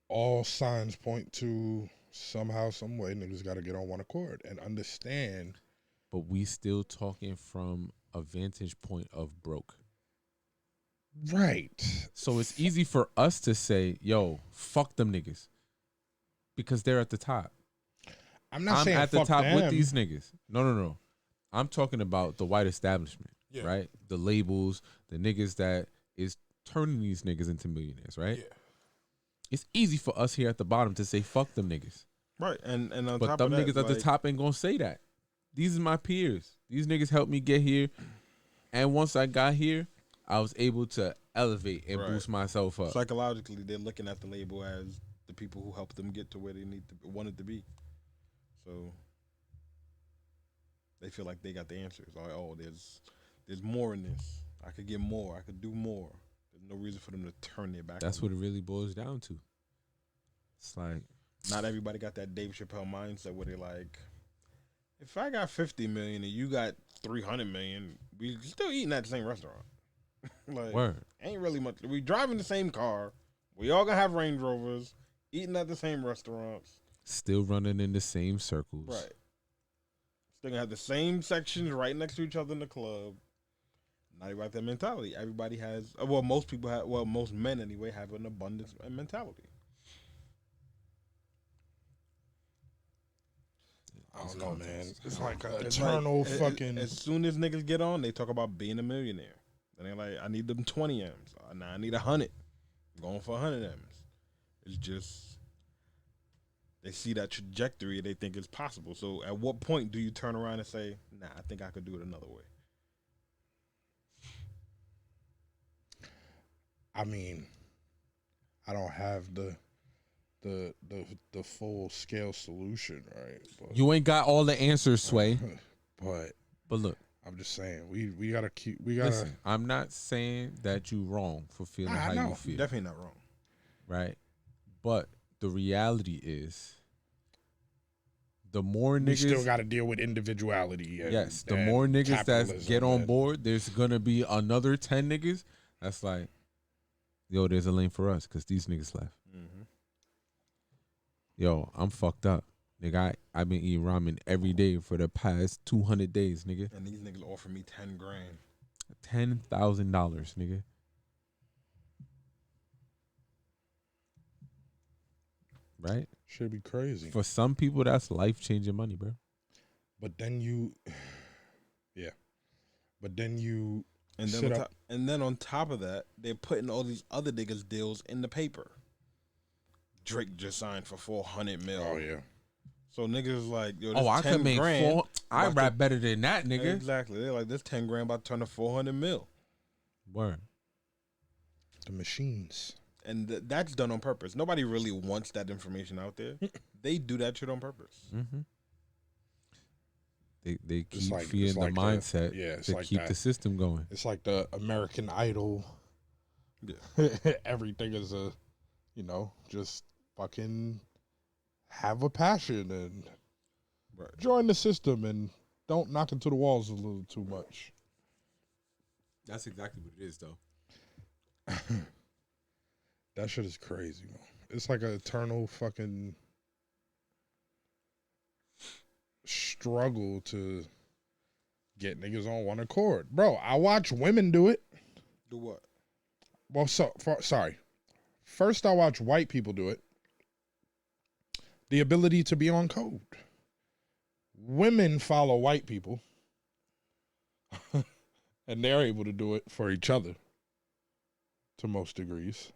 All signs point to somehow, some way, niggas got to get on one accord and understand. But we still talking from a vantage point of broke. Right. So it's easy for us to say, yo, fuck them niggas. Because they're at the top. I'm not I'm saying at the fuck top them. with these niggas. No. I'm talking about the white establishment, Yeah. right? The labels, the niggas that is turning these niggas into millionaires, right? Yeah. It's easy for us here at the bottom to say, fuck them niggas. Right. And on But top them of that, niggas at the like, top ain't gonna say that. These are my peers. These niggas helped me get here. And once I got here, I was able to elevate and Right. boost myself up. psychologically they're looking at the label as the people who helped them get to where they wanted to be. So they feel like they got the answers. Like, oh, there's more in this. I could get more. I could do more. There's no reason for them to turn their back. That's on what it me. really boils down to. It's like, Not everybody got that Dave Chappelle mindset where they're like, if I got 50 million and you got 300 million, we still eating at the same restaurant. Like, word. ain't really much. We driving the same car. We all gonna have Range Rovers, eating at the same restaurants. Still running in the same circles. Right. Still gonna have the same sections right next to each other in the club. Not about that mentality. Everybody has. Well, most people have. Well, most men anyway have an abundance mentality. I don't know, man. It's like an It's eternal like, fucking. As soon as niggas get on, they talk about being a millionaire. Then they're like, I need them 20 M's. Now I need 100. I'm going for 100 M's. It's just they see that trajectory. They think it's possible. So at what point do you turn around and say, nah, I think I could do it another way? I mean, I don't have the full scale solution, right? But, You ain't got all the answers, Sway. but But look, I'm just saying we gotta keep we gotta. listen. I'm not saying that you wrong for feeling Nah, I how know. you feel, Definitely not wrong. right? But the reality is, the more We niggas, still got to deal with individuality. And, yes, the and more niggas that capitalism get on and- board, there's gonna be another 10 niggas that's like, yo, there's a lane for us because these niggas left. Mm-hmm. Yo, I'm fucked up, nigga. I've been eating ramen every day for the past 200 days, nigga. And these niggas offer me 10 grand. $10,000, nigga. Right? Should be crazy. For some people, that's life changing money, bro. But then you, yeah. But then you And sit then, up. on top of that, they're putting all these other niggas' deals in the paper. Drake just signed for 400 mil. Oh yeah. So niggas like, yo, this Oh, I 10 could make grand. four. I about rap to- better than that, nigga. Exactly. They're like, this 10 grand about to turn to 400 mil. Word. The machines. And that's done on purpose. Nobody really wants that information out there. They do that shit on purpose. Mm-hmm. They It's keep like- feeding it's the like mindset it's to like keep that. the system going. It's like the American Idol. Yeah. Everything is a, just fucking have a passion and Right. join the system and don't knock into the walls a little too much. That's exactly what it is, though. That shit is crazy, man. It's like an eternal fucking struggle to get niggas on one accord. Bro, I watch women do it. Do what? Well, sorry. First, I watch white people do it. The ability to be on code. Women follow white people. And they're able to do it for each other. To most degrees.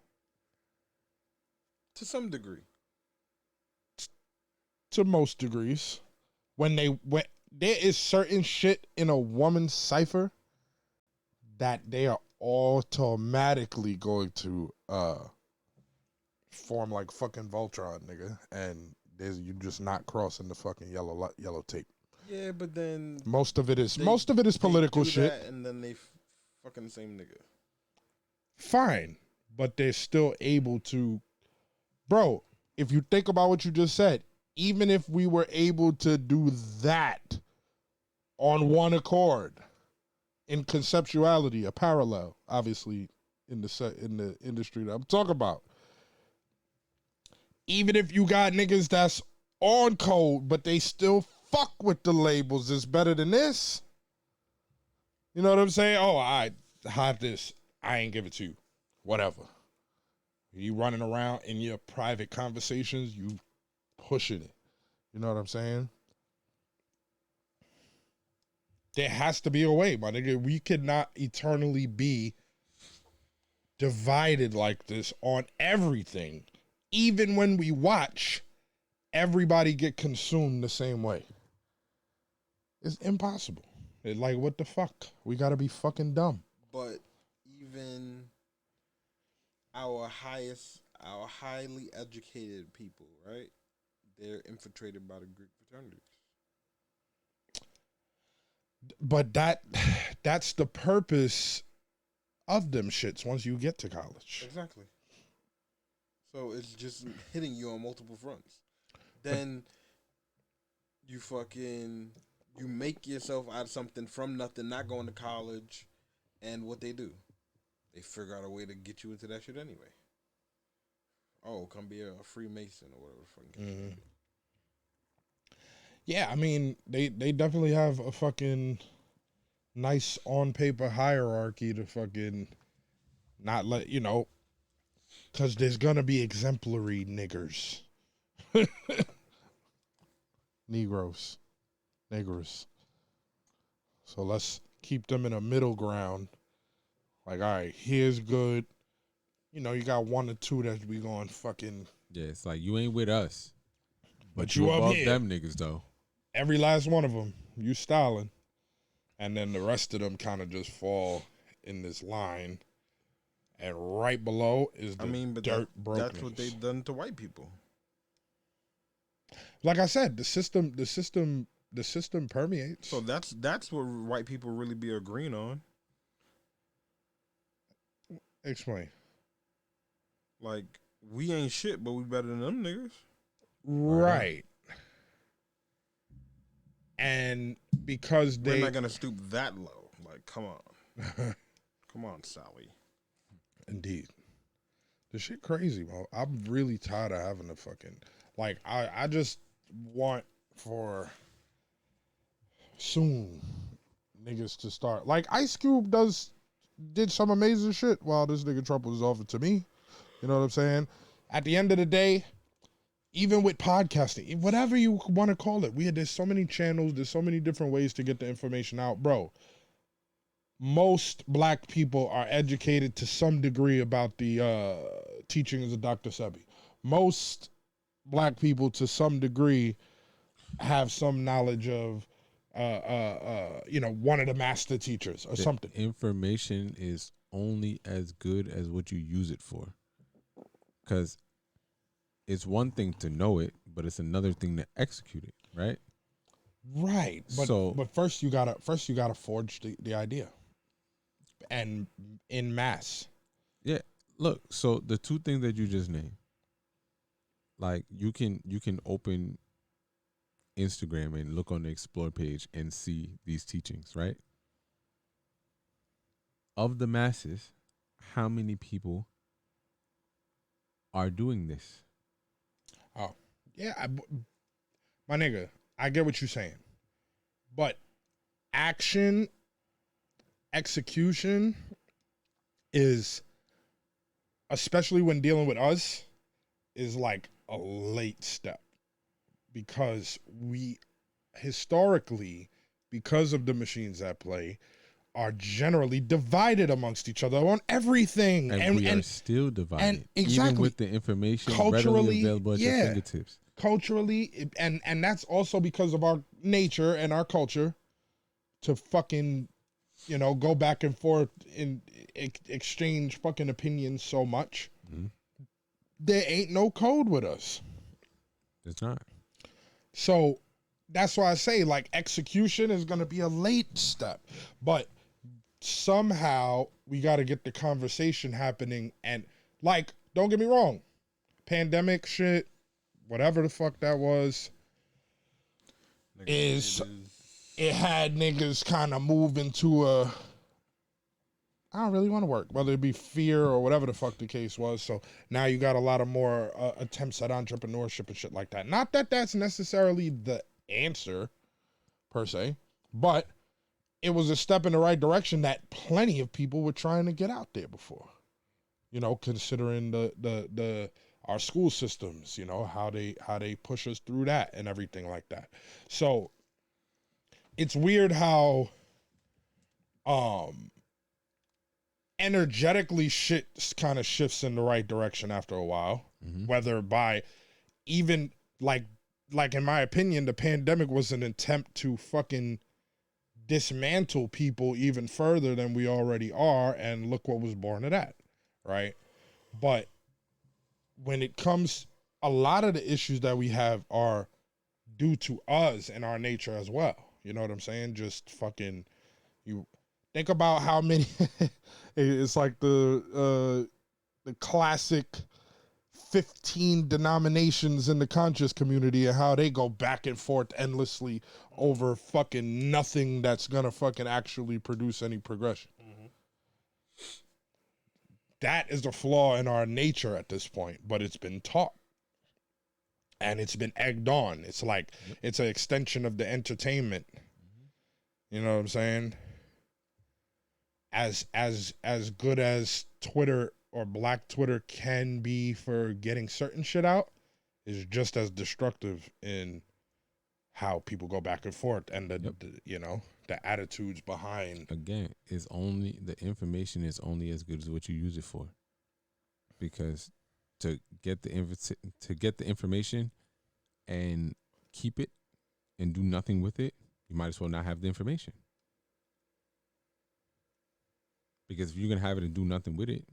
To some degree. To most degrees. When there is certain shit in a woman's cipher that they are automatically going to form like fucking Voltron, nigga, and you just not crossing the fucking yellow tape. Yeah, but then Most of it is they political do shit. that and then they fucking the same nigga. Fine, but they're still able to, bro. If you think about what you just said, even if we were able to do that on one accord, in conceptuality, a parallel, obviously in the industry that I'm talking about. Even if you got niggas that's on code, but they still fuck with the labels, it's better than this. You know what I'm saying? Oh, I have this. I ain't give it to you. Whatever. You running around in your private conversations, you pushing it. You know what I'm saying? There has to be a way, my nigga. We cannot eternally be divided like this on everything. Even when we watch, everybody get consumed the same way. It's impossible. It's like, what the fuck? We gotta be fucking dumb. But even our highly educated people, right? They're infiltrated by the Greek fraternities. But that's the purpose of them shits once you get to college. Exactly. So it's just hitting you on multiple fronts. Then you make yourself out of something from nothing, not going to college, and what they do, they figure out a way to get you into that shit anyway. Oh, come be a Freemason or whatever the fucking case may be. Yeah, I mean, they definitely have a fucking nice on paper hierarchy to fucking not let because there's gonna be exemplary niggers, Negroes, niggers. So let's keep them in a middle ground. Like, all right, here's good. You got one or two that we going fucking. Yeah, it's like you ain't with us, But you you up above here. them niggas though. Every last one of them, you styling. And then the rest of them kind of just fall in this line. And right below is the dirt brokenness. that's what they've done to white people. Like I said, the system permeates. So that's what white people really be agreeing on. Explain. Like, we ain't shit, but we better than them niggas. Right. And because We're not gonna stoop that low. Like, come on. Come on, Sally. Indeed. This shit crazy, bro. I'm really tired of having to fucking like I just want for soon niggas to start like Ice Cube did some amazing shit while this nigga Trump was offered to me. You know what I'm saying? At the end of the day, even with podcasting, whatever you want to call it, there's so many channels, there's so many different ways to get the information out, bro. Most black people are educated to some degree about the teachings of Dr. Sebi. Most black people, to some degree, have some knowledge of, one of the master teachers or something. Information is only as good as what you use it for. Because it's one thing to know it, but it's another thing to execute it, right? Right. But first you gotta forge the idea. And in mass. Yeah. Look, so the two things that you just named, like you can open Instagram and look on the explore page and see these teachings, right? Of the masses, how many people are doing this? Oh, yeah. My nigga, I get what you're saying. But execution is, especially when dealing with us, is like a late step. Because we, historically, because of the machines at play, are generally divided amongst each other on everything. And we are still divided. And exactly. Even with the information Culturally, readily available at your fingertips. Culturally, and that's also because of our nature and our culture to fucking, go back and forth and exchange fucking opinions so much. Mm-hmm. There ain't no code with us. It's not. So that's why I say, like, execution is going to be a late step. But somehow we got to get the conversation happening. And, like, don't get me wrong. Pandemic shit, whatever the fuck that was, it had niggas kind of move into a, I don't really want to work, whether it be fear or whatever the fuck the case was. So now you got a lot of more attempts at entrepreneurship and shit like that. Not that that's necessarily the answer, per se, but it was a step in the right direction that plenty of people were trying to get out there before. Considering the our school systems, how they push us through that and everything like that. So it's weird how energetically shit kind of shifts in the right direction after a while. Mm-hmm. Whether by even like in my opinion, the pandemic was an attempt to fucking dismantle people even further than we already are, and look what was born of that, right? But when it comes, a lot of the issues that we have are due to us and our nature as well. You know what I'm saying? Just fucking, you think about how many, it's like the classic 15 denominations in the conscious community and how they go back and forth endlessly over fucking nothing that's gonna fucking actually produce any progression. Mm-hmm. That is the flaw in our nature at this point, but it's been taught. And it's been egged on. It's like, it's an extension of the entertainment. Mm-hmm. You know what I'm saying? as good as Twitter or Black Twitter can be for getting certain shit out, is just as destructive in how people go back and forth and the attitudes behind. Again, it's only the information is only as good as what you use it for. Because to get the information and keep it and do nothing with it, you might as well not have the information. Because if you're gonna have it and do nothing with it,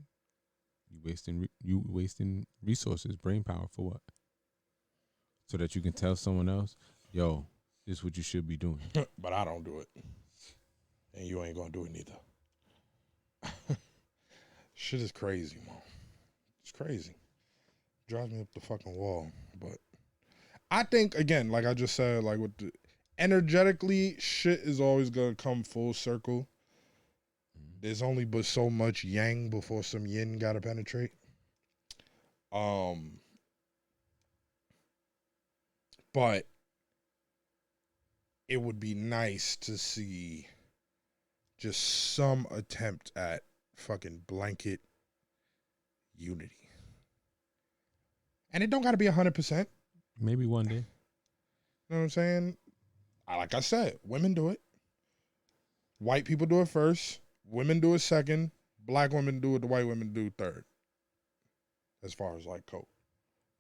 you wasting resources, brain power for what? So that you can tell someone else, yo, this is what you should be doing. But I don't do it, and you ain't gonna do it neither. Shit is crazy, man. It's crazy. Drives me up the fucking wall. But I think, again, like I just said, like with the energetically, shit is always gonna come full circle. There's only but so much yang before some yin gotta penetrate. But it would be nice to see just some attempt at fucking blanket unity. And it don't gotta be 100%. Maybe one day. You know what I'm saying? Like I said, women do it. White people do it first. Women do it second. Black women do it. The white women do third. As far as like code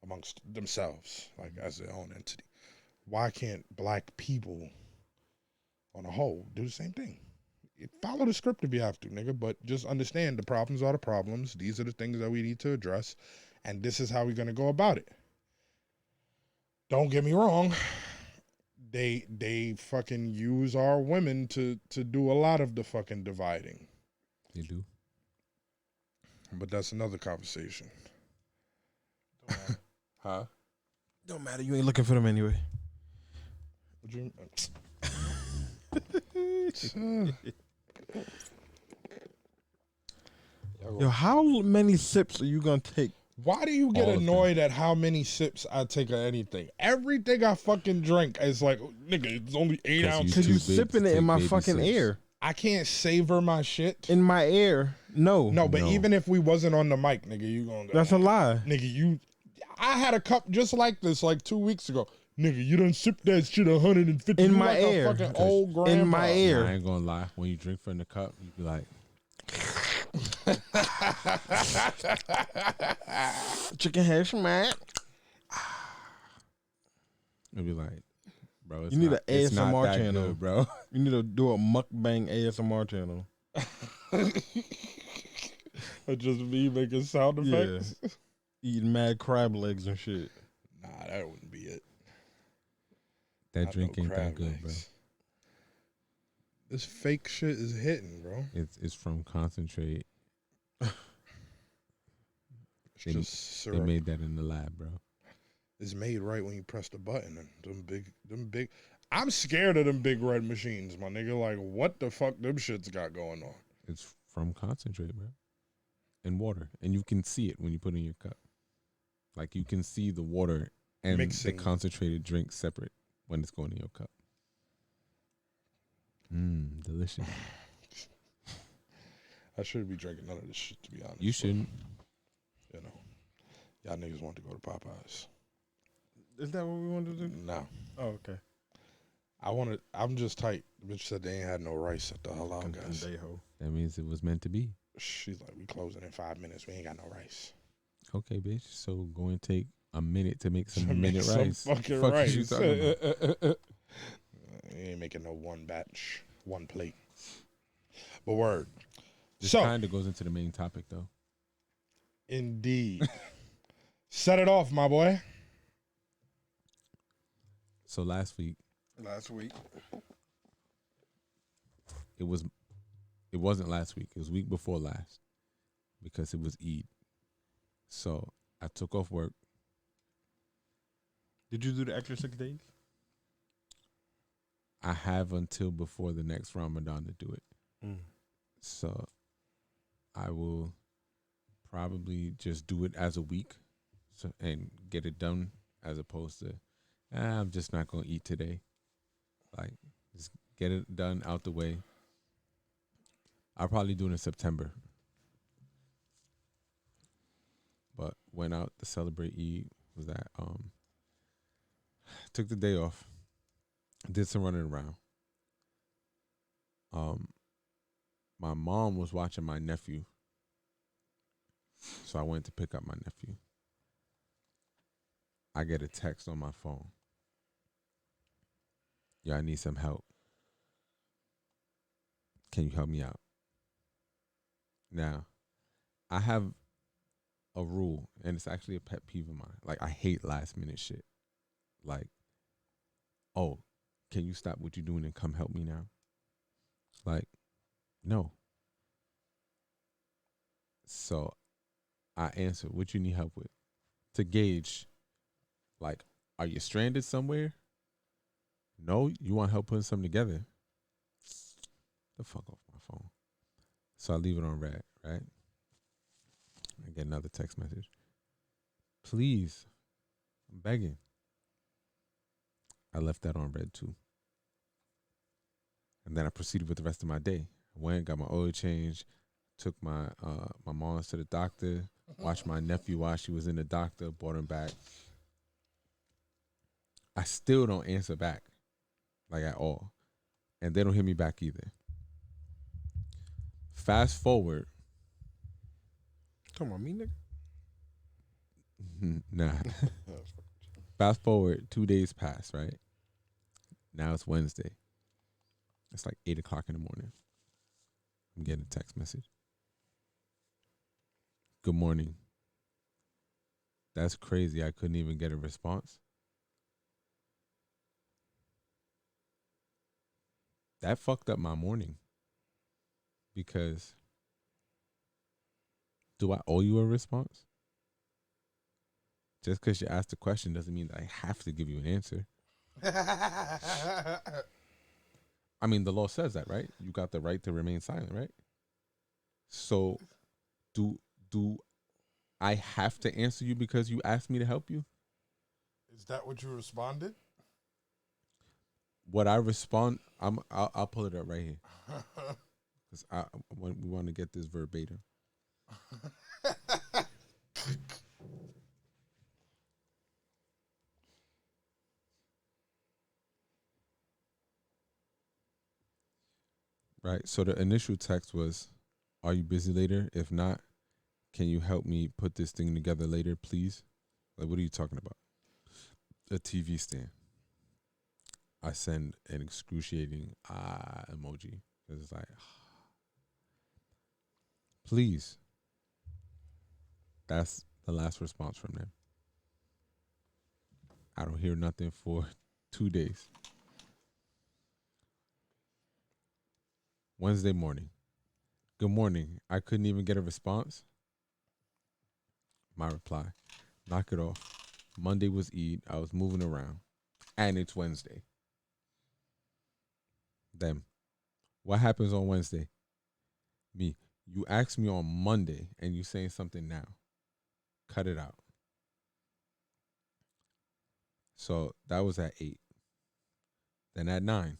amongst themselves, like as their own entity. Why can't black people on a whole do the same thing? Follow the script if you have to, nigga, but just understand the problems are the problems. These are the things that we need to address, and this is how we're going to go about it. Don't get me wrong. They fucking use our women to do a lot of the fucking dividing. They do. But that's another conversation. Huh? Don't matter. You ain't looking for them anyway. What you Yo, how many sips are you gonna take? Why do you get All of annoyed at how many sips I take of anything? Everything I fucking drink is like, nigga, it's only 8 'Cause ounces. Cause too you big sipping to it in take my baby fucking sips. ear. I can't savor my shit. In my ear. No. No, but No. even if we wasn't on the mic, nigga, you gonna That's a lie. nigga, I had a cup just like this like 2 weeks ago. Nigga, you done sipped that shit 150 In you my like ear. A fucking old grandma. In my ear. I ain't gonna lie. When you drink from the cup, you be like, Chicken hash smack. you be like, bro, it's You need not, an it's not ASMR that channel. good, bro. You need to do a mukbang ASMR channel. Or just me making sound effects. Eating mad crab legs and shit. Nah, that wouldn't be it. That Not drink no ain't that crab good, bro. legs. This fake shit is hitting, bro. It's from concentrate. It's They- just They syrup. made that in the lab, bro. It's made right when you press the button. And them big. I'm scared of them big red machines, my nigga. Like, what the fuck them shits got going on? It's from concentrate, bro. And water. And you can see it when you put it in your cup. Like, you can see the water and Mixing. the concentrated drink separate when it's going in your cup. Delicious. I shouldn't be drinking none of this shit, to be honest. You but, shouldn't. You know, y'all niggas want to go to Popeyes. Is that what we want to do? No. Oh, okay. I'm just tight. The bitch said they ain't had no rice at the halal guys. That means it was meant to be. She's like, we closing in 5 minutes. We ain't got no rice. Okay, bitch. So go and take a minute to make some To make minute some rice. fucking Fuck rice. is you talking about? You ain't making no one batch, one plate. But word. This So, kind of goes into the main topic, though. indeed. Set it off, my boy. So last week, it wasn't last week. It was week before last because it was Eid. So I took off work. Did you do the extra 6 days? I have until before the next Ramadan to do it. Mm. So I will probably just do it as a week and get it done as opposed to, I'm just not going to eat today. Like, just get it done out the way. I'll probably do it in September. But went out to celebrate Eid. Was that took the day off. Did some running around. My mom was watching my nephew. So I went to pick up my nephew. I get a text on my phone. Yo, I need some help. Can you help me out? Now, I have a rule, and it's actually a pet peeve of mine. Like, I hate last minute shit. Like, oh, can you stop what you're doing and come help me now? Like, no. So I answer, what you need help with? To gauge, like, are you stranded somewhere? No, you want help putting something together? The fuck off my phone. So I leave it on red, right? I get another text message. Please, I'm begging. I left that on red too. And then I proceeded with the rest of my day. I went, got my oil change, took my mom to the doctor, watched my nephew while she was in the doctor, brought him back. I still don't answer back, like at all. And they don't hit me back either. Fast forward. Come on, me, nigga. Nah. Fast forward, 2 days pass, right? Now it's Wednesday. It's like 8 o'clock in the morning. I'm getting a text message. Good morning. That's crazy. I couldn't even get a response. That fucked up my morning. Because do I owe you a response? Just because you asked a question doesn't mean that I have to give you an answer. I mean, the law says that, right? You got the right to remain silent, right? So do I have to answer you because you asked me to help you? Is that what you responded? What I respond, I'll pull it up right here. Because we want to get this verbatim. Right. So the initial text was, "Are you busy later? If not, can you help me put this thing together later, please?" Like, what are you talking about? A TV stand. I send an excruciating emoji because it's like, please. That's the last response from them. I don't hear nothing for 2 days. Wednesday morning. Good morning. I couldn't even get a response. My reply. Knock it off. Monday was Eid. I was moving around. And it's Wednesday. Them. What happens on Wednesday? Me. You asked me on Monday and you saying something now. Cut it out. So that was at 8. Then at 9.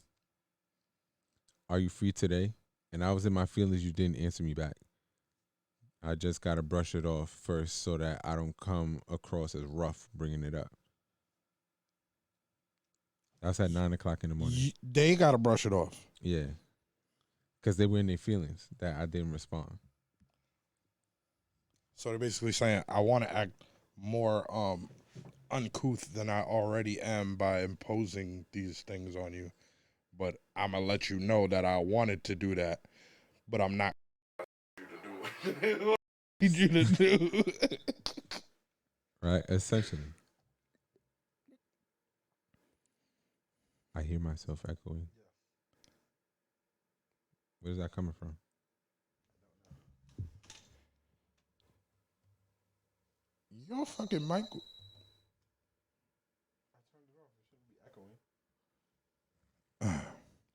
Are you free today? And I was in my feelings. You didn't answer me back. I just got to brush it off first so that I don't come across as rough bringing it up. That's at 9 o'clock in the morning. They got to brush it off. Yeah. Because they were in their feelings that I didn't respond. So they're basically saying, I want to act more uncouth than I already am by imposing these things on you. But I'm going to let you know that I wanted to do that, but I'm not need you to do. Right? Essentially. I hear myself echoing. Where's that coming from? Your fucking mic.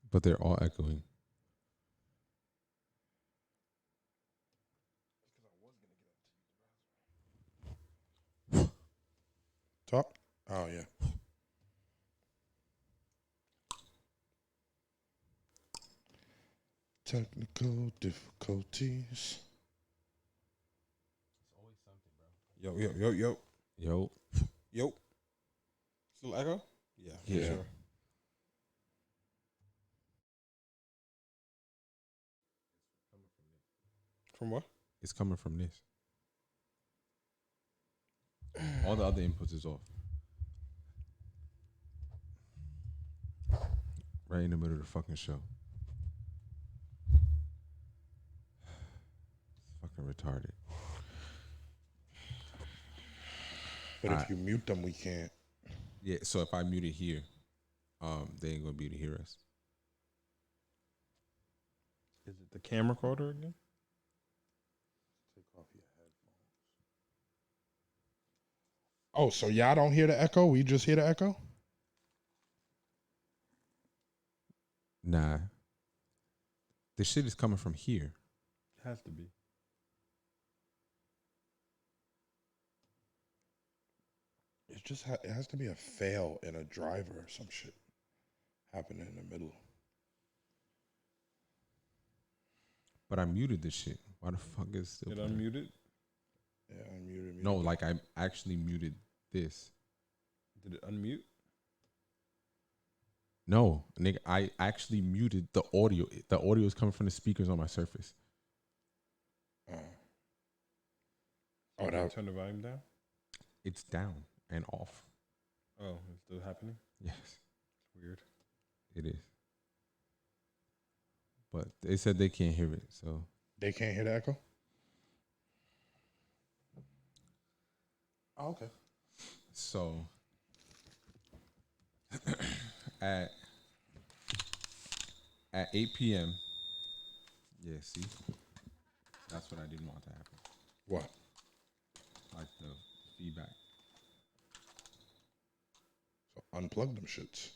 But they're all echoing. Talk. Oh, yeah. Technical difficulties. Yo, yo, yo, yo, Yo, yo. Still echo? Yeah. for Yeah. Sure. From what? it's coming from this. All the other inputs is off. Right in the middle of the fucking show. It's fucking retarded. But Alright. if you mute them, we can't. Yeah, so if I mute it here, they ain't gonna be able to hear us. Is it the camera recorder again? Take off your headphones. Oh, so y'all don't hear the echo? We just hear the echo? Nah. This shit is coming from here. It has to be. It just it has to be a fail in a driver or some shit happening in the middle. But I muted this shit. Why the fuck is it still It playing? unmuted? Yeah, I muted. No, like I actually muted this. Did it unmute? No, nigga, I actually muted the audio. The audio is coming from the speakers on my Surface. Oh, that. Turn the volume down? It's down and off. Oh, it's still happening? Yes, Weird. it is. But they said they can't hear it, so They can't hear the echo? Oh, okay. so at 8 p.m. Yeah, see, that's what I didn't want to happen. What? Like the feedback. So unplug them shits.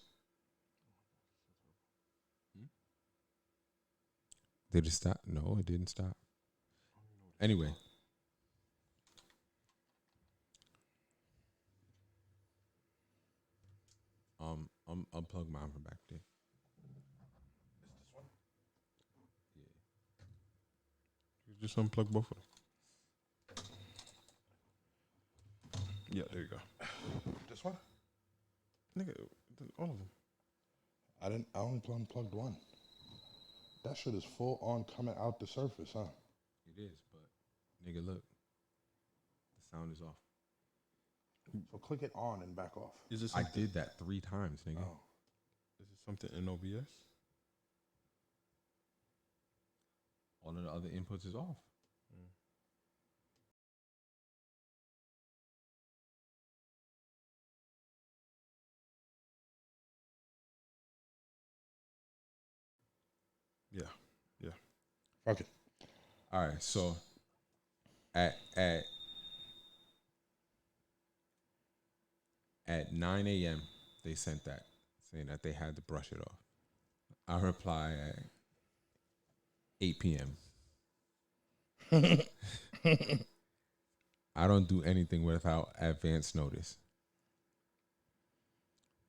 Did it stop? No, it didn't stop. Anyway. Unplug mine from back there. You just unplug both of them. Yeah, there you go. This one? Nigga, all of them. I only unplugged one. That shit is full on coming out the Surface, huh? It is, but nigga, look. The sound is off. So click it on and back off. Is this I did that 3 times, nigga. Oh. Is it something in OBS? All of the other inputs is off. Yeah. Fuck it. All right, so at 9 a.m. they sent that saying that they had to brush it off. I reply at 8 p.m. I don't do anything without advance notice.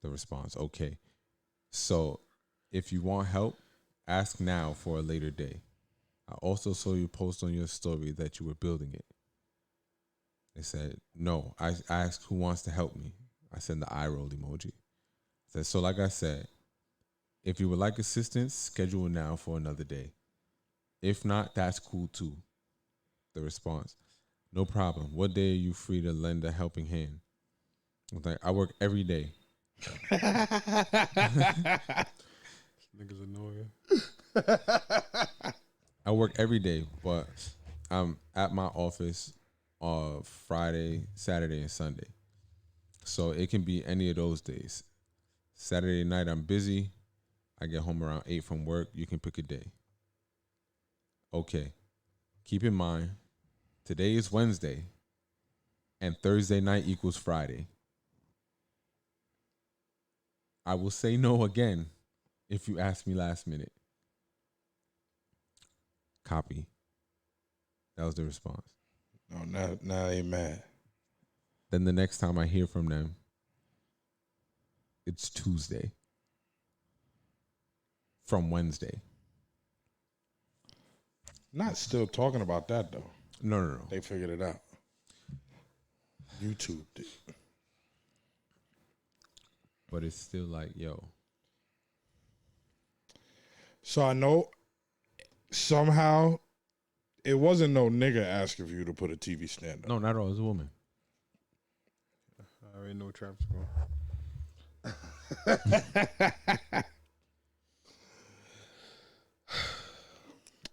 The response, okay. So if you want help, ask now for a later day. I also saw you post on your story that you were building it. They said, no. I asked who wants to help me. I sent the eye roll emoji. I said, so like I said, if you would like assistance, schedule now for another day. If not, that's cool too. The response, no problem. What day are you free to lend a helping hand? I was like, I work every day. Niggas annoying. I work every day, but I'm at my office Friday, Saturday, and Sunday. So it can be any of those days. Saturday night, I'm busy. I get home around 8 from work. You can pick a day. Okay. Keep in mind, today is Wednesday, and Thursday night equals Friday. I will say no again if you ask me last minute. Copy. That was the response. No, now they mad. Then the next time I hear from them, it's Tuesday from Wednesday. Not still talking about that though. No. They figured it out. YouTube did. But it's still like, yo, So I know somehow it wasn't no nigga asking for you to put a TV stand up. no, not at all. It's a woman. I already know what Travis going.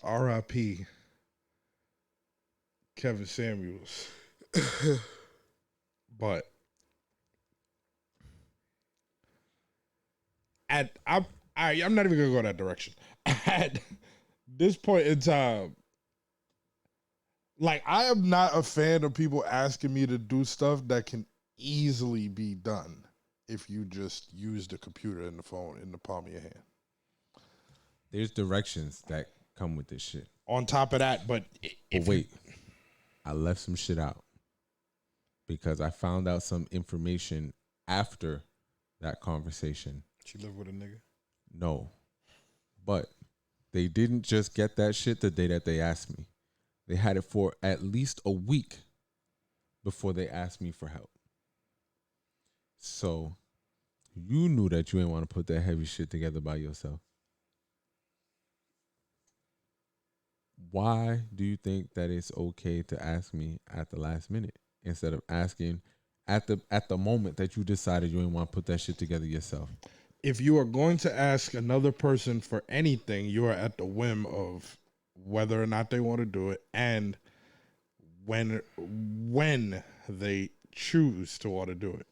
R.I.P. Kevin Samuels. But I'm not even gonna go that direction. At this point in time, like I am not a fan of people asking me to do stuff that can easily be done if you just use the computer and the phone in the palm of your hand. There's directions that come with this shit. On top of that, but Wait, I left some shit out because I found out some information after that conversation. She live with a nigga. No, but they didn't just get that shit the day that they asked me. They had it for at least a week before they asked me for help. So you knew that you didn't want to put that heavy shit together by yourself. Why do you think that it's okay to ask me at the last minute instead of asking at the moment that you decided you didn't want to put that shit together yourself? if you are going to ask another person for anything, you are at the whim of whether or not they want to do it and when they choose to want to do it.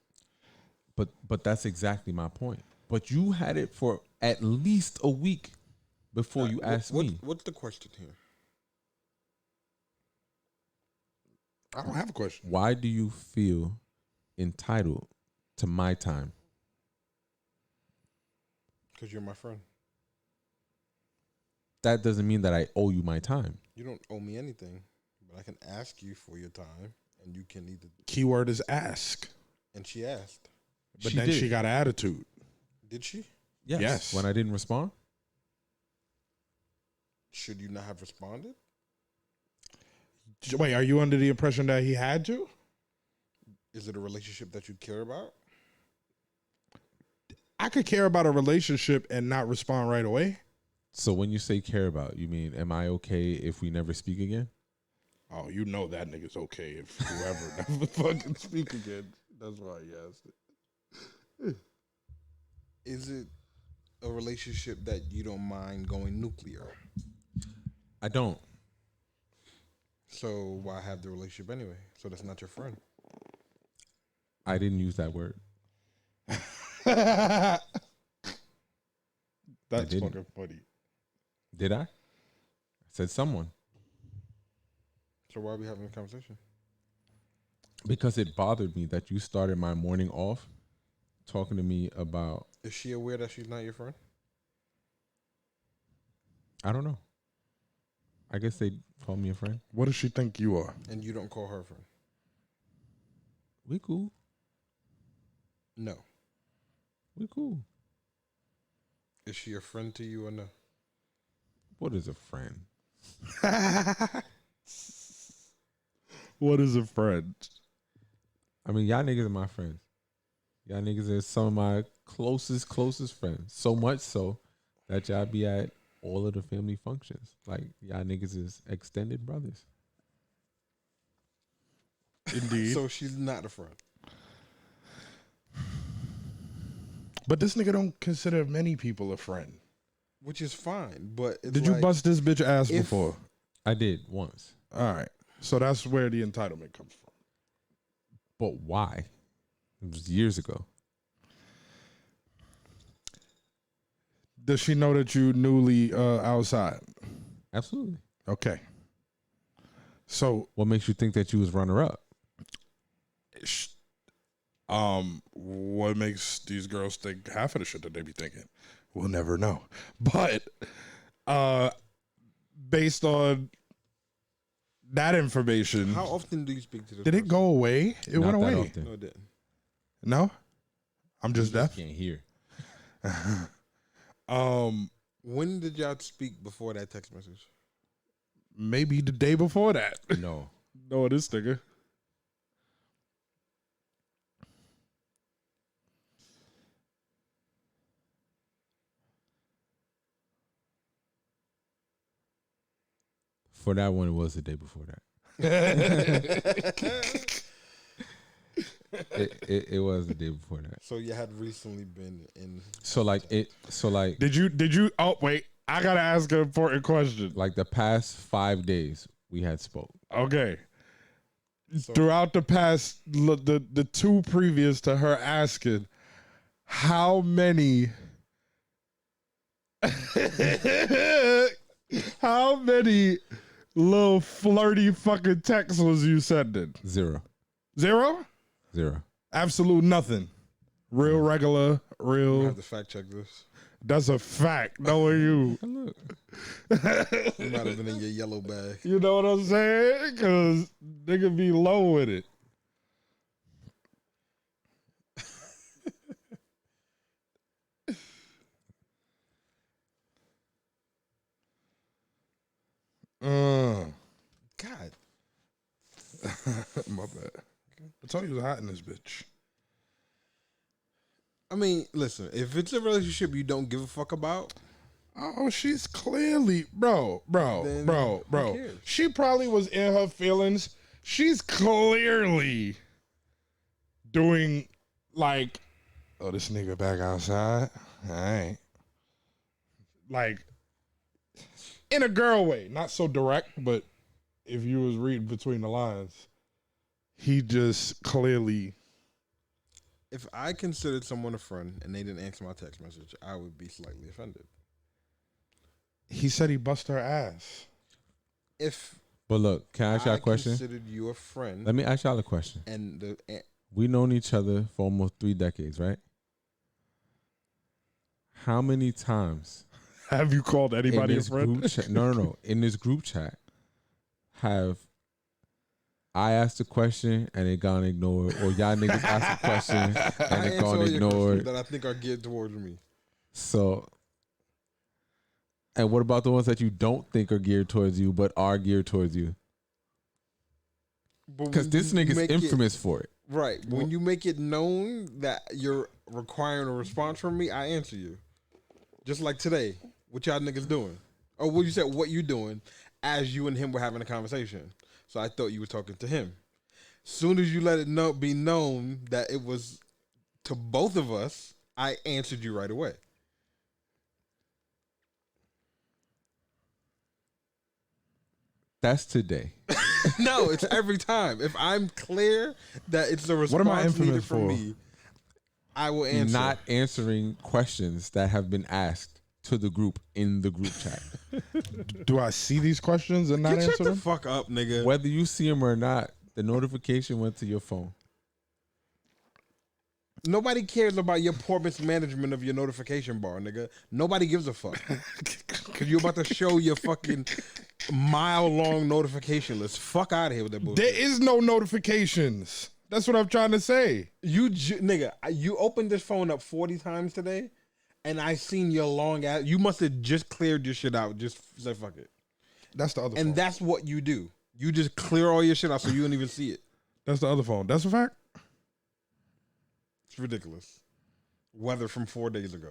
But that's exactly my point. But you had it for at least a week before you asked me. What's the question here? I don't have a question. Why do you feel entitled to my time? Because you're my friend. That doesn't mean that I owe you my time. You don't owe me anything, but I can ask you for your time, and you can either. Keyword is ask. And she asked. But She then did. she got an attitude. Did she? Yes. When I didn't respond? Should you not have responded? Wait, are you under the impression that he had to? Is it a relationship that you care about? I could care about a relationship and not respond right away. So when you say care about, you mean, am I okay if we never speak again? Oh, you know that nigga's okay if whoever never fucking speak again. That's why he asked it. Is it a relationship that you don't mind going nuclear? I don't. So why have the relationship anyway? So that's not your friend. I didn't use that word. That's didn't. fucking funny. Did I? I said someone. So why are we having a conversation? Because it bothered me that you started my morning off talking to me about, Is she aware that she's not your friend? I don't know. I guess they call me a friend. What does she think you are? And you don't call her a friend? We cool. No. We cool. Is she a friend to you or no? What is a friend? What is a friend? I mean, y'all niggas are my friends. Y'all niggas are some of my closest friends. So much so that y'all be at all of the family functions. Like, y'all niggas is extended brothers. Indeed. So she's not a friend. But this nigga don't consider many people a friend. Which is fine, but it's Did you like, bust this bitch ass if- before? I did once. All right. So that's where the entitlement comes from. But why? It was years ago. Does she know that you newly outside? Absolutely. Okay. So, What makes you think that you was runner up? what makes these girls think half of the shit that they be thinking? We'll never know. But based on that information, how often do you speak to this did it person? go away? It Not went that away. often. No, it didn't. No? I'm just You deaf. can't hear. Um, When did y'all speak before that text message? Maybe the day before that. No. No, this nigga. For that one, it was the day before that. It was the day before that. So you had recently been in. So like Did you? Oh wait, I gotta ask an important question. like the past 5 days we had spoke. Okay. So, Throughout the past, the two previous to her asking, how many, how many little flirty fucking texts was you sending? Zero. Zero? Absolute nothing. Real regular, I real. have to fact check this. That's a fact. Knowing you, Look. You might have been in your yellow bag. you know what I'm saying? Because nigga be low with it. God. My bad. I told you it was hot in this bitch. I mean, listen, if it's a relationship you don't give a fuck about, Oh, she's clearly, bro. Then who cares? She probably was in her feelings. She's clearly doing like, oh, this nigga back outside. All right. Like, in a girl way, not so direct, but if you was reading between the lines, he just clearly. if I considered someone a friend and they didn't answer my text message, I would be slightly offended. He said he bust her ass. If But look, can I ask y'all a question? considered you a friend, Let me ask y'all a question. and We known each other for almost 3 decades, right? How many times Have you called in anybody a this friend? group chat? No. In this group chat, have I asked a question and it gone ignored, or y'all niggas asked a question and I it answer gone all your questions ignored? that I think are geared towards me. So, and what about the ones that you don't think are geared towards you, but are geared towards you? Because this nigga's infamous for it. Right. When you make it known that you're requiring a response from me, I answer you. Just like today, what y'all niggas doing? Or what you said, what you doing, as you and him were having a conversation. So I thought you were talking to him. Soon as you let it be known that it was to both of us, I answered you right away. That's today. No, it's every time. If I'm clear that it's a What am I response needed infamous from for? me, I will answer. Not answering questions that have been asked to the group in the group chat. Do I see these questions and not Get shut answer the them? fuck up, nigga. Whether you see them or not, the notification went to your phone. Nobody cares about your poor mismanagement of your notification bar, nigga. Nobody gives a fuck. Because you're about to show your fucking mile-long notification list. Fuck out of here with that bullshit. There is no notifications. That's what I'm trying to say. Nigga, you opened this phone up 40 times today, and I seen your long ass. You must have just cleared your shit out. Just said fuck it. That's the other And phone. that's what you do. You just clear all your shit out so you don't even see it. That's the other phone. That's a fact. It's ridiculous. Weather from 4 days ago.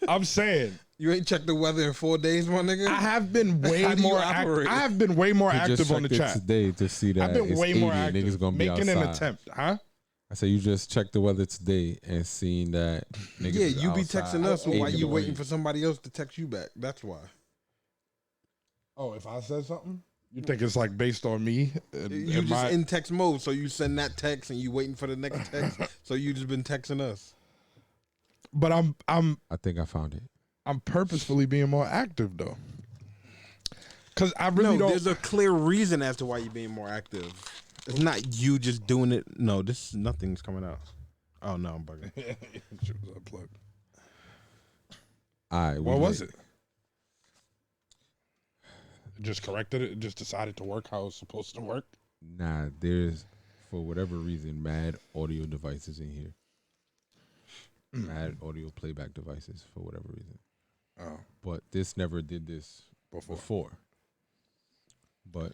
I'm saying You ain't checked the weather in 4 days, my nigga? I have been way How do you more operate? active. I have been way more You just active on the checked it chat. today to see that I've been it's way 80 more and active. niggas gonna be Making outside. an attempt, huh? I said you just checked the weather today and seen that niggas Yeah, is you be outside texting us 80 while you degrees. waiting for somebody else to text you back. That's why. Oh, if I said something, you think it's like based on me? You just in text mode, so you send that text and you waiting for the next text. So you just been texting us. But I'm I think I found it. I'm purposefully being more active though, because I really No, don't. there's a clear reason as to why you're being more active. It's not you just doing it. No, nothing's coming out. Oh no, I'm bugging. She was unplugged. All right. What was it? Just corrected it. Just decided to work how it's supposed to work. Nah, there's, for whatever reason, mad audio devices in here. Mad audio playback devices for whatever reason. Oh, but this never did this before. But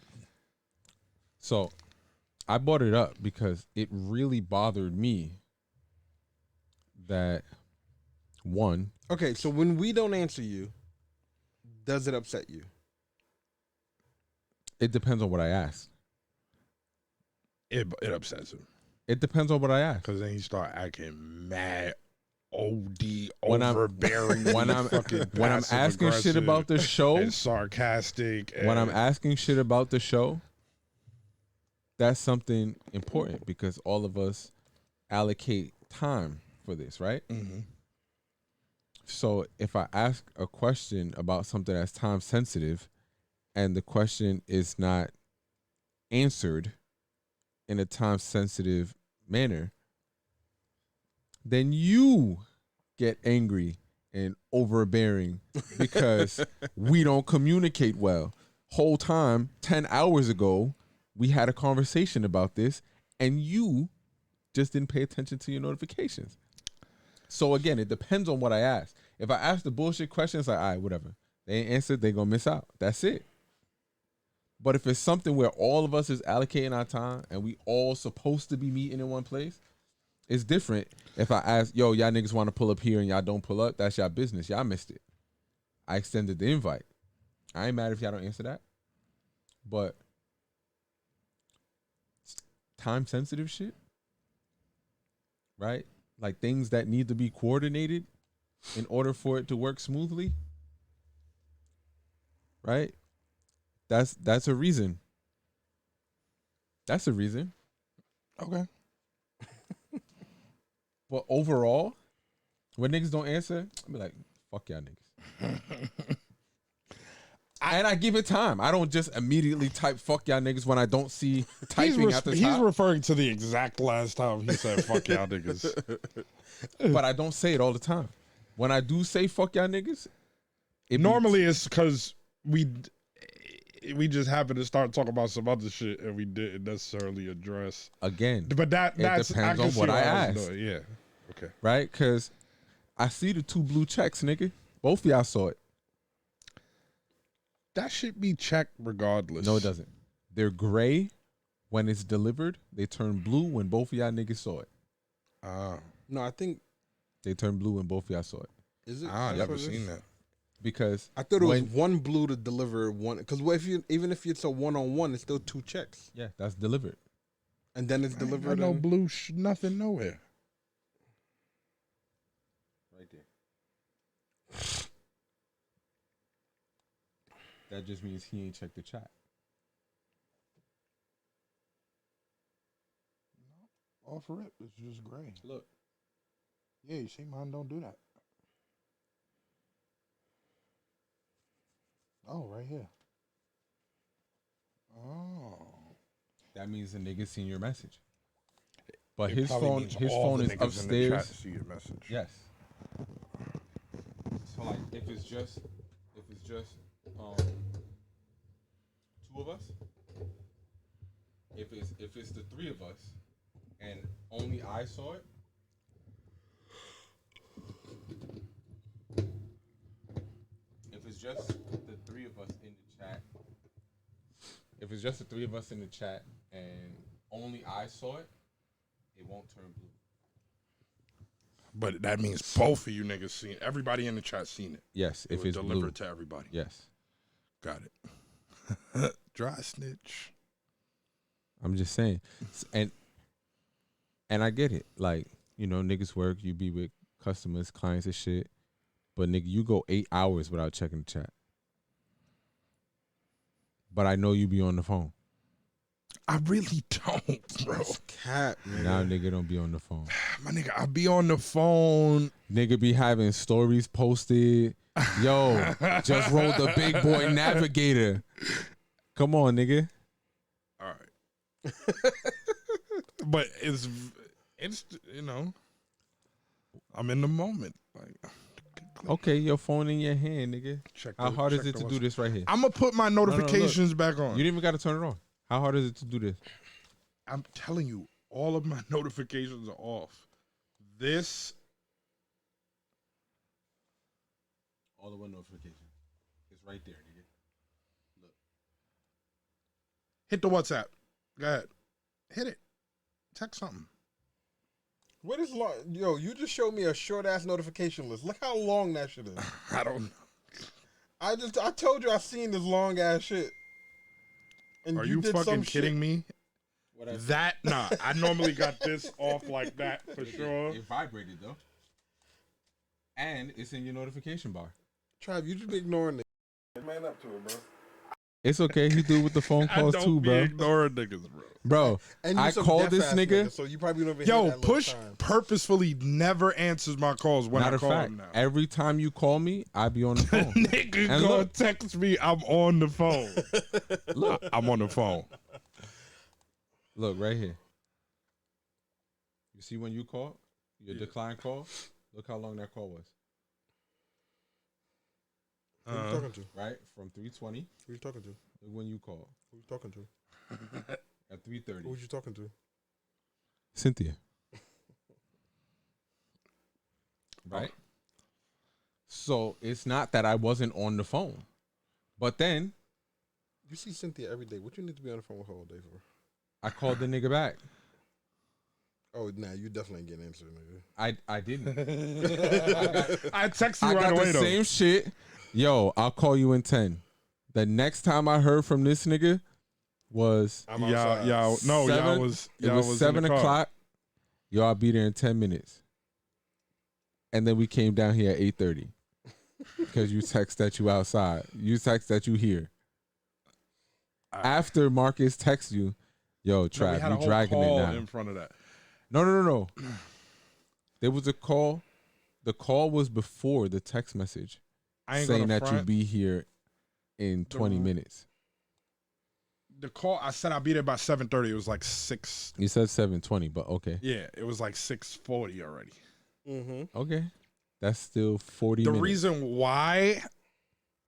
so I brought it up because it really bothered me that one, Okay, so when we don't answer you, does it upset you? it depends on what I ask. it upsets him It depends on what I ask. because then he start acting mad, OD, When I'm- overbearing, When I'm fucking when I'm asking shit about the show, and sarcastic. when I'm and- asking shit about the show, that's something important because all of us allocate time for this, right? Mhm. So if I ask a question about something that's time sensitive and the question is not answered in a time sensitive manner, then you get angry and overbearing because we don't communicate well. Whole time, 10 hours ago, we had a conversation about this and you just didn't pay attention to your notifications. So again, it depends on what I ask. If I ask the bullshit questions, like, all right, whatever. They ain't answered, they gonna miss out. That's it. But if it's something where all of us is allocating our time and we all supposed to be meeting in one place, it's different. If I ask, yo, y'all niggas want to pull up here and y'all don't pull up, that's y'all business. Y'all missed it. I extended the invite. I ain't mad if y'all don't answer that. But time sensitive shit, right? Like things that need to be coordinated in order for it to work smoothly, right? That's a reason. That's a reason. Okay. But overall, when niggas don't answer, I be like, fuck y'all niggas. And I give it time. I don't just immediately type fuck y'all niggas when I don't see typing at the top. He's referring to the exact last time he said fuck y'all niggas. But I don't say it all the time. When I do say fuck y'all niggas, Normally it's because we just happened to start talking about some other shit and we didn't necessarily address. Again, But that's depends can on see what I was ask. doing. Yeah. Okay. right? Because I see the 2 blue checks, nigga. Both of y'all saw it. That should be checked regardless. No, it doesn't. They're gray when it's delivered. They turn blue when both of y'all niggas saw it. No, I think They turn blue when both of y'all saw it. is it? I That's never what it seen is? that. Because I thought it was one blue to deliver one. Because even if it's a 1-on-1, it's still 2 checks, yeah, that's delivered. and then it's I ain't got delivered. no in- blue nothing nowhere. Right there. That just means he ain't checked the chat. Off rip, it's just gray. Look. Yeah, you see, mine don't do that. Oh, right here. Oh. That means the nigga seen your message. But It his probably phone means his all phone the is niggas in the chat upstairs. see your message. Yes. So like if it's just 2 of us, if it's the 3 of us and only I saw it, if it's just the 3 of us in the chat, if it's just the 3 of us in the chat and only I saw it, it won't turn blue. But that means both of you niggas seen. Everybody in the chat seen it. Yes, It if was it's delivered blue. to everybody. Yes. Got it. Dry snitch. I'm just saying. And I get it. Like, you know, niggas work, you be with customers, clients and shit. But nigga, you go 8 hours without checking the chat. But I know you be on the phone. I really don't, bro. Cat, man. Now nigga don't be on the phone. My nigga, I be on the phone. Nigga be having stories posted. Yo, just rolled the big boy navigator. Come on, nigga. All right. But it's you know, I'm in the moment. Like, Okay, your phone in your hand, nigga. check How hard is check it the to do what's- this right here? I'm gonna put my notifications back on. You didn't even got to turn it on. How hard is it to do this? I'm telling you, all of my notifications are off. This All the one notification. It's right there, nigga. Look. Hit the WhatsApp. Go ahead. Hit it. Text something. What is long? Yo, you just showed me a short ass notification list. Look how long that shit is. I don't know. I told you I seen this long ass shit. And Are you did fucking some kidding shit. me? That, nah. I normally got this off like that for sure. It vibrated though. And it's in your notification bar. Trav, you just be ignoring it. Man up to it, bro. It's okay. He do it with the phone I calls don't too, be bro. ignoring niggas, bro. Bro, And you I some called this deaf-ass nigga. so you probably don't even Yo, hear that Push time. purposefully never answers my calls when Matter I of call fact, him now. every time you call me, I be on the phone. Nigga And gonna look. text me, I'm on the phone. Look, I'm on the phone. look right here. You see when you call, your decline call. Look how long that call was. Who you talking to? Right from 3:20. Who you talking to? Look when you call Who you talking to? at 3:30. Who you talking to? Cynthia. Right? So it's not that I wasn't on the phone. But then You see Cynthia every day. What you need to be on the phone with her all day for? I called the nigga back. Oh, nah, you definitely ain't getting answered, nigga. I didn't. I text you I right got away the though. same shit. Yo, I'll call you in 10. The next time I heard from this nigga was I'm Yeah, outside. yeah, no, seven- y'all was it y'all was was 7 in the car. o'clock. Yo, I'll be there in 10 minutes. And then we came down here at 8:30. Because you text that you outside. You text that you here. After Marcus texts you, yo, No, we Trav, had a you whole dragging it call now. in front of that. No. There was a call. The call was before the text message I ain't saying gonna that you front. be here in 20 minutes. The call, I said I'll be there by 7:30. It was like 6. You said 7:20, but okay. Yeah, it was like 6:40 already. Mm-hmm. Okay. That's still 40 The minutes. reason why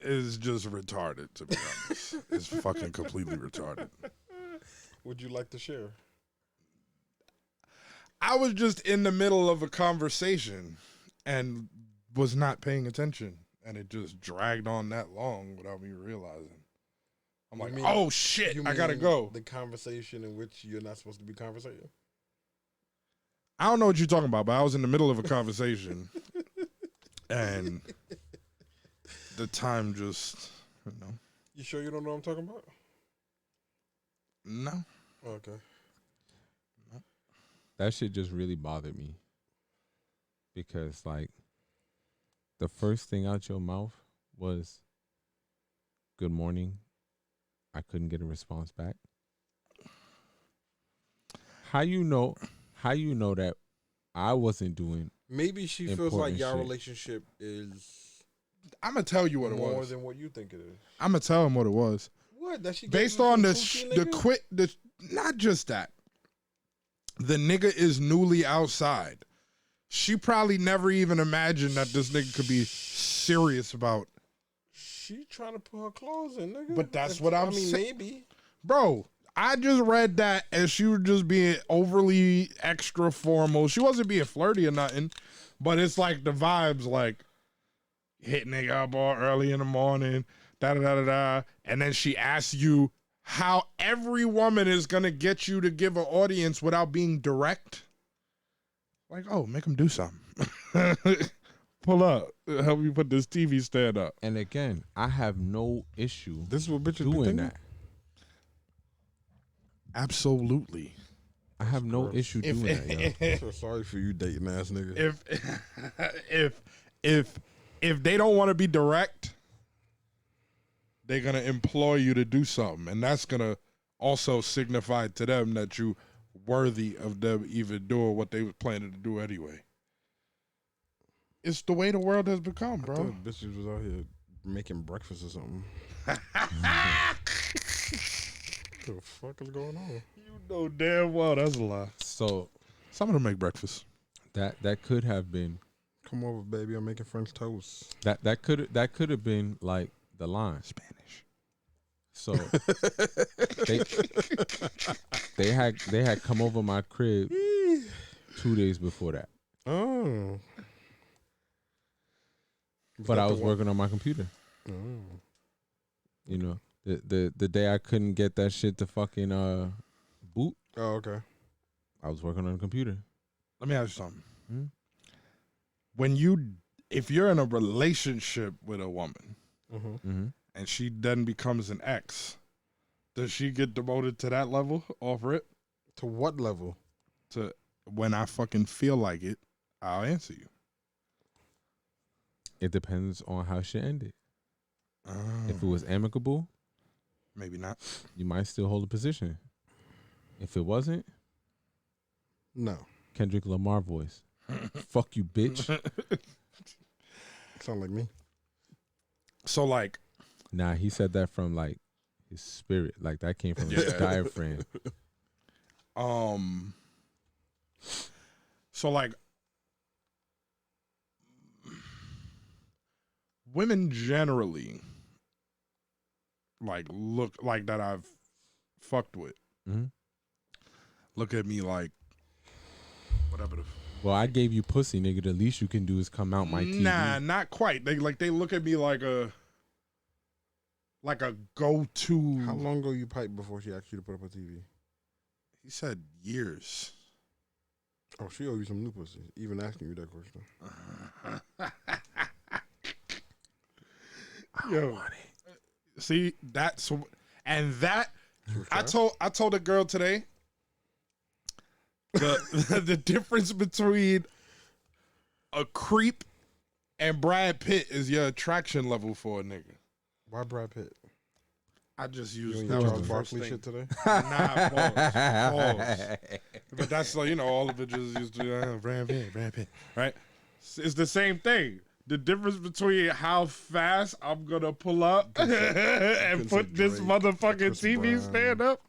is just retarded, to be honest. It's fucking completely retarded. Would you like to share? I was just in the middle of a conversation and was not paying attention, and it just dragged on that long without me realizing. I'm You like, mean- oh shit, You I gotta mean go. The conversation in which you're not supposed to be conversating. I don't know what you're talking about, but I was in the middle of a conversation, and the time just, You sure you don't know what I'm talking about? no. Oh, okay. That shit just really bothered me. Because, like, the first thing out your mouth was, good morning. I couldn't get a response back. How you know that I wasn't doing Maybe she feels Important like y'all shit. relationship is I'm gonna tell you what it more was. than what you think it is. I'm gonna tell him what it was. What? That she Based gave you on some the coochie, nigga? not just that. The nigga is newly outside. She probably never even imagined that this nigga could be serious about. She trying to put her clothes in, nigga. But that's what I'm I mean, saying. maybe. Bro, I just read that and she was just being overly extra formal. She wasn't being flirty or nothing, but it's like the vibes like hit nigga up all early in the morning, da-da-da-da-da. And then she asks you how every woman is going to get you to give an audience without being direct. Like, oh, make them do something. Pull up. Help me put this TV stand up. And again, I have no issue This is what bitches be doing thinking? that. Absolutely. I have no gross. issue doing that, yo. I'm so sorry for you dating ass nigga. If they don't want to be direct, they're gonna employ you to do something, and that's gonna also signify to them that you worthy of them even doing what they were planning to do anyway. It's the way the world has become, I bro. thought bitches was out here making breakfast or something. What the fuck is going on? You know damn well that's a lie. So Some of them make breakfast. that could have been Come over, baby. I'm making French toast. that could have been like the line. Spanish. So they had come over my crib 2 days before that. Oh. But I was working on my computer. You know, the day I couldn't get that shit to fucking boot. Oh, okay. I was working on the computer. Let me ask you something. If you're in a relationship with a woman and she then becomes an ex, does she get demoted to that level off rip? To what level? To when I fucking feel like it, I'll answer you. It depends on how shit ended. If it was amicable, maybe not. You might still hold a position. If it wasn't, no. Kendrick Lamar voice. Fuck you, bitch. Sound like me. So like, nah, he said that from like his spirit. Like that came from his diaphragm. So like, women generally like look like that I've fucked with. Look at me like whatever the. Well, I gave you pussy, nigga. The least you can do is come out my TV. Nah, not quite. They look at me like a go-to. How long ago you piped before she asked you to put up a TV? He said years. Oh, she owe you some new pussy. Even asking you that question. Yo, see that's and that I told a girl today the difference between a creep and Brad Pitt is your attraction level for a nigga. Why Brad Pitt? I just used You that Charles was the first Barkley thing. shit today. Nah, pause. But that's like, you know, all the bitches used to Brad Pitt, right? It's the same thing. The difference between how fast I'm gonna pull up and put this motherfucking TV stand up,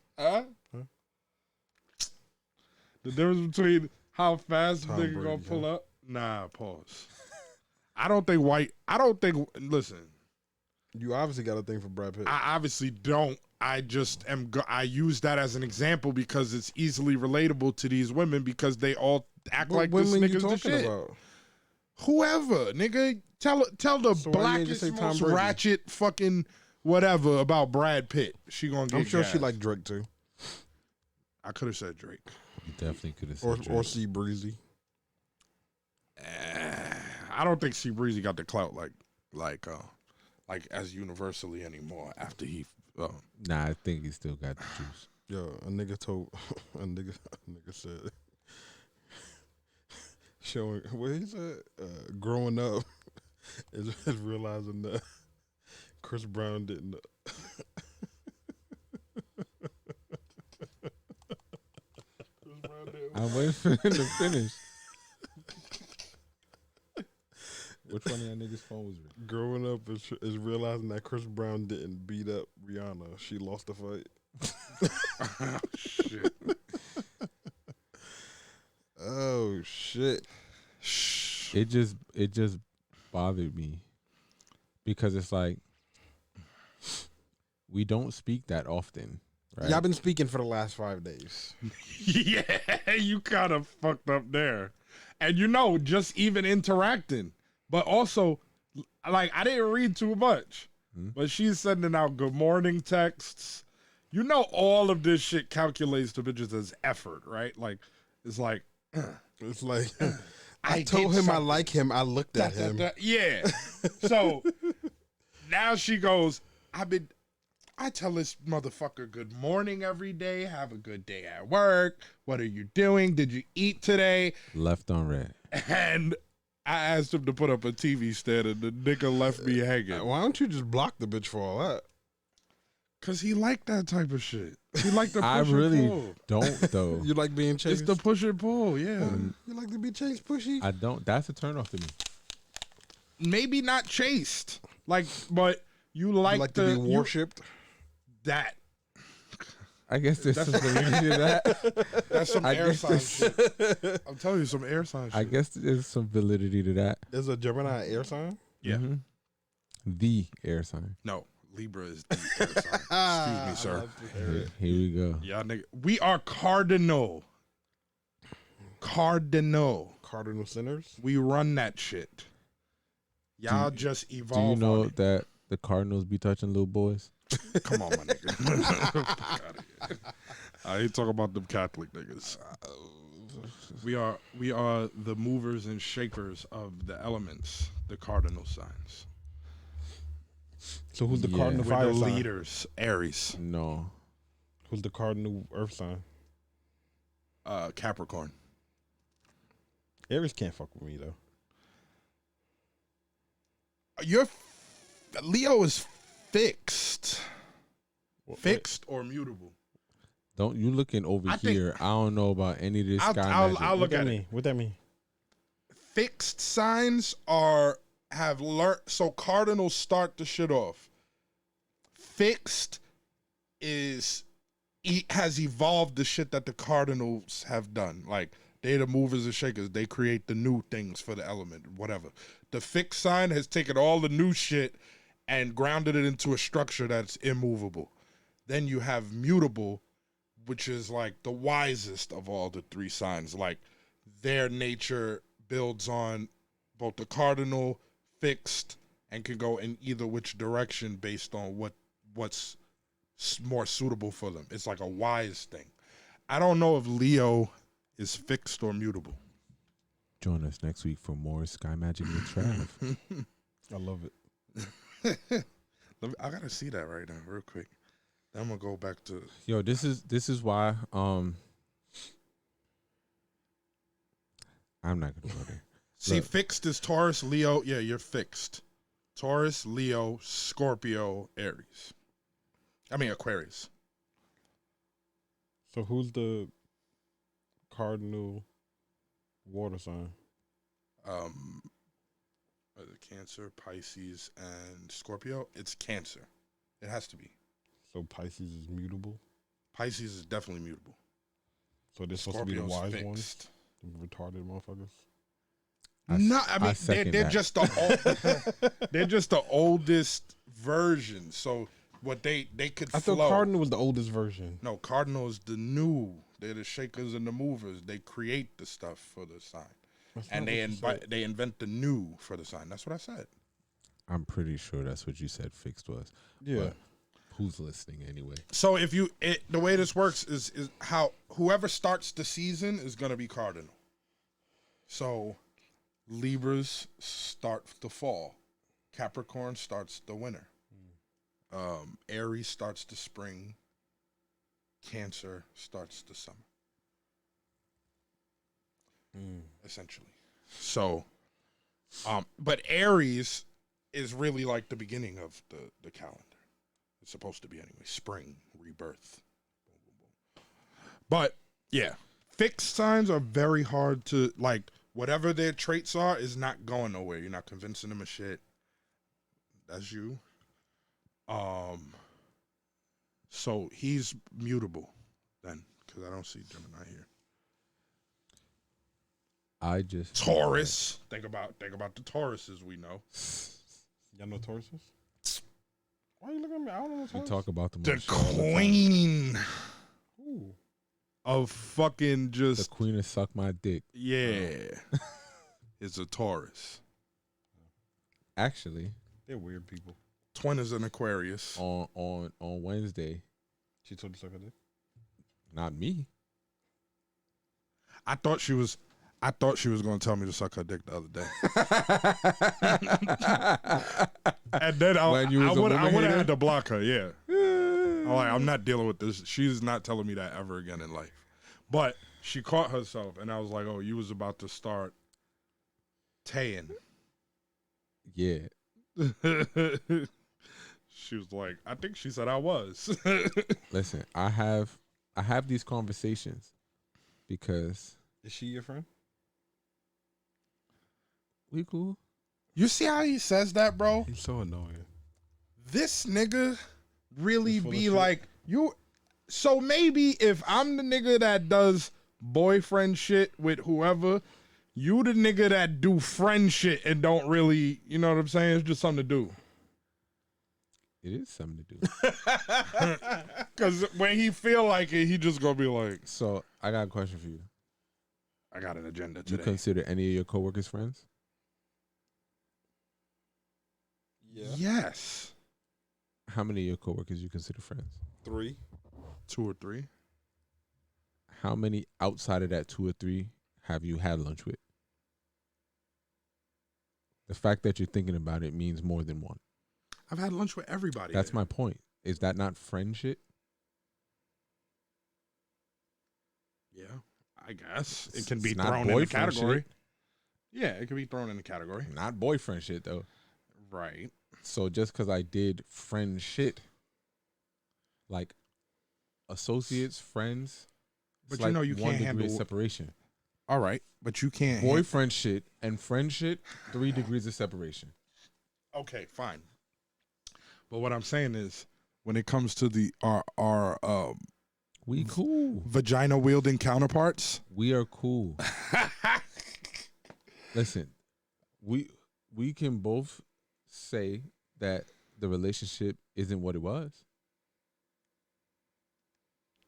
the difference between how fast Tom nigga Brady, gonna pull up. Nah, pause. I don't think. Listen, you obviously got a thing for Brad Pitt. I obviously don't. I just am. I use that as an example because it's easily relatable to these women because they all act like this nigga's the shit. About? Whoever, nigga, tell the blackest, most ratchet fucking whatever about Brad Pitt. She gonna get. I'm sure gassed. she like Drake too. I could have said Drake. You definitely could have said Drake. Or C Breezy. I don't think C Breezy got the clout like as universally anymore after he. Nah, I think he still got the juice. Yo, a nigga told a nigga said showing what he said growing up is realizing that Chris Brown didn't. I'm waiting for him to finish. Which one of y'all niggas' phone was ringing? Growing up is realizing that Chris Brown didn't beat up Rihanna. She lost the fight. Oh, shit. Oh shit. It just bothered me because it's like we don't speak that often. Right? Yeah, I've been speaking for the last 5 days. Yeah, you kind of fucked up there. And you know, just even interacting. But also, like, I didn't read too much. But she's sending out good morning texts. You know, all of this shit calculates to bitches as effort, right? Like, it's like... It's like... I told him I like him. I looked at him. Yeah. So, now she goes, I tell this motherfucker good morning every day. Have a good day at work. What are you doing? Did you eat today? Left on red. And I asked him to put up a TV stand and the nigga left me hanging. Why don't you just block the bitch for all that? Because he liked that type of shit. He liked the push I and really pull. don't, though. You like being chased? It's the push and pull, yeah. You like to be chased, pushy? I don't. That's a turnoff to me. Maybe not chased. Like, but you like to be worshipped? That. I guess there's some validity to that. That's some air sign shit. I'm telling you, some air sign shit. I guess there's some validity to that. Is a Gemini an air sign? Yeah. Mm-hmm. The air sign. No, Libra is the air sign. Excuse me, sir. Here we go. Y'all nigga. We are cardinal. Cardinal Cardinal sinners? We run that shit. Y'all just Do evolve. you know on it. that the Cardinals be touching little boys? Come on, my nigga. Fuck outta here. I ain't talking about them Catholic niggas. We are the movers and shakers of the elements, the cardinal signs. So who's the Yeah. cardinal We're fire the sign? leaders. Aries, No. Who's the cardinal earth sign? Capricorn. Aries can't fuck with me though. Leo is fixed. What- Fixed or mutable. Don't you looking over I think- here? I don't know about any of this I'll- sky I'll- magic. I'll What look that at it. mean? What that mean? Fixed signs have learned. So cardinals start the shit off. Fixed has evolved the shit that the cardinals have done. Like they're the movers and shakers. They create the new things for the element, whatever. The fixed sign has taken all the new shit and grounded it into a structure that's immovable. Then you have mutable, which is like the wisest of all the three signs. Like their nature builds on both the cardinal, fixed, and can go in either which direction based on what's more suitable for them. It's like a wise thing. I don't know if Leo is fixed or mutable. Join us next week for more sky magic with Trav. I love it. I gotta see that right now, real quick. Then I'm gonna go back to. Yo, this is why I'm not gonna go there. See, Look. fixed is Taurus, Leo. Yeah, you're fixed. Taurus, Leo, Scorpio, Aries. I mean Aquarius. So who's the cardinal water sign? Cancer, Pisces, and Scorpio. It's Cancer. It has to be. So Pisces is mutable. Pisces is definitely mutable. So they're supposed to be the Scorpio's wise ones, fixed. the retarded motherfuckers. No, I mean second they're that. just the they're just the oldest version. So what they could I flow. thought cardinal was the oldest version. No, Cardinal is the new. They're the shakers and the movers. They create the stuff for the sign, That's and not what you said. they invent the new for the sign. That's what I said. I'm pretty sure that's what you said fixed was. Yeah. But who's listening anyway? So if the way this works is how whoever starts the season is gonna be Cardinal. So Libras start the fall, Capricorn starts the winter, Aries starts the spring, Cancer starts the summer. Essentially. So, but Aries is really like the beginning of the calendar. It's supposed to be anyway. Spring, rebirth. Boom, boom, boom. But yeah, fixed signs are very hard to like. Whatever their traits are is not going nowhere. You're not convincing them of shit. That's you. So he's mutable then, because I don't see Gemini here. I just Taurus. Think about the Tauruses we know. Y'all know Tauruses? Why you looking at me? I don't know We Taurus. talk about them. The on the show all the time. queen Ooh. of fucking The just queen of suck my dick. yeah, is a Taurus. Actually, They're weird people. Twin is an Aquarius. on Wednesday, She told you suck her dick? not me. I thought she was going to tell me to suck her dick the other day. And then When you I was a would woman have hater? had to block her, yeah. I'm like, I'm not dealing with this. She's not telling me that ever again in life. But she caught herself, and I was like, oh, you was about to start taying. Yeah. She was like, I think she said I was. Listen, I have these conversations because Is she your friend? we cool. You see how he says that, bro? He's so annoying. This nigga really He's full of be shit. like, you. So maybe if I'm the nigga that does boyfriend shit with whoever, you the nigga that do friend shit and don't really, you know what I'm saying? It's just something to do. It is something to do. Because when he feel like it, he just gonna be like, So I got a question for you. I got an agenda Do you today. consider any of your coworkers friends? Yeah. Yes. How many of your coworkers you consider friends? 3. 2 or 3. How many outside of that 2 or 3 have you had lunch with? The fact that you're thinking about it means more than one. I've had lunch with everybody. That's there. my point. Is that not friend shit? Yeah, I guess it It's- can be it's not thrown in the boyfriend category. shit. Yeah, it can be thrown in the category. Not boyfriend shit though. Right. So just because I did friend shit, like associates, friends, But it's you like know you 1 can't degree handle of separation. All right, but you can't. Boyfriend shit and friend shit, 3 degrees of separation. Okay, fine. But what I'm saying is, when it comes to the our We cool. vagina wielding counterparts, We are cool. Listen, we can both say that the relationship isn't what it was.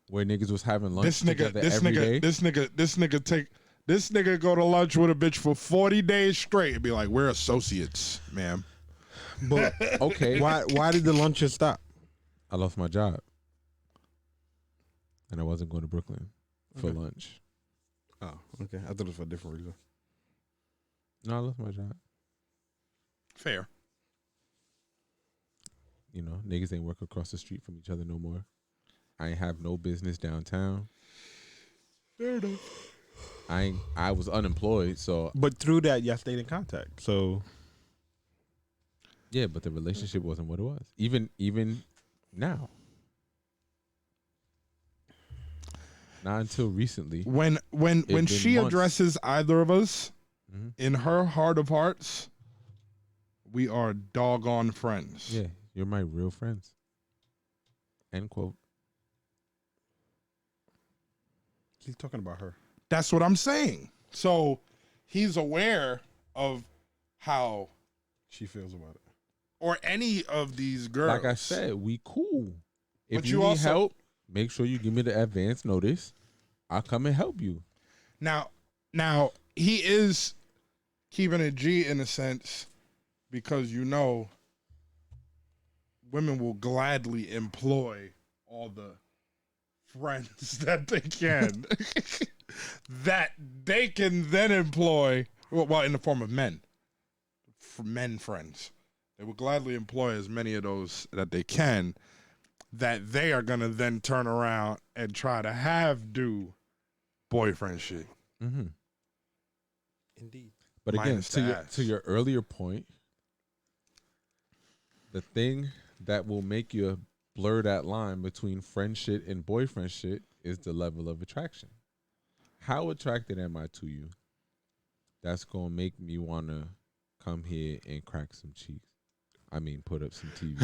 Where niggas was having lunch together every day. this nigga go to lunch with a bitch for 40 days straight and be like, "We're associates, ma'am." But Okay, why did the lunches stop? I lost my job, and I wasn't going to Brooklyn for Okay. lunch. Oh, okay. I thought it was for a different reason. No, I lost my job. Fair. You know, niggas ain't work across the street from each other no more. I ain't have no business downtown. Fair enough. I was unemployed, so But through that, y'all stayed in contact. So yeah, but the relationship wasn't what it was. Even now. Not until recently. When been she months. addresses either of us, Mhm. in her heart of hearts, we are doggone friends. Yeah, you're my real friends. End quote. he's talking about her. That's what I'm saying. So he's aware of how, She feels about it. or any of these girls. Like I said, we cool. If But you you need also- help, make sure you give me the advance notice. I'll come and help you. Now he is keeping it G in a sense, because women will gladly employ all the friends that they can that they can then employ, well, in the form of men, for men friends. They will gladly employ as many of those that they can, that they are gonna then turn around and try to do boyfriend shit. Mm-hmm. Indeed. But again, Minus the ass. to your earlier point, the thing that will make you blur that line between friend shit and boyfriend shit is the level of attraction. How attracted am I to you? That's gonna make me wanna come here and crack some cheeks. I mean, put up some TV.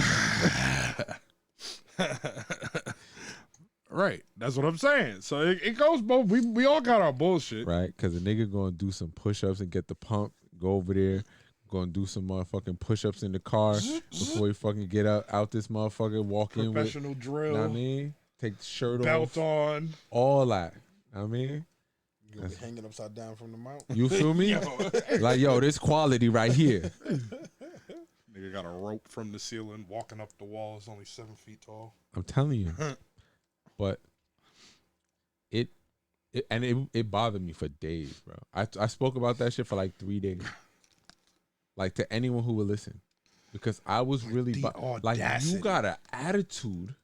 Right, that's what I'm saying. So it goes both. We all got our bullshit. Right? Because a nigga gonna do some push-ups and get the pump, go over there, gonna do some motherfucking push-ups in the car before he fucking get out this motherfucker, walk in with, Professional drill, know what I mean? Take the shirt belt off, on. all that. Know what I mean? You gonna be hanging upside down from the mount? You feel me? Like, yo, this quality right here. Nigga got a rope from the ceiling, walking up the wall. It's only 7 feet tall. I'm telling you. But it bothered me for days, bro. I spoke about that shit for like 3 days. Like, to anyone who would listen. Because I was really the like, you audacity. got an attitude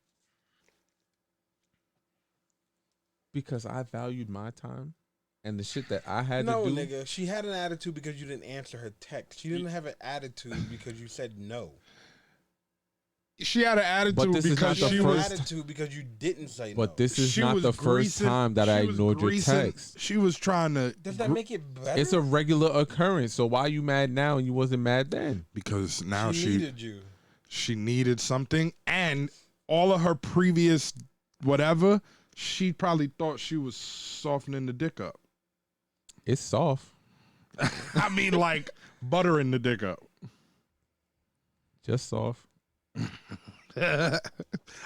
because I valued my time and the shit that I had No, to do. nigga. She had an attitude because you didn't answer her text. She didn't have an attitude because you said no. She had an attitude this is because not the She she had an was. first- attitude because you didn't say But no. this is She not was the first greasing- time that I she was ignored your greasing- text. She was trying to. Does that make it better? It's a regular occurrence. So why you mad now and you wasn't mad then? Because now she needed you. she needed something, and all of her previous whatever, she probably thought she was softening the dick up. It's soft. I mean, like buttering the dick up. Just soft.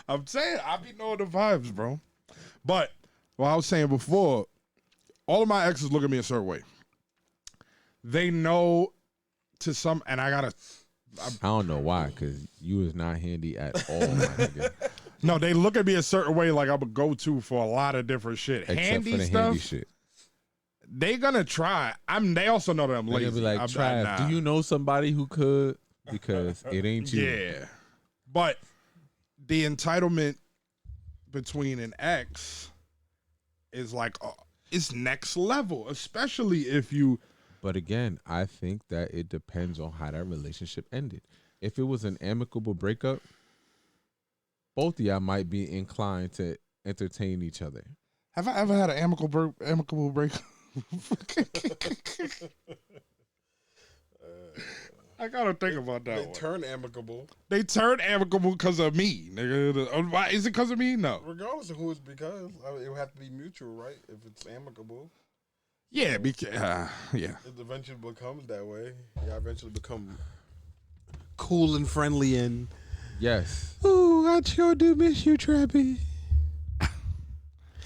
I'm saying, I be knowing the vibes, bro. But what I was saying before, all of my exes look at me a certain way. They know to some, and I gotta I don't know why, because you is not handy at all, my nigga. No, they look at me a certain way, like I'm a go-to for a lot of different shit. Except handy for the stuff, handy shit. they gonna try. They also know that I'm They're lazy. gonna be like, I'm Trav, not, do you know somebody who could? Because it ain't you. Yeah, but the entitlement between an ex is like it's next level, especially if you. But again, I think that it depends on how that relationship ended. If it was an amicable breakup, both of y'all might be inclined to entertain each other. Have I ever had an amicable breakup? I gotta think about that. They turn amicable. They turned amicable because of me, nigga. Why is it because of me? No. Regardless of who it's because, it would have to be mutual, right? If it's amicable. Yeah, yeah. It eventually becomes that way. Yeah, eventually become cool and friendly and. Yes. Ooh, I sure do miss you, Trappy.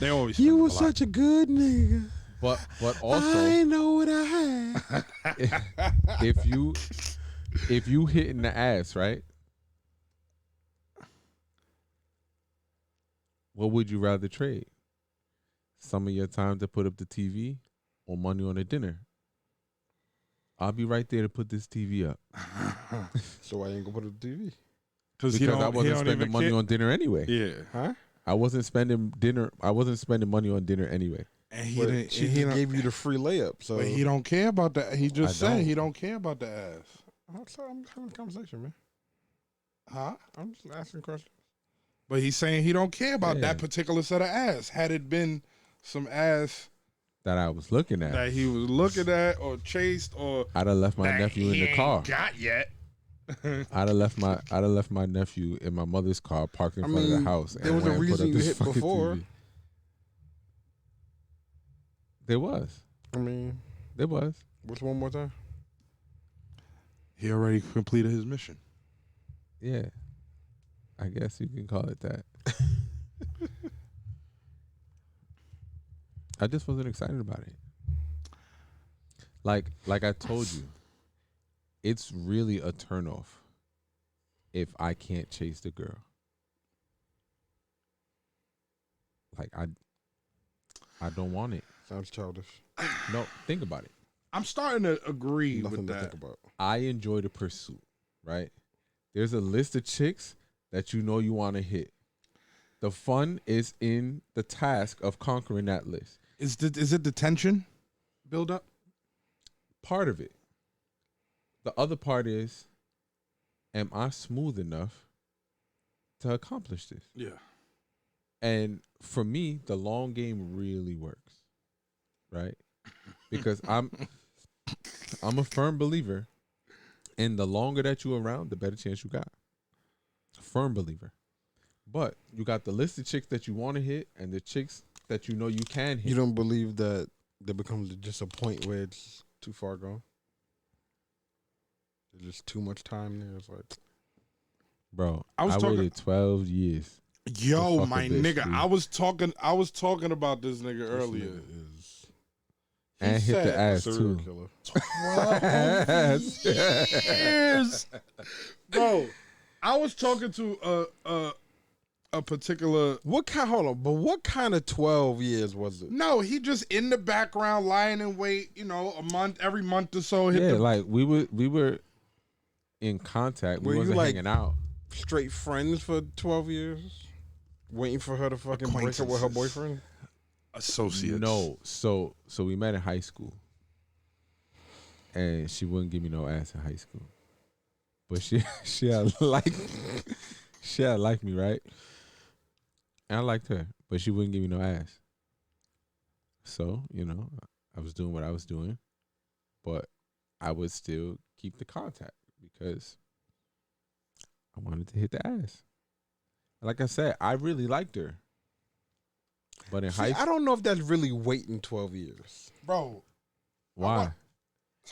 They always. You were such a good nigga. But also, I know what I had. if you hitting the ass, right? What would you rather trade? Some of your time to put up the TV or money on a dinner? I'll be right there to put this TV up. So why ain't gonna put up the TV? Because I wasn't spending money on dinner anyway. Yeah. Huh? I wasn't spending money on dinner anyway. And She gave you the free layup. So But he don't care about that. He just said don't. he don't care about the ass. I'm having a conversation, man. Huh? I'm just asking questions. But he's saying he don't care about Yeah. that particular set of ass. Had it been some ass That I was looking at. that he was looking at or chased or I'd have left my that nephew he in the car. ain't got yet. I'd have left my nephew in my mother's car parked in front of the house. There was a reason you hit before. TV. There was. There was. What's one more time? He already completed his mission. Yeah. I guess you can call it that. I just wasn't excited about it. Like I told you, it's really a turnoff if I can't chase the girl. Like I don't want it. Sounds childish. No, think about it. I'm starting to agree Nothing with to that. think about. I enjoy the pursuit, right? There's a list of chicks that you know you want to hit. The fun is in the task of conquering that list. Is it the tension build up? Part of it. The other part is, am I smooth enough to accomplish this? Yeah. And for me, the long game really works, right? Because I'm a firm believer, and the longer that you're around, the better chance you got. Firm believer. But you got the list of chicks that you want to hit and the chicks that you know you can hit. You don't believe that there becomes just a point where it's too far gone? There's just too much time there. It's like, Bro, I was I talking- waited 12 years. Yo, fuck a my bitch, nigga, dude. I was talking about this nigga earlier. this nigga is And hit the said ass serial too. killer. 12 years. Bro, I was talking to a particular. Hold on, but what kind of 12 years was it? No, he just in the background lying in wait, every month or so. Yeah, like we were in contact. Were We you, wasn't like, hanging out. Straight friends for 12 years? Waiting for her to fucking break up with her Acquaintances. boyfriend? Associates. No, so we met in high school, and she wouldn't give me no ass in high school, but she had liked me, right? And I liked her, but she wouldn't give me no ass. So I was doing what I was doing, but I would still keep the contact because I wanted to hit the ass. Like I said, I really liked her. But in high I don't know if that's really waiting 12 years. Bro, why?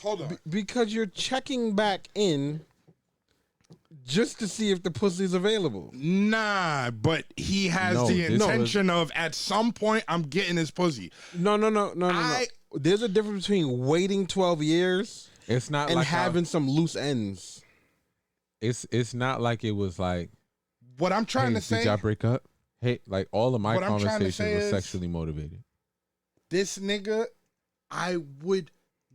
hold on. Because you're checking back in just to see if the pussy's available. Nah, but he has No, the this intention of at some point I'm getting his pussy. No. There's a difference between waiting 12 years It's not and like having some loose ends. it's not like it was like, What I'm trying hey, to say, did y'all break up? Hey, like all of my What I'm trying to conversations say were is- sexually motivated. this nigga, I would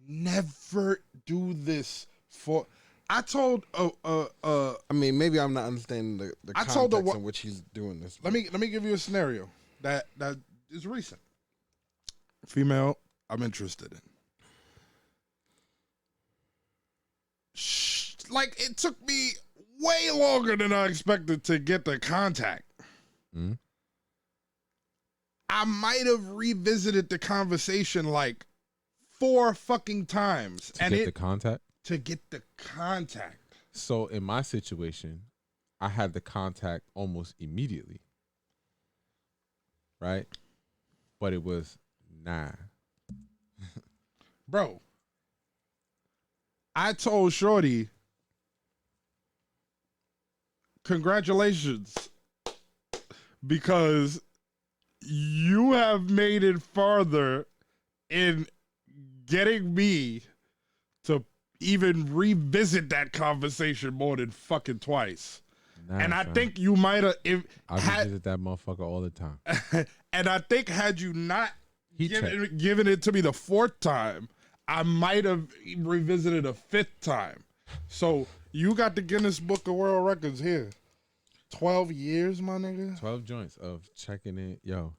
never do this for. I told I mean, maybe I'm not understanding the I told her context what- in which he's doing this. let me give you a scenario that is recent. Female, I'm interested in. Like it took me way longer than I expected to get the contact. Mhm. I might have revisited the conversation like 4 fucking times To get the contact. to get the contact. So in my situation, I had the contact almost immediately. Right? But it was nah. Bro, I told Shorty, congratulations, because you have made it farther in getting me to even revisit that conversation more than fucking twice. Nah, And I fam. think you might have, I revisit that motherfucker all the time. and I think had you not Heat check. given it to me the 4th time, I might have revisited a 5th time. So you got the Guinness Book of World Records here. 12 years, my nigga. 12 joints of checking in. Yo,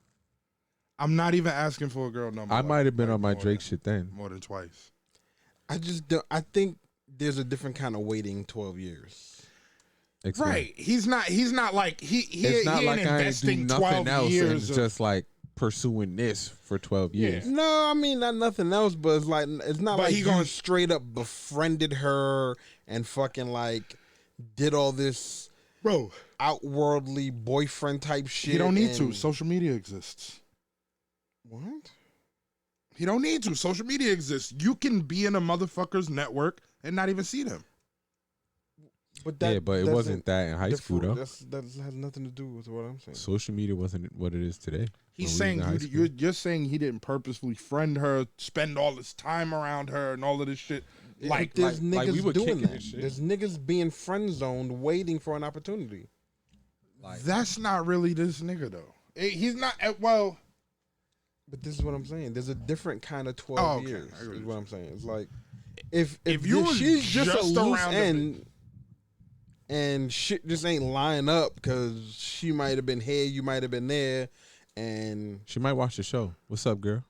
I'm not even asking for a girl number. I might have been like on my more Drake than- shit then. more than twice. I just don't. I think there's a different kind of waiting 12 years. Explain. Right. He's not like he It's not ain't like I ain't do investing nothing 12 else and years it's of, just like pursuing this for 12 years. No, I mean not nothing else, but it's like it's not But like he you gonna- straight up befriended her and fucking like did all this bro. outworldly boyfriend type shit. He don't need to. and- Social media exists. What? He don't need to. Social media exists. You can be in a motherfucker's network and not even see them. But Yeah, but it wasn't that in high school though. That has nothing to do with what I'm saying. Social media wasn't what it is today. He's when we was saying in high school. you're saying he didn't purposefully friend her, spend all this time around her, and all of this shit. Like, There's like niggas we were doing kicking that. and shit. There's niggas being friend zoned, waiting for an opportunity. that's not really this nigga though. He's not. Well, But this is what I'm saying. There's a different kind of 12 Oh, okay. years. I agree Is with what you. I'm saying. It's like if you was she's just a just loose around a end and shit just ain't lining up because she might have been here, you might have been there, and She might watch the show. What's up, girl?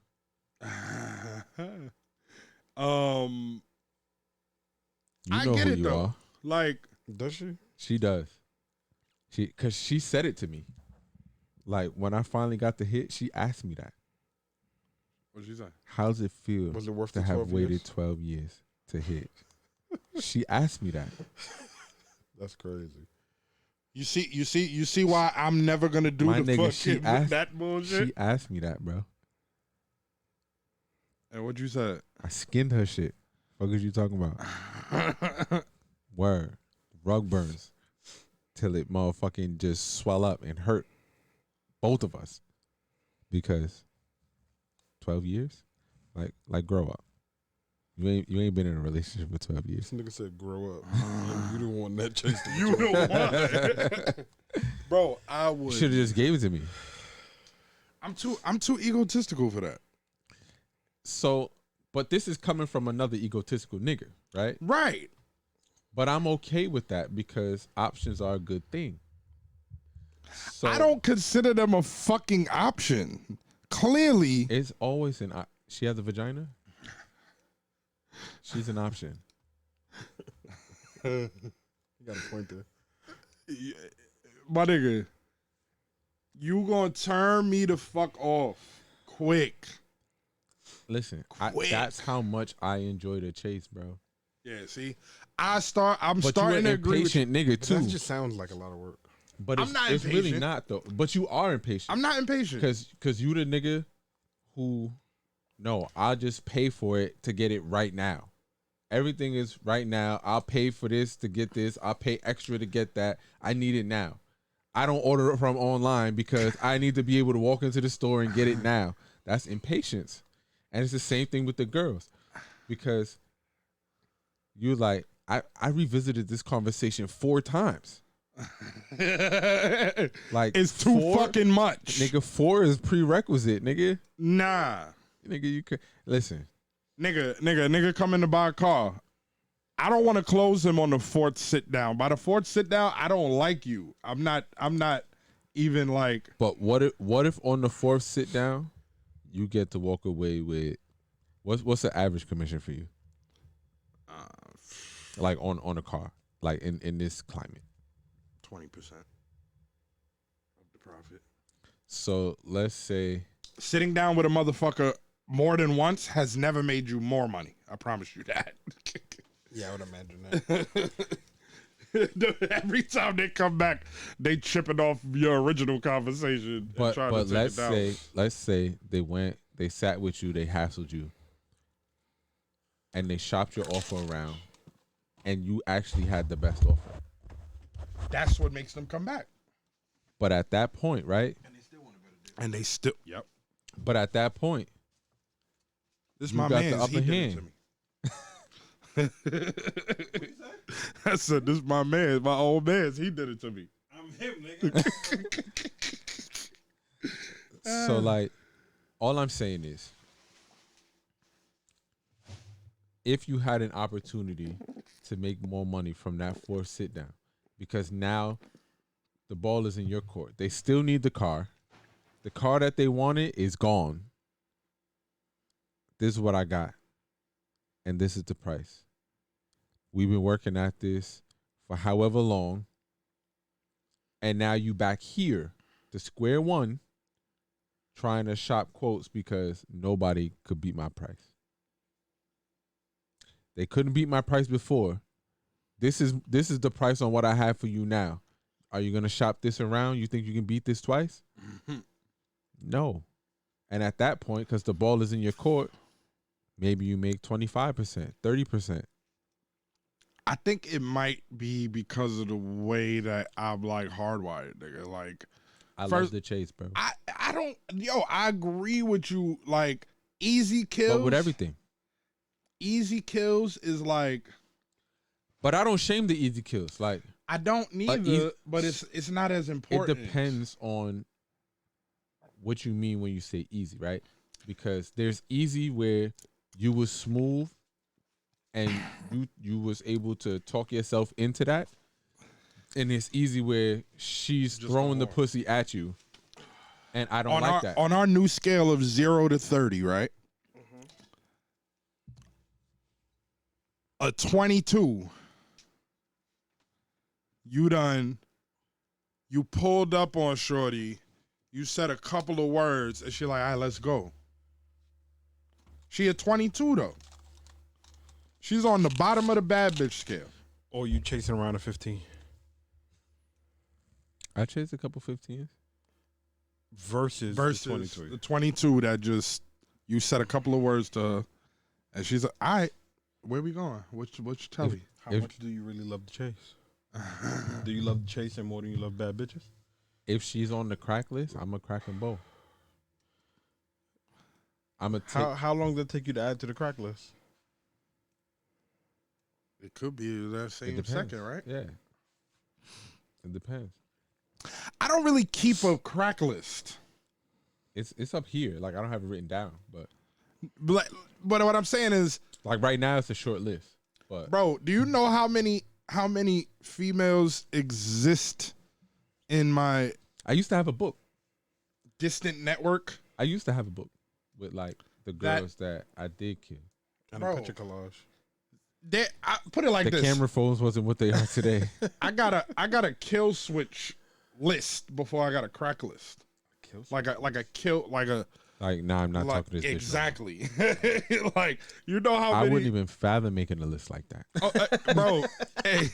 You I know get who it you though. are. Like, does she? She does. Cause she said it to me. Like when I finally got the hit, she asked me that. what'd she say? How does it feel Was it worth to the have 12 waited years? 12 years to hit? She asked me that. That's crazy. You see why I'm never gonna do My the nigga, she fucking asked- that bullshit. She asked me that, bro. And what you said? I skinned her shit. What is you talking about? Word. Rug burns. Till it motherfucking just swell up and hurt both of us. Because 12 years? Like grow up. You ain't been in a relationship for 12 years. This nigga said grow up. You don't want that chase to You the one, bro. I You would. should have just gave it to me. I'm too egotistical for that. So, but this is coming from another egotistical nigga, right? Right. But I'm okay with that because options are a good thing. So I don't consider them a fucking option. Clearly, It's always she has a vagina. She's an option. You got a point there. my nigga, you gonna turn me the fuck off quick. Listen, Quick. that's how much I enjoy the chase, bro. Yeah, see, I'm But you're starting an to agree with you. impatient nigga But too. that just sounds like a lot of work. But I'm it's, not it's really impatient. not though. But you are impatient. I'm not impatient. Cause you the nigga who, no, I'll just pay for it to get it right now. Everything is right now. I'll pay for this to get this. I'll pay extra to get that. I need it now. I don't order it from online because I need to be able to walk into the store and get it now. That's impatience. And it's the same thing with the girls. Because you're like, I revisited this conversation 4 times. Like it's too 4, fucking much. Nigga, 4 is prerequisite, nigga. Nah. Nigga, you could listen. Nigga coming to buy a car. I don't want to close him on the 4th sit down. By the 4th sit down, I don't like you. I'm not even like. But what if on the 4th sit down, you get to walk away with what's the average commission for you? Like on a car, like in this climate. 20% of the profit. So let's say Sitting down with a motherfucker more than once has never made you more money. I promise you that. Yeah, I would imagine that. Every time they come back, they chipping off your original conversation. But trying to take let's say they sat with you, they hassled you, and they shopped your offer around, and you actually had the best offer. That's what makes them come back. But at that point, right? And they still, yep. But at that point, This you my got man. the upper hand. I said, this my man, my old man. He did it to me. I'm him, nigga. So like, all I'm saying is, if you had an opportunity to make more money from that 4th sit down, because now the ball is in your court. They still need the car. The car that they wanted is gone. This is what I got. And this is the price. We've been working at this for however long. And now you back here to square one trying to shop quotes because nobody could beat my price. They couldn't beat my price before. This is the price on what I have for you now. Are you going to shop this around? You think you can beat this twice? No. And at that point, because the ball is in your court, maybe you make 25%, 30%. I think it might be because of the way that I'm like hardwired, nigga. Like, I love the chase, bro. I don't, I agree with you. Like, easy kills. But with everything. Easy kills is like. But I don't shame the easy kills. Like, I don't neither, but it's not as important. It depends on what you mean when you say easy, right? Because there's easy where you was smooth and you was able to talk yourself into that. And it's easy where she's just throwing the pussy at you. And I don't like that. On our new scale of 0 to 30, right? Mm-hmm. A 22. You pulled up on shorty, you said a couple of words, and she like, all right, let's go. She a 22 though. She's on the bottom of the bad bitch scale. Or you chasing around a 15. I chased a couple 15s. Versus the 22. The 22 that just, you said a couple of words to her, and she's like, all right, where we going? What you tell me? How much do you really love the chase? Do you love the chasing more than you love bad bitches? If she's on the crack list, I'm going to crack them both. How long did it take you to add to the crack list? It could be that same second, right? Yeah. It depends. I don't really keep a crack list. It's up here. Like, I don't have it written down, but what I'm saying is, like right now it's a short list. But bro, do you know how many females exist in my I used to have a book. distant network? I used to have a book with like the girls that I did kill. And a picture collage. I put it like the this. camera phones wasn't what they are today. I got a kill switch list before I got a crack list. Like a kill. Like, nah, I'm not talking to this exactly. Like, you know how I many... wouldn't even fathom making a list like that. Bro, hey,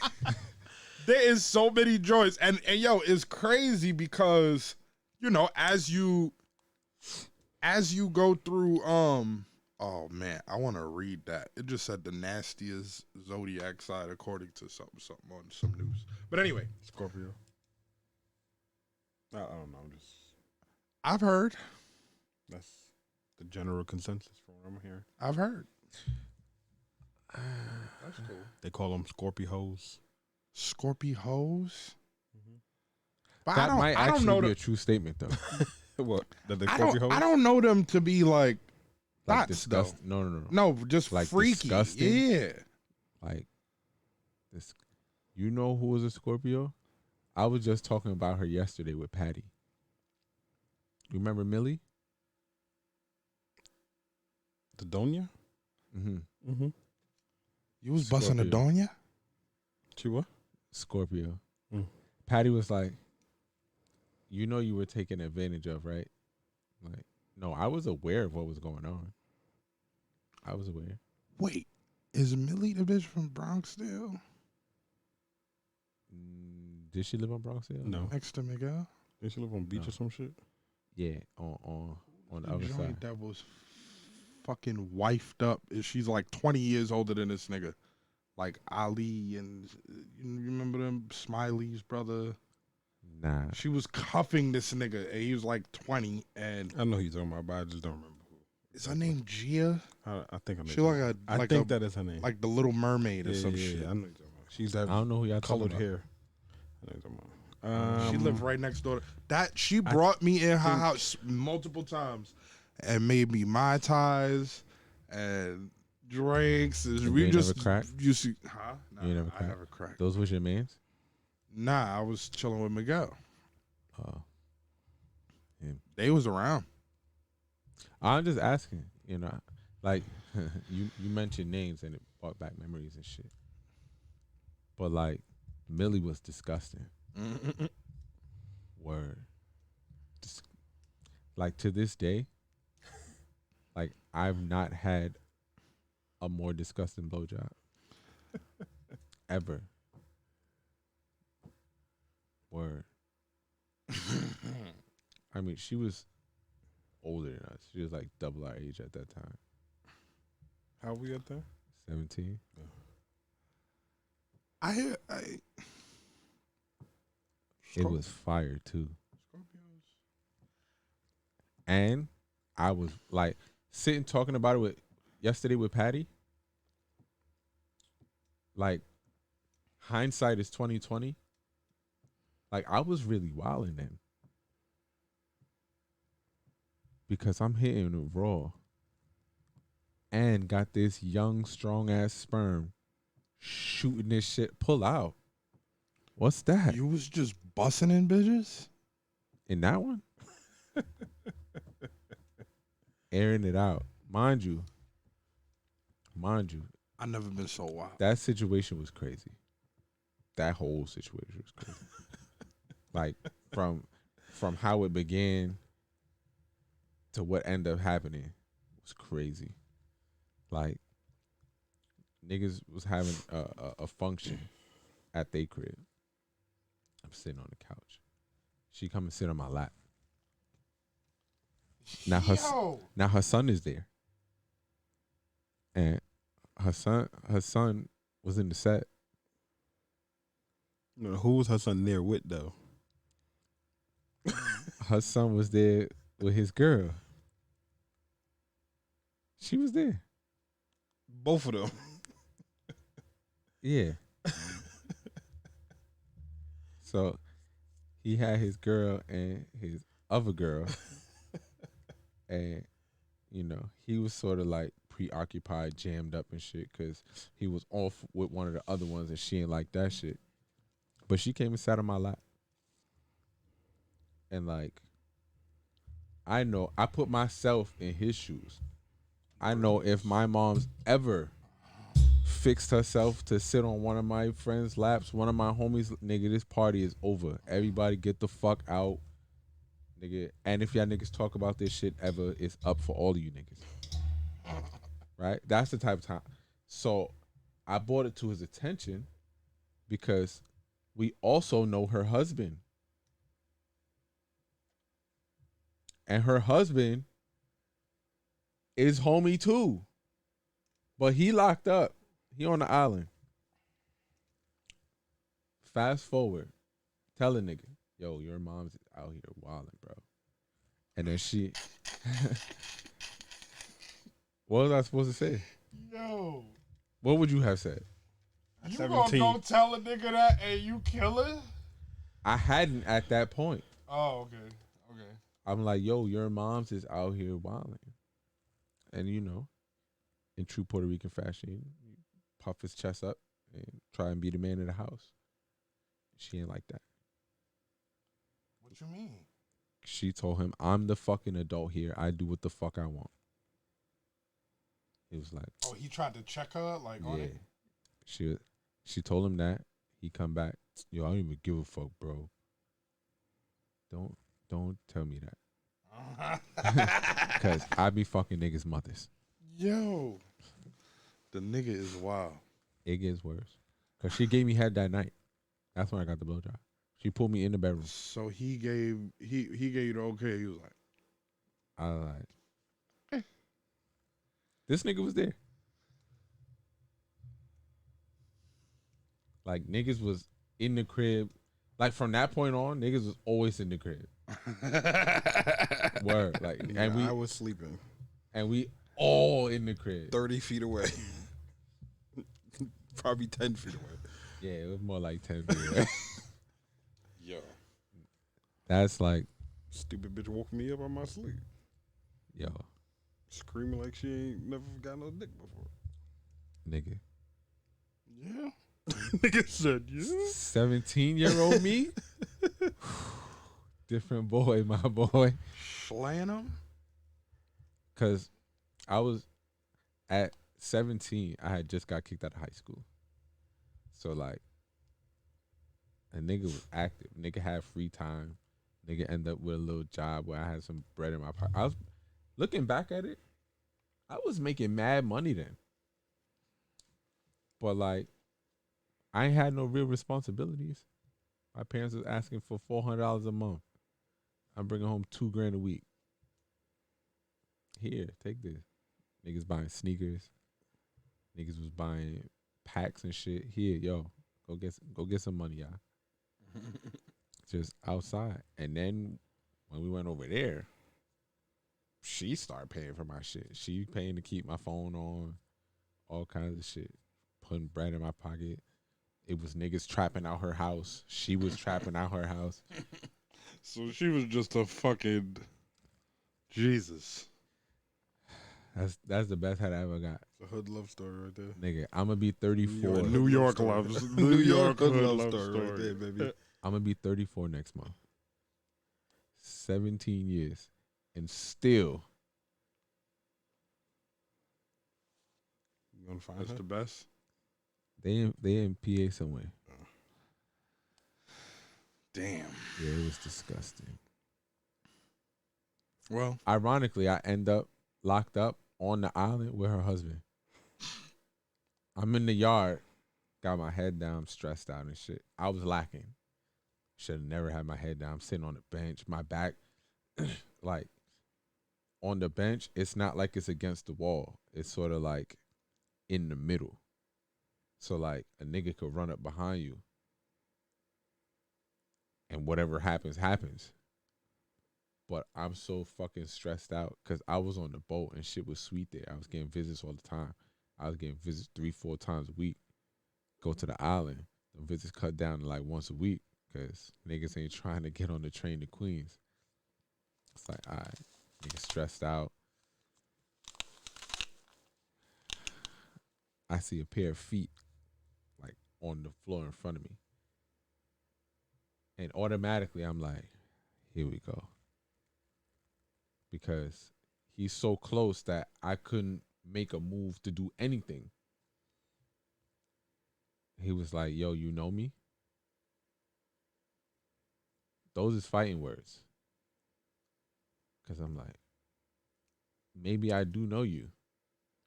there is so many joints, and yo, it's crazy because, you know, as you go through, oh man, I want to read that. It just said the nastiest zodiac sign according to something on some news. But anyway, Scorpio. I don't know. I've heard. That's the general consensus from what I'm hearing. I've heard. That's cool. They call them Scorpios. Scorpios. But That might I don't actually know be them. a true statement though. What? That they I Scorpios? don't know them to be like Like thoughts though. disgust. No. No, just Like freaky. disgusting? Yeah. Like this. You know who was a Scorpio? I was just talking about her yesterday with Patty. You remember Millie? The Donya? Mm-hmm. Mm-hmm. You was busting a Scorpio. donya? She what? Scorpio. Mm. Patty was like, you know you were taken advantage of, right? Like, no, I was aware of what was going on. I was aware. Wait, is Millie the bitch from Bronxdale Did she live on Bronxdale? No. next to Miguel? Did she live on beach No. or some shit? Yeah, on the The other joint side. that was fucking wifed up. She's like 20 years older than this nigga. Like Ali and you remember them Smiley's brother? Nah. She was cuffing this nigga and he was like 20 and I know who you're talking about, but I just don't remember who. is her name Gia? I think I know. She like a I like think a, that is her name. like the Little Mermaid or yeah, some yeah, shit. yeah, I know who you're talking about. She's I that don't know who y'all colored talking about. hair. I know who you're talking about. She lived right next door. That she brought me in her house multiple times and made me Mai Tais and drinks. And And we you ain't just never cracked? you see, huh? Nah, You ain't never I cracked? never cracked. Those was your mans? Nah, I was chilling with Miguel. Oh. They was around. I'm just asking, you know, like you mentioned names and it brought back memories and shit. But like Millie was disgusting. Word. Like to this day, like I've not had a more disgusting blowjob ever. Word. I mean, she was older than us. She was like double our age at that time. How we got there? 17. It was fire too. And I was like sitting talking about it yesterday with Patty. Like hindsight is 2020. Like I was really wilding then. Because I'm hitting it raw. And got this young, strong ass sperm shooting this shit. Pull out. What's that? You was just busting in bitches? In that one? Airing it out. Mind you, I never been so wild. that situation was crazy. That whole situation was crazy. Like from how it began to what ended up happening was crazy. Like niggas was having a function at they crib. I'm sitting on the couch. She come and sit on my lap. Now her son is there. And her son was in the set. No, who was her son there with though? Her son was there with his girl. She was there. Both of them. Yeah. So he had his girl and his other girl. And, you know, he was sort of like preoccupied, jammed up and shit because he was off with one of the other ones and she ain't like that shit. But she came and sat on my lap. And like, I know, I put myself in his shoes. I know if my mom's ever fixed herself to sit on one of my friends' laps, one of my homies, nigga, this party is over. Everybody get the fuck out, nigga. And if y'all niggas talk about this shit ever, it's up for all of you niggas. Right? That's the type of time. So I brought it to his attention because we also know her husband. And her husband is homie too. But he locked up. He on the island. Fast forward. Tell a nigga, yo, your mom's out here wilding, bro. And then she what was I supposed to say? Yo. What would you have said? You 17. gonna go tell a nigga that and you kill it? I hadn't at that point. Oh, okay. Okay. I'm like, yo, your mom's is out here wilding. And you know, in true Puerto Rican fashion, you puff his chest up and try and be the man of the house. She ain't like that. What you mean? She told him, I'm the fucking adult here. I do what the fuck I want. He was like, Oh, he tried to check her like on yeah. it? She told him that. He come back. Yo, I don't even give a fuck, bro. Don't tell me that. Cause I be fucking niggas' mothers. Yo. The nigga is wild. It gets worse. Cause she gave me head that night. That's when I got the blowjob. She pulled me in the bedroom. So he gave you the okay. He was like, I was like, this nigga was there. Like niggas was in the crib. Like from that point on, niggas was always in the crib. Word. Like and I was sleeping we all in the crib. 30 feet away. Probably 10 feet away. Yeah, it was more like 10 feet away. yo. That's like, Stupid bitch woke me up on my sleep. yo, Screaming like she ain't never got no dick before. nigga. Yeah. Nigga said, yeah. 17-year-old me? Different boy, my boy. Slaying him? Because I was at 17, I had just got kicked out of high school. So, like, a nigga was active. Nigga had free time. Nigga ended up with a little job where I had some bread in my pocket. I was looking back at it, I was making mad money then. But, like, I ain't had no real responsibilities. My parents was asking for $400 a month. I'm bringing home $2,000 a week. Here, take this. Niggas buying sneakers. Niggas was buying packs and shit. Here, yo, go get some money, y'all. Just outside. And then when we went over there, she started paying for my shit. She paying to keep my phone on, all kinds of shit. Putting bread in my pocket. It was niggas trapping out her house. She was trapping out her house. So she was just a fucking Jesus. That's the best head I ever got. It's a hood love story right there. Nigga, I'm going to be 34. New York loves. New York hood hood love love story story. right there, baby. I'm going to be 34 next month. 17 years. And still, You gonna find That's her? the best. they in PA somewhere. Damn. Yeah, it was disgusting. Well, Ironically, I end up locked up on the island with her husband. I'm in the yard, got my head down, stressed out and shit. I was lacking. Should have never had my head down. I'm sitting on the bench, my back, like, on the bench, it's not like it's against the wall. It's sort of like in the middle. So, like, a nigga could run up behind you. And whatever happens, happens. But I'm so fucking stressed out because I was on the boat and shit was sweet there. I was getting visits all the time. I was getting visits 3-4 times a week. Go to the island. The visits cut down to like once a week because niggas ain't trying to get on the train to Queens. It's like, all right, niggas stressed out. I see a pair of feet like on the floor in front of me. And automatically I'm like, here we go. Because he's so close that I couldn't make a move to do anything. He was like, yo, you know me? Those is fighting words. Because I'm like, maybe I do know you.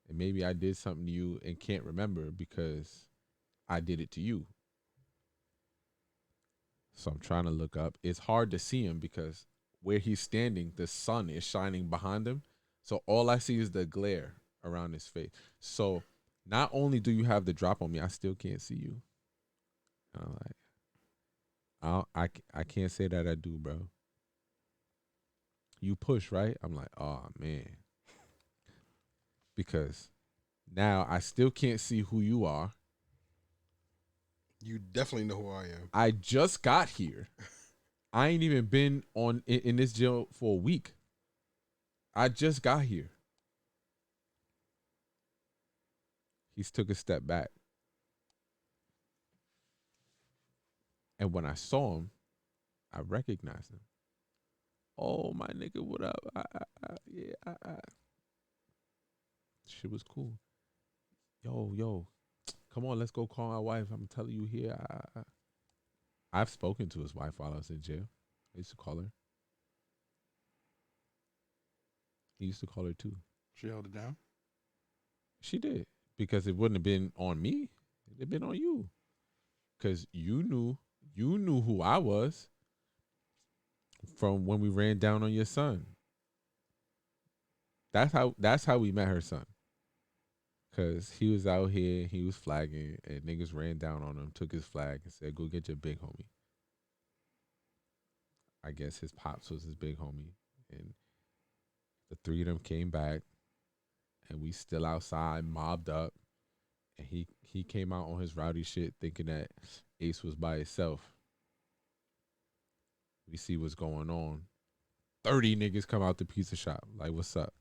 And maybe I did something to you and can't remember because I did it to you. So I'm trying to look up. It's hard to see him because where he's standing, the sun is shining behind him. So all I see is the glare around his face. So not only do you have the drop on me, I still can't see you. And I'm like, I can't say that I do, bro. You push, right? I'm like, oh, man. Because now I still can't see who you are. You definitely know who I am. I just got here. I ain't even been in this jail for a week. I just got here. He's took a step back. And when I saw him, I recognized him. Oh, my nigga, what up? Shit was cool. Yo, come on, let's go call my wife. I'm telling you here. I've spoken to his wife while I was in jail. I used to call her. He used to call her too. She held it down? She did. Because it wouldn't have been on me. It'd have been on you. Because you knew who I was from when we ran down on your son. That's how we met her son. Cause he was out here, he was flagging, and niggas ran down on him, took his flag, and said, "Go get your big homie." I guess his pops was his big homie, and the three of them came back, and we still outside, mobbed up, and he came out on his rowdy shit, thinking that Ace was by himself. We see what's going on. 30 niggas come out the pizza shop, like, "What's up?"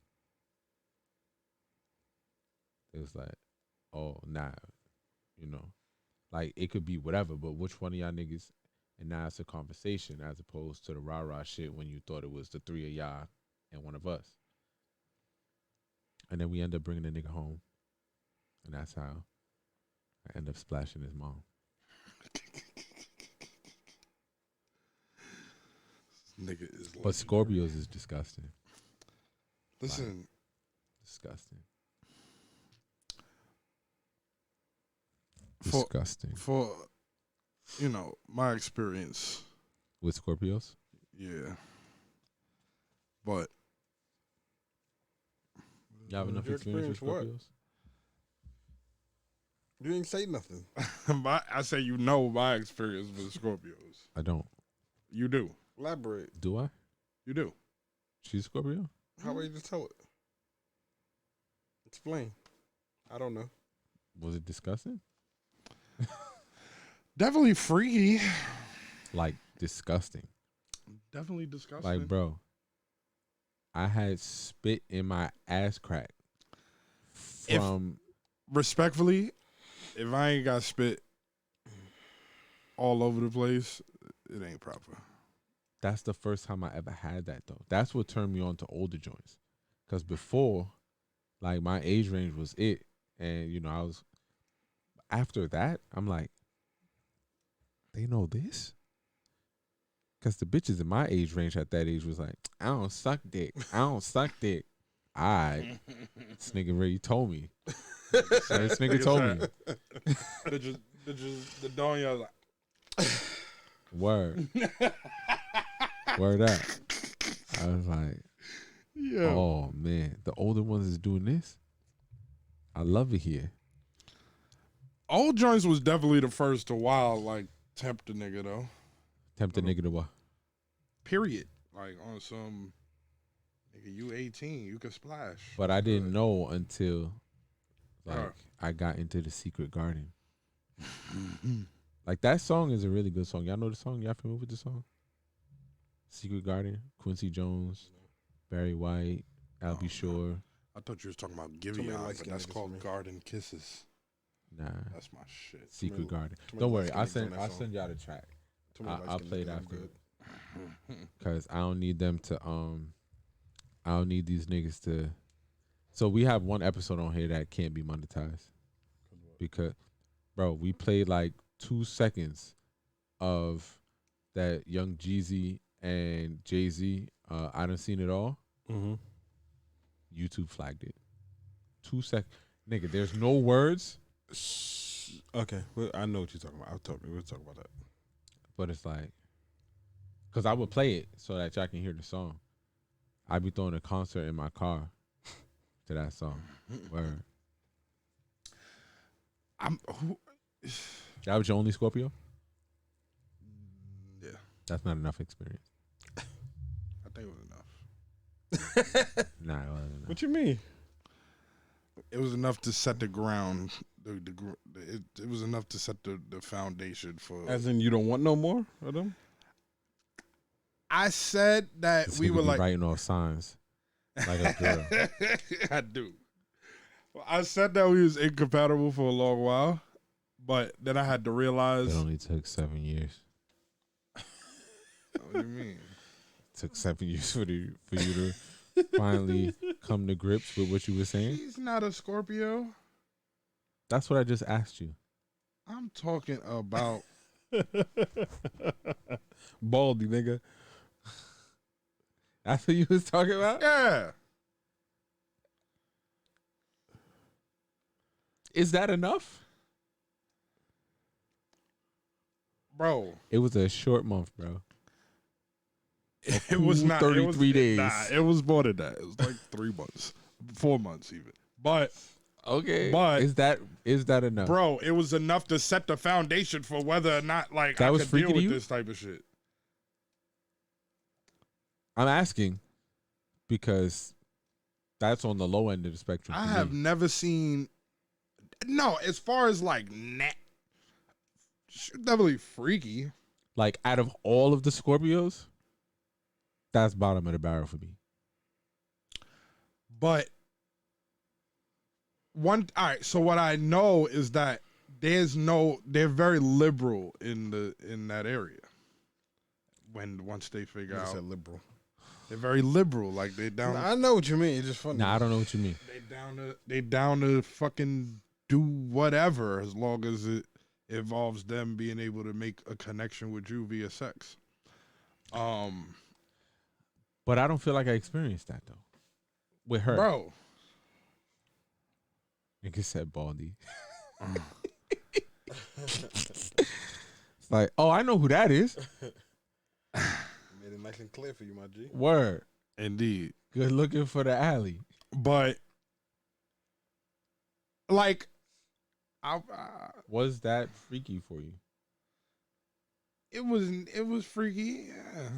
It was like, oh, nah, like it could be whatever, but which one of y'all niggas? And now it's a conversation as opposed to the rah-rah shit when you thought it was the three of y'all and one of us. And then we end up bringing the nigga home. And that's how I end up splashing his mom. Nigga is But Scorpios is disgusting. Listen. Like, disgusting. Disgusting. For my experience with Scorpios? Yeah. But you have enough Your experience with what? Scorpios? You didn't say nothing. I say my experience with Scorpios. I don't. You do. Elaborate. Do I? You do. She's a Scorpio? How about you just tell it? Explain. I don't know. Was it disgusting? Definitely freaky. Like, disgusting. Definitely disgusting. Like, bro, I had spit in my ass crack from... Respectfully, if I ain't got spit all over the place, it ain't proper. That's the first time I ever had that, though. That's what turned me on to older joints. Because before, like, my age range was it. And, I was... After that, I'm like, they know this? Because the bitches in my age range at that age was like, I don't suck dick. I don't suck dick. All right. This nigga really told me. This nigga told me. The Donya like... Word. Word up. I was like, yeah. Oh, man. The older ones is doing this? I love it here. Old joints was definitely the first to tempt a nigga though. Tempt a nigga to what? Period. Like on some nigga, you 18, you can splash. But I didn't know until I got into the Secret Garden. Like that song is a really good song. Y'all know the song? Y'all familiar with the song? Secret Garden, Quincy Jones, Barry White, Al B. Shore. I thought you was talking about Giveon, but that's called Garden Kisses. Nah, that's my shit. Secret Garden. Don't worry, I'll send y'all the track. I'll play it after. Cause I don't need them to I don't need these niggas to. So we have one episode on here that can't be monetized because, bro, we played like 2 seconds of that Young Jeezy and Jay-Z. I done seen it all. Mm-hmm. YouTube flagged it. 2 seconds, nigga. There's no words. Okay, well, I know what you're talking about. We'll talk about that. But it's like, cause I would play it so that y'all can hear the song. I'd be throwing a concert in my car to that song. Word. That was your only Scorpio? Yeah. That's not enough experience. I think it was enough. Nah, it wasn't enough. What you mean? It was enough to set the ground it was enough to set the foundation for. As in, you don't want no more of them? I said that This we nigga were be like writing off signs like a girl. I do. Well, I said that we was incompatible for a long while, but then I had to realize. It only took 7 years. What do you mean? It took 7 years for you to finally come to grips with what you were saying. He's not a Scorpio. That's what I just asked you. I'm talking about. Baldy, nigga. That's what you was talking about? Yeah. Is that enough? Bro. It was a short month, bro. It was cool not 33 days. Nah, it was more than that. It was like 3 months, 4 months even. But Okay. But- is that enough? bro, it was enough to set the foundation for whether or not like That I was could freaky deal to with you? this type of shit. I'm asking because that's on the low end of the spectrum. I for have me. never seen. No, as far as like definitely freaky. Like out of all of the Scorpios, that's bottom of the barrel for me. But all right, so what I know is that they're very liberal in that area. Once they figure I out said liberal. they're very liberal, like they down I know what you mean. It's just funny. Nah, I don't know what you mean. they down to fucking do whatever as long as it involves them being able to make a connection with you via sex. But I don't feel like I experienced that though. With her. Bro. Nigga said Baldy. It's like, oh, I know who that is. Made it nice and clear for you, my G. Word. Indeed. Good looking for the alley. But like Was that freaky for you? it was freaky, yeah.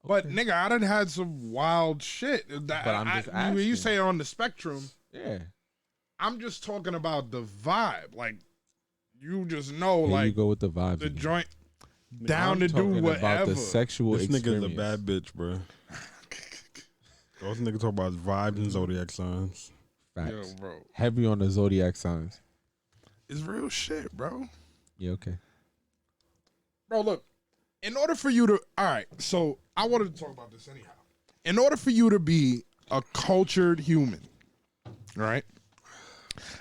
But Okay. nigga, I done had some wild shit. But I'm just when you asking. say on the spectrum, Yeah. I'm just talking about the vibe. Like you just know, Here you like go with the vibes. the again. joint down I'm to do talking about whatever. the sexual This experience. nigga's a bad bitch, bro. Those niggas talk about vibes and zodiac signs. Facts. Yo, bro, Heavy on the zodiac signs. it's real shit, bro. Yeah, okay. Bro, look. In order for you to, all right. So I wanted to talk about this anyhow. In order for you to be a cultured human, right?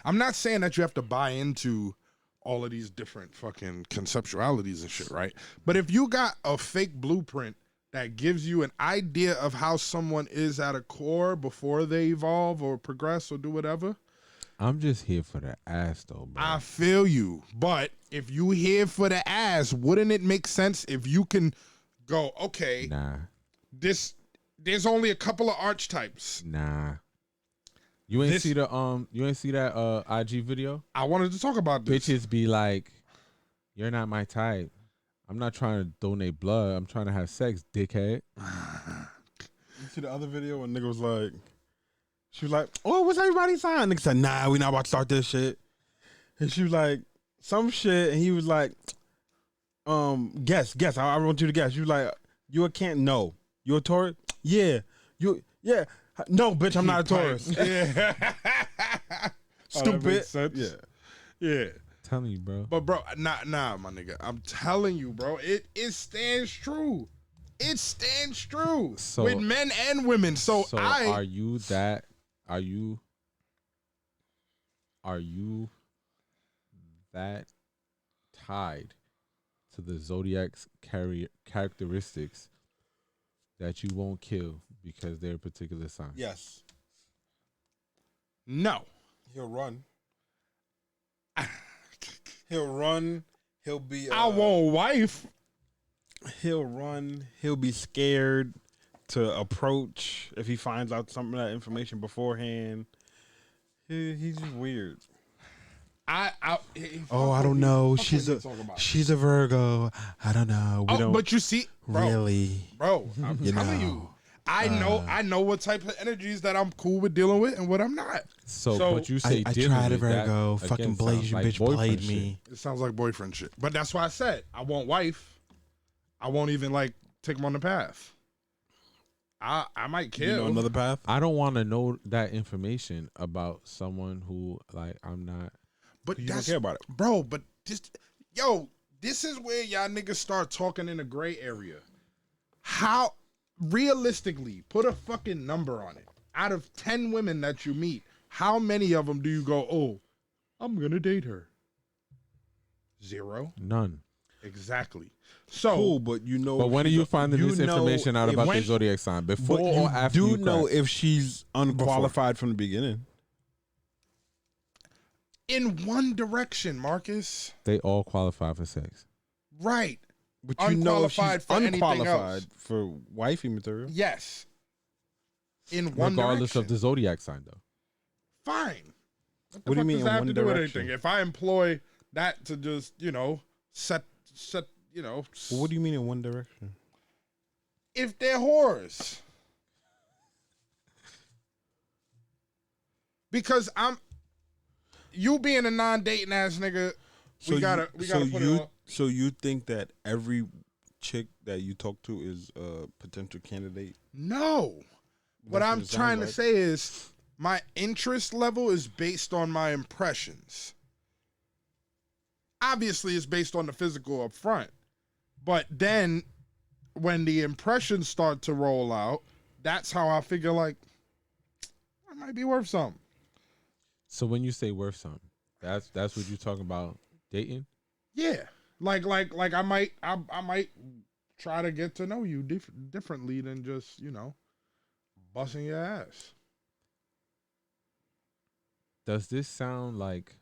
I'm not saying that you have to buy into all of these different fucking conceptualities and shit, right? But if you got a fake blueprint that gives you an idea of how someone is at a core before they evolve or progress or do whatever, I'm just here for the ass though, bro. I feel you. But if you here for the ass, wouldn't it make sense if you can go, okay, Nah. there's only a couple of archetypes. Nah. You ain't see that IG video? I wanted to talk about this. Bitches be like, you're not my type. I'm not trying to donate blood. I'm trying to have sex, dickhead. You see the other video when nigga was like, she was like, oh, what's everybody's sign? Nigga said, nah, we not about to start this shit. And she was like, some shit, and he was like, guess. I want you to guess. She was like, you a can't? No. You a Taurus? Yeah. Yeah. No, bitch, I'm not a Taurus. Yeah. Stupid. makes sense. Yeah. Yeah. Telling you, bro. But bro, nah, my nigga. I'm telling you, bro. It stands true. It stands true So- with men and women. So are you that tied to the zodiac's characteristics that you won't kill because they're a particular sign? Yes. no. He'll run. He'll run. He'll be. I want wife. He'll run. He'll be scared to approach if he finds out some of that information beforehand. He's just weird. I don't know. She's She's a Virgo. I don't know. We don't but you see, bro, really. bro, I'm You telling know. you, I know what type of energies that I'm cool with dealing with and what I'm not. So but you I say tried dealing it, with that, Virgo. again, Fucking sounds Blasian like bitch boyfriend played shit. me. It sounds like boyfriend shit. But that's why I said I want wife. I won't even like take him on the path. I might kill. You know another path? I don't want to know that information about someone who like I'm not. But You don't that's care about it. bro. But this is where y'all niggas start talking in a gray area. How realistically, put a fucking number on it. Out of 10 women that you meet, how many of them do you go, oh, I'm gonna date her? 0. None. Exactly. So, Cool, but you know. But if when are she's you a- finding you this know information out if- about when- the zodiac sign? Before But or you after do you know crack? if she's unqualified from the beginning. in one direction, Marcus. They all qualify for sex. Right. But you know if she's Unqualified for anything unqualified else. for wifey material. Yes. In one Regardless direction. of the zodiac sign, though. Fine. What What do you fuck mean does in that have one to do with direction? anything? If I employ that to just, set, Well, what do you mean in one direction? if they're whores. Because you being a non-dating ass nigga, we gotta put it on. So you think that every chick that you talk to is a potential candidate? No. What That's I'm it sounds trying to like. say is my interest level is based on my impressions. Obviously, it's based on the physical up front. But then when the impressions start to roll out, that's how I figure like I might be worth something. So when you say worth something, that's what you're talking about dating? Yeah. Like I might try to get to know you differently than just, busting your ass. Does this sound like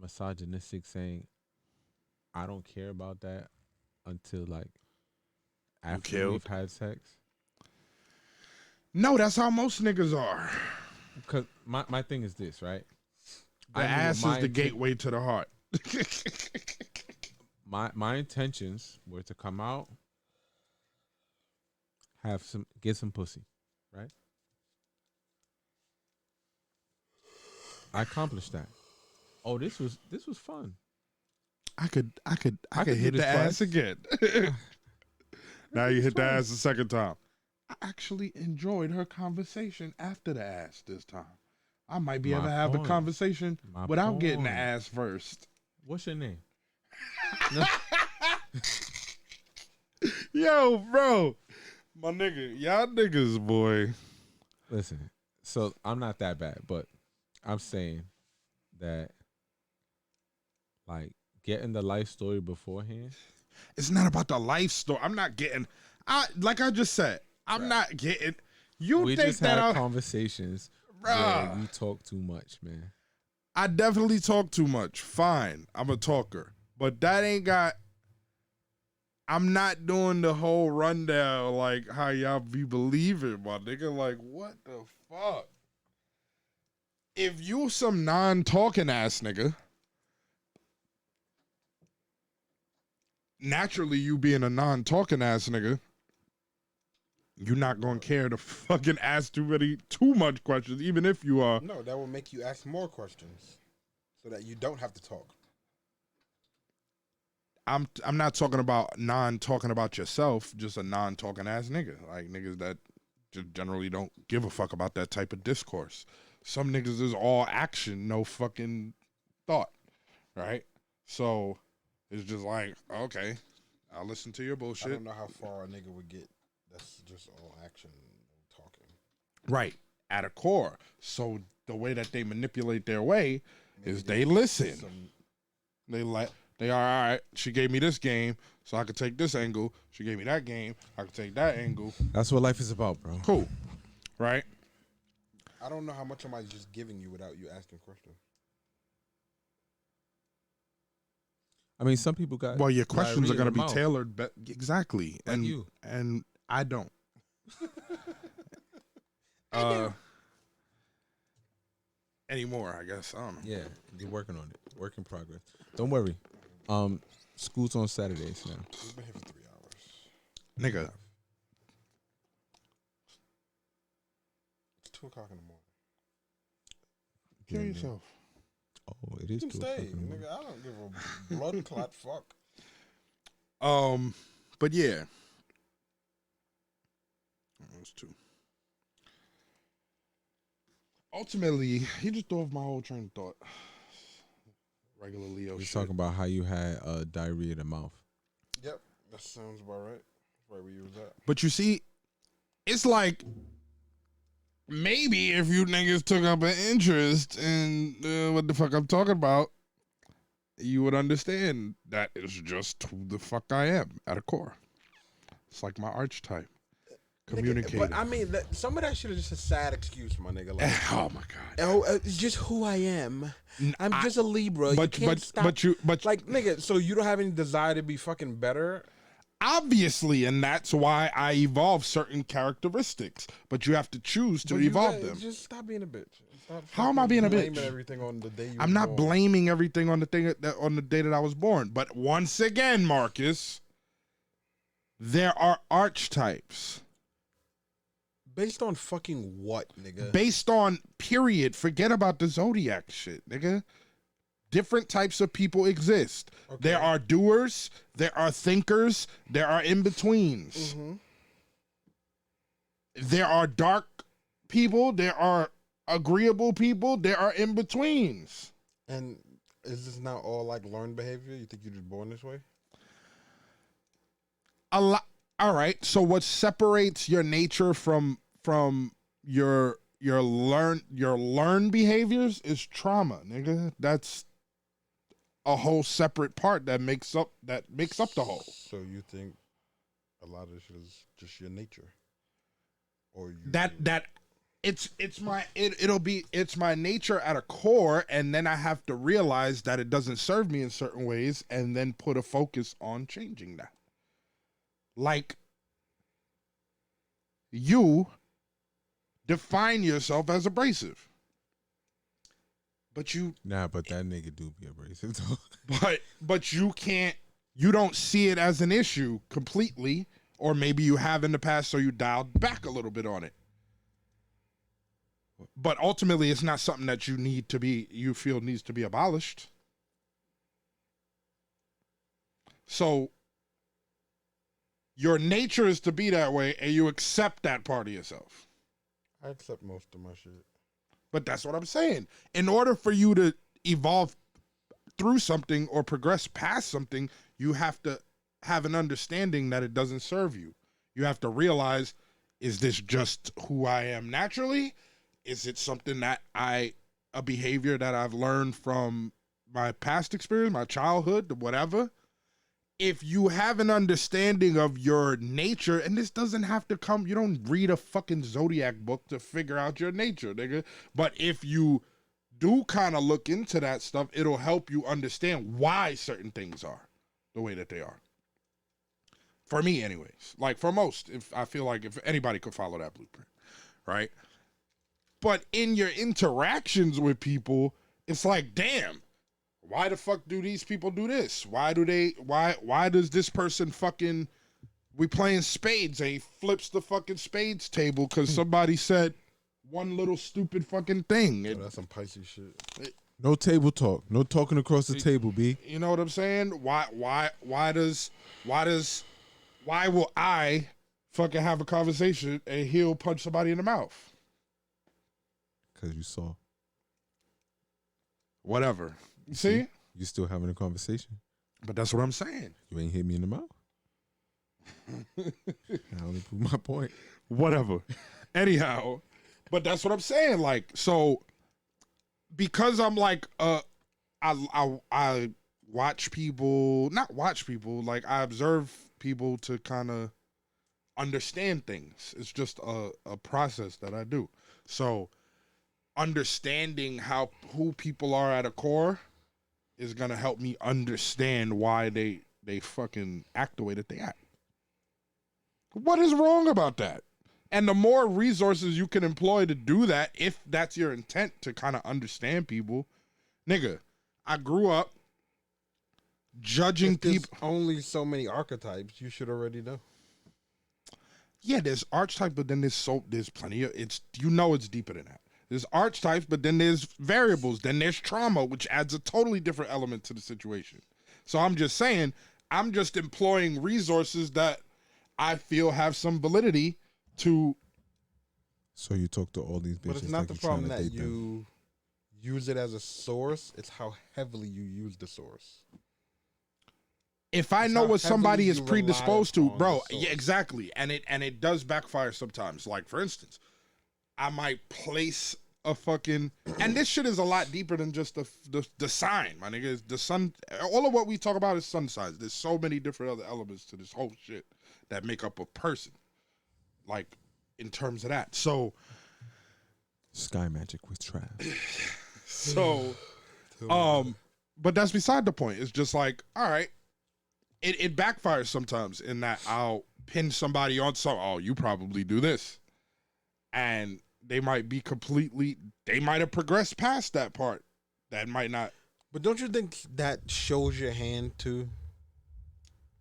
misogynistic saying I don't care about that until like after killed. we've had sex? No, that's how most niggas are. Because my thing is this, right? The I knew ass is my the inten- gateway to the heart. My intentions were to come out, get some pussy, right? I accomplished that. Oh, this was fun. I could could hit do the this ass twice. again. Now you hit the twice. ass the second time. I actually enjoyed her conversation after the ass this time. I might be able My to have a point. conversation My without getting the point. ass first. What's your name? Yo, bro. My nigga, y'all niggas, boy. Listen, so I'm not that bad, but I'm saying that like getting the life story beforehand. It's not about the life story. I'm not getting like I just said, I'm not getting you We think just that had conversations where Bruh. you talk too much, man. I definitely talk too much. Fine. I'm a talker. But that ain't got I'm not doing the whole rundown like how y'all be believing, my nigga. Like, what the fuck? If you some non-talking ass nigga, naturally you being a non-talking ass nigga, you're not gonna care to fucking ask too much questions, even if you are. No, that will make you ask more questions so that you don't have to talk. I'm not talking about non-talking about yourself, just a non-talking ass nigga. Like niggas that just generally don't give a fuck about that type of discourse. Some niggas is all action, no fucking thought, right? So it's just like, okay, I'll listen to your I bullshit. don't know how far a nigga would get. That's just all action, no talking. Right, at a core. So the way that they manipulate their way Maybe is they listen. some- They are all right. She gave me this game, so I could take this angle. She gave me that game, I could take that angle. That's what life is about, bro. Cool, right? I don't know how much somebody's just giving you without you asking questions. I mean, some people got. Well, your questions are diarrhea going in to the be mouth. tailored, exactly, Like and you. and I don't. Anymore, I guess. I don't know. Yeah, you're working on it. Work in progress. Don't worry. School's on Saturdays now. We've been here for 3 hours. Nigga, 2:00 in the morning. Kill Yeah, yourself. Oh, it is You can 2 o'clock stay, in the morning. nigga. I don't give a blood clot fuck. But yeah. Those two. Ultimately, he just threw off my whole train of thought. Regular Leo He's shit. talking about how you had diarrhea in the mouth. Yep, that sounds about right. Right where you was at. But you see, it's like maybe if you niggas took up an interest in what the fuck I'm talking about, you would understand that is just who the fuck I am at a core. It's like my archetype. Communicator. But I mean, some of that shit is just a sad excuse, my nigga. Like, oh my god. oh, it's just who I am. I'm just a Libra. But you can't stop. but Like, nigga, so you don't have any desire to be fucking better? obviously, and that's why I evolve certain characteristics. But you have to choose to But you evolve gotta- them. Just stop being a bitch. Stop How am I fucking being a blaming bitch? everything on the day you I'm was not born. blaming everything on the thing that on the day that I was born. But once again, Marcus, there are archetypes Based on fucking what, nigga? based on period. Forget about the zodiac shit, nigga. Different types of people exist. Okay. There are doers, there are thinkers, there are in-betweens. Mm-hmm. There are dark people, there are agreeable people, there are in-betweens. And is this not all like learned behavior? You think you're just born this way? A lot. All right. So what separates your nature from your learned behaviors is trauma, nigga. That's a whole separate part that makes up the whole. So you think a lot of this shit is just your nature, or you It's my nature at a core, and then I have to realize that it doesn't serve me in certain ways, and then put a focus on changing that. Like, you define yourself as abrasive, but But that nigga do be abrasive though. but you don't see it as an issue completely, or maybe you have in the past, so you dialed back a little bit on it. But ultimately, it's not something that you feel needs to be abolished. So your nature is to be that way, and you accept that part of yourself. I accept most of my shit. But that's what I'm saying. In order for you to evolve through something or progress past something, you have to have an understanding that it doesn't serve you. You have to realize, is this just who I am naturally? Is it something that a behavior that I've learned from my past experience, my childhood, whatever? If you have an understanding of your nature, and this doesn't have to come, you don't read a fucking zodiac book to figure out your nature, nigga. But if you do kind of look into that stuff, it'll help you understand why certain things are the way that they are. For me, anyways. Like, for most, I feel like if anybody could follow that blueprint, right? But in your interactions with people, it's like, damn, why the fuck do these people do this? Why does this person fucking, we playing spades and he flips the fucking spades table because somebody said one little stupid fucking thing. Oh, that's some Pisces shit. No table talk. No talking across the table, B. You know what I'm saying? Why will I fucking have a conversation and he'll punch somebody in the mouth? Because you saw. Whatever. See? You still having a conversation. But that's what I'm saying. You ain't hit me in the mouth. I only prove my point. Whatever. Anyhow, but that's what I'm saying. Like, so because I'm like, I watch people, not watch people, like I observe people to kind of understand things. It's just a process that I do. So understanding who people are at a core is gonna help me understand why they fucking act the way that they act. What is wrong about that? And the more resources you can employ to do that, if that's your intent to kind of understand people, nigga, I grew up judging If there's people. only so many archetypes, you should already know. Yeah, there's archetype, but then there's plenty of it's it's deeper than that. There's archetypes, but then there's variables. Then there's trauma, which adds a totally different element to the situation. So I'm just saying, I'm just employing resources that I feel have some validity to. So you talk to all these bitches. But it's not like the you're trying problem to that date them. you use it as a source. It's how heavily you use the source. If I It's know how what somebody heavily is you predisposed rely to, upon bro, the yeah, source. exactly. And it does backfire sometimes. Like, for instance, I might place a fucking, and this shit is a lot deeper than just the sign, my nigga. Is the sun, all of what we talk about is sun signs. There's so many different other elements to this whole shit that make up a person. Like, in terms of that. So, Sky Magic with Trav. but that's beside the point. It's just like, all right, it backfires sometimes in that I'll pin somebody on something. Oh, you probably do this. And they might be they might have progressed past that part. That might not. But don't you think that shows your hand too?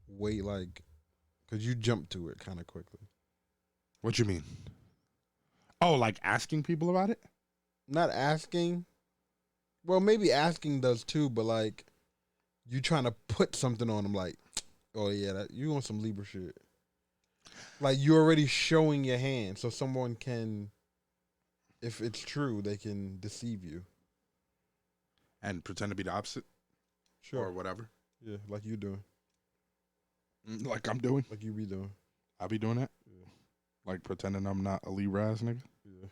Wait, like, because you jump to it kind of quickly. What you mean? Oh, like asking people about it? Not asking. Well, maybe asking does too, but like, you trying to put something on them, like, oh yeah, you on some Libra shit. Like, you're already showing your hand, so someone can, if it's true, they can deceive you. And pretend to be the opposite? Sure. Or whatever? Yeah, like you doing. Like I'm doing? Like you be doing. I be doing that? Yeah. Like pretending I'm not a Libra ass nigga? Yeah.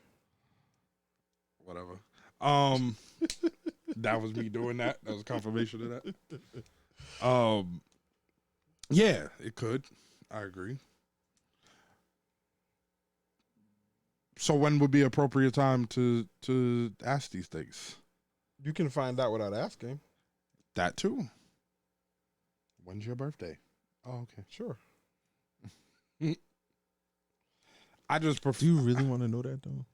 Whatever. That was me doing that. That was confirmation of that. Yeah, it could. I agree. So when would be appropriate time to ask these things? You can find out without asking. That too. When's your birthday? Oh, okay. Sure. I just prefer. Do you really want to know that though?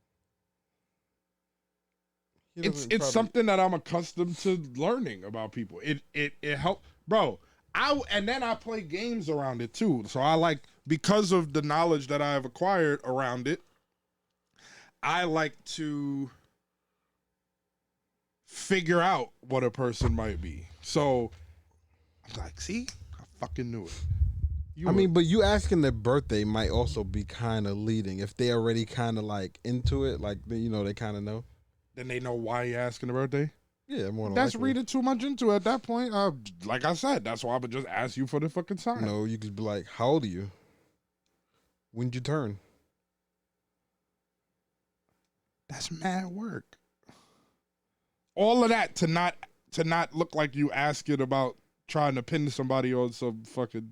It's something that I'm accustomed to learning about people. It helps, bro. And then I play games around it too. So I like, because of the knowledge that I have acquired around it, I like to figure out what a person might be. So I'm like, see, I fucking knew it. But you asking their birthday might also be kind of leading if they already kind of like into it, like they kind of know. Then they know why you're asking the birthday. Yeah, more than That's likely. reading too much into it at that point. Like I said, that's why I would just ask you for the fucking sign. No, you could be like, "How old are you? When'd you turn?" That's mad work. All of that to not look like you asking about trying to pin somebody on some fucking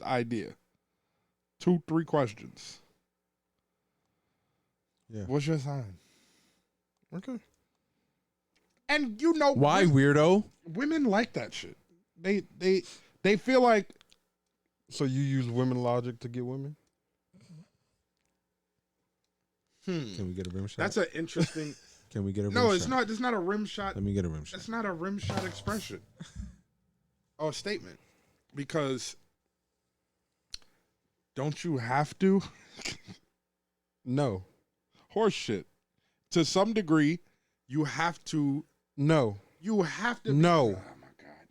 idea. 2-3 questions. Yeah. What's your sign? Okay. And Why, weirdo? women like that shit. They feel like. So you use women logic to get women? Can we get a rim shot? That's an interesting. Can we get a rim No, shot? it's not. It's not a rim shot. Let me get a rim shot. It's not a rim shot expression or statement, because don't you have to? No. Horse shit. To some degree, you have to. No. You have to. No. Oh my god!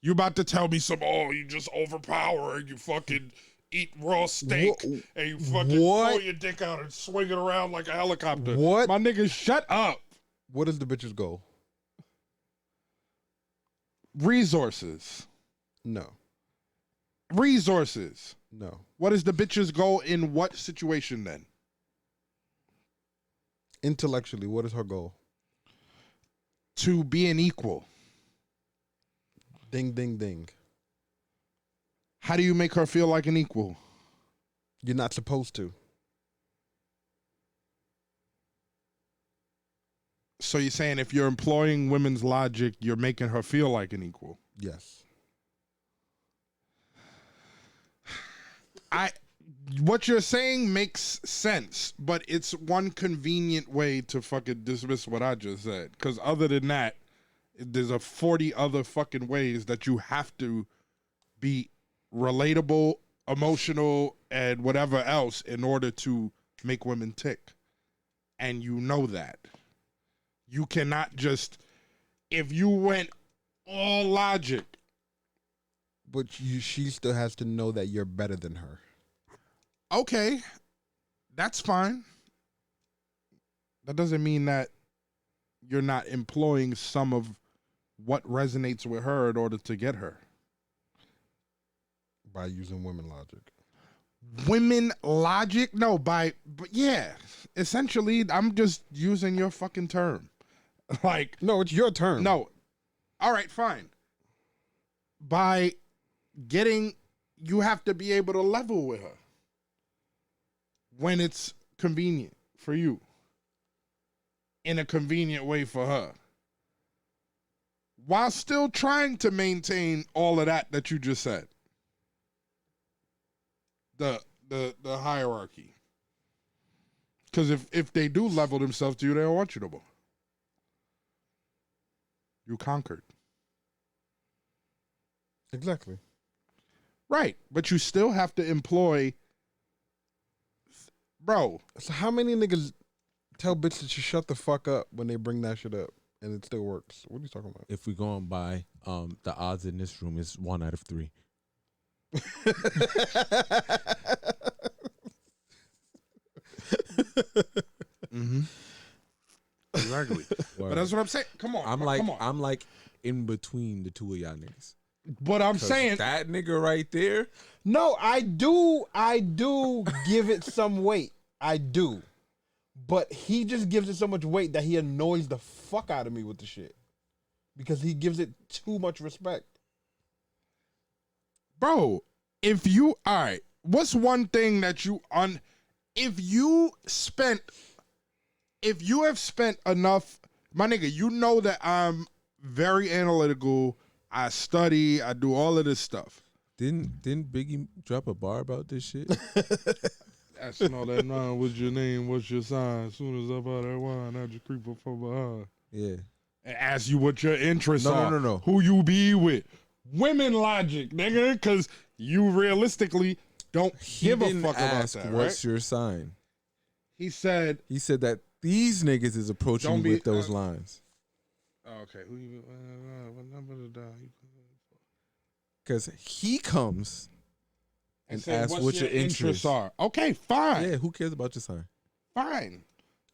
You about to tell me you just overpower and you fucking eat raw steak and you fucking pull your dick out and swing it around like a helicopter. What? My nigga, shut up. What is the bitch's goal? Resources. No. Resources. No. What is the bitch's goal in what situation then? Intellectually, what is her goal? To be an equal. Ding, ding, ding. How do you make her feel like an equal? You're not supposed to. So you're saying if you're employing women's logic, you're making her feel like an equal? Yes. What you're saying makes sense, but it's one convenient way to fucking dismiss what I just said. Because other than that, there's 40 other fucking ways that you have to be relatable emotional, and whatever else in order to make women tick. And you know that. You cannot just, if you went all logic. But she still has to know that you're better than her. Okay, that's fine. That doesn't mean that you're not employing some of what resonates with her in order to get her. By using women logic. Women logic? No, but yeah. Essentially, I'm just using your fucking term. Like, no, it's your term. No. All right, fine. By getting, you have to be able to level with her when it's convenient for you, in a convenient way for her, while still trying to maintain all of that you just said. The hierarchy. Because if they do level themselves to you, they don't want you no more. You conquered. Exactly. Right. But you still have to employ, bro. So how many niggas tell bitches to shut the fuck up when they bring that shit up and it still works? What are you talking about? If we go on by, the odds in this room is 1 out of 3. Mm-hmm. Exactly. But that's what I'm saying. Come on. Come on. I'm like in between the two of y'all niggas. But I'm saying that nigga right there. No, I do give it some weight. I do. But he just gives it so much weight that he annoys the fuck out of me with the shit. Because he gives it too much respect. Bro, all right, what's one thing that if you have spent enough, my nigga, you know that I'm very analytical. I study, I do all of this stuff. Didn't Biggie drop a bar about this shit? That's all that nine. What's your name? What's your sign? As soon as I buy that wine, I just creep up from behind. Yeah. And ask you what your interests are. No. Who you be with. Women logic, nigga, because you realistically don't give a fuck about that, what's right? your sign? He said that these niggas is approaching you with those lines. Okay. What number to dial? Because he comes and asks what your interests are. Okay, fine. Yeah, who cares about your sign? Fine.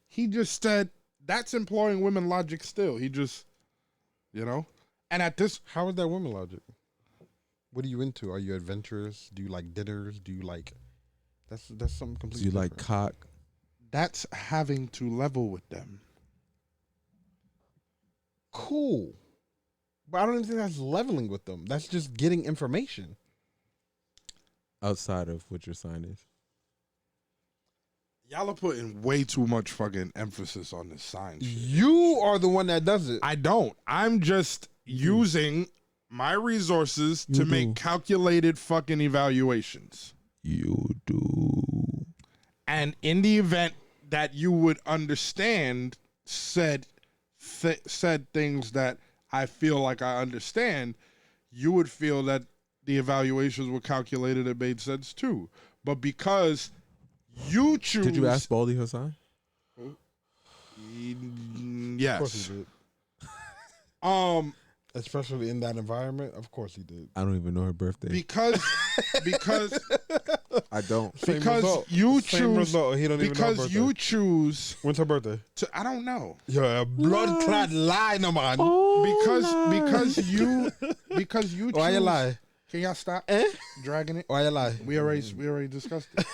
He just said that's employing women logic still. He just, and at this. How is that women logic? What are you into? Are you adventurous? Do you like dinners? Do you like... That's something completely Do you different. like cock? That's having to level with them. Cool. But I don't even think that's leveling with them. That's just getting information. Outside of what your sign is. Y'all are putting way too much fucking emphasis on this sign shit. You are the one that does it. I don't. I'm just using my resources to make calculated fucking evaluations. You do. And in the event that you would understand said things that I feel like I understand, you would feel that the evaluations were calculated and made sense too. But because you choose... Did you ask Baldy her sign? Yes. Of course he did. Especially in that environment, of course he did. I don't even know her birthday. Because I don't. Because you choose. He don't even know her because birthday. you choose. When's her birthday? I don't know. You're a blood clot lie, no man. Because you choose. Why you lie? Can y'all stop dragging it? Why you lie? We already discussed it.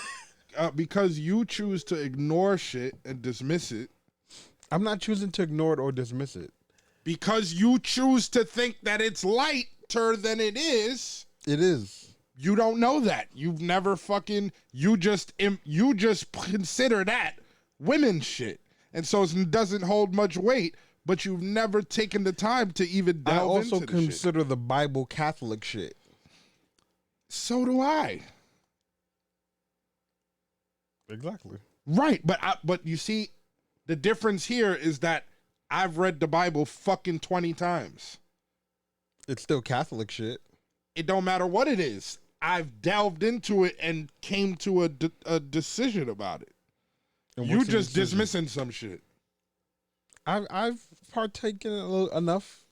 Because you choose to ignore shit and dismiss it. I'm not choosing to ignore it or dismiss it. Because you choose to think that it's lighter than it is. It is. You don't know that. You've never fucking. You just consider that women shit, and so it doesn't hold much weight. But you've never taken the time to even delve into I also the consider the Bible Catholic shit. So do I. Exactly. Right, but you see, the difference here is that I've read the Bible fucking 20 times. It's still Catholic shit. It don't matter what it is. I've delved into it and came to a decision about it. And You what's the just decision? dismissing some shit. I've partaken a little enough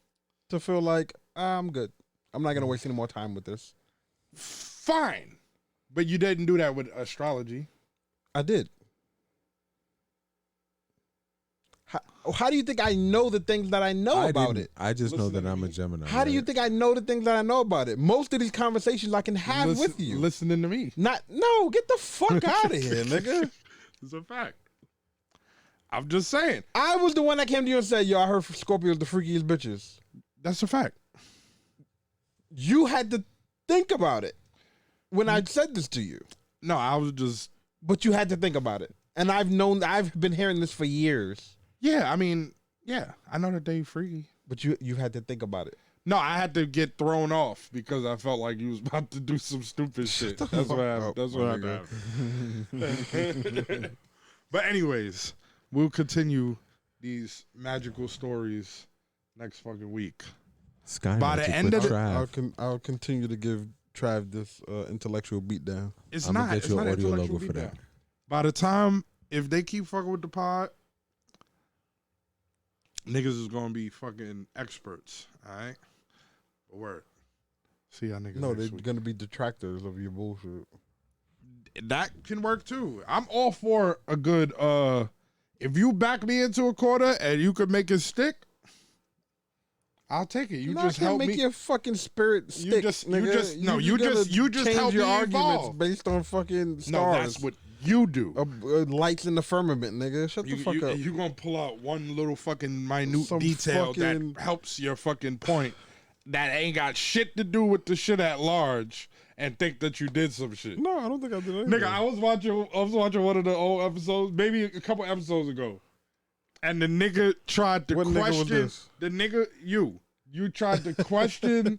to feel like I'm good. I'm not gonna waste any more time with this. Fine. But you didn't do that with astrology. I did. How do you think I know the things that I know about it? I just know Listen that to I'm a me. Gemini. How do you think I know the things that I know about it? Most of these conversations I can have with you. Listening to me. No, get the fuck out of here, nigga. It's a fact. I'm just saying. I was the one that came to you and said, yo, I heard Scorpio's the freakiest bitches. That's a fact. You had to think about it when I said this to you. No, I was just. But you had to think about it. And I've been hearing this for years. Yeah, I mean, yeah, I know that they freaky. But you had to think about it. No, I had to get thrown off because I felt like you was about to do some stupid shit. That's what happened. That's what happened. But anyways, we'll continue these magical stories next fucking week. Sky By the Magic end with of the- Trav. I'll continue to give Trav this intellectual beatdown. It's I'ma not. get It's you not an audio intellectual logo for beatdown. that. By the time, if they keep fucking with the pod, niggas is gonna be fucking experts. All right. Word. See y'all niggas. No, next they're week. gonna be detractors of your bullshit. That can work too. I'm all for a good. If you back me into a quarter and you could make it stick, I'll take it. You No, just I can't help make me. your fucking spirit stick. You just nigga. you just change help your me arguments evolve. based on fucking stars. No, that's what you do. Lights in the firmament, nigga. Shut the fuck up. You gonna pull out one little fucking minute Some detail fucking- that helps your fucking point that ain't got shit to do with the shit at large and think that you did some shit. No, I don't think I did anything. Nigga, I was watching one of the old episodes, maybe a couple episodes ago, and the nigga tried to What nigga was question this? the nigga you tried to question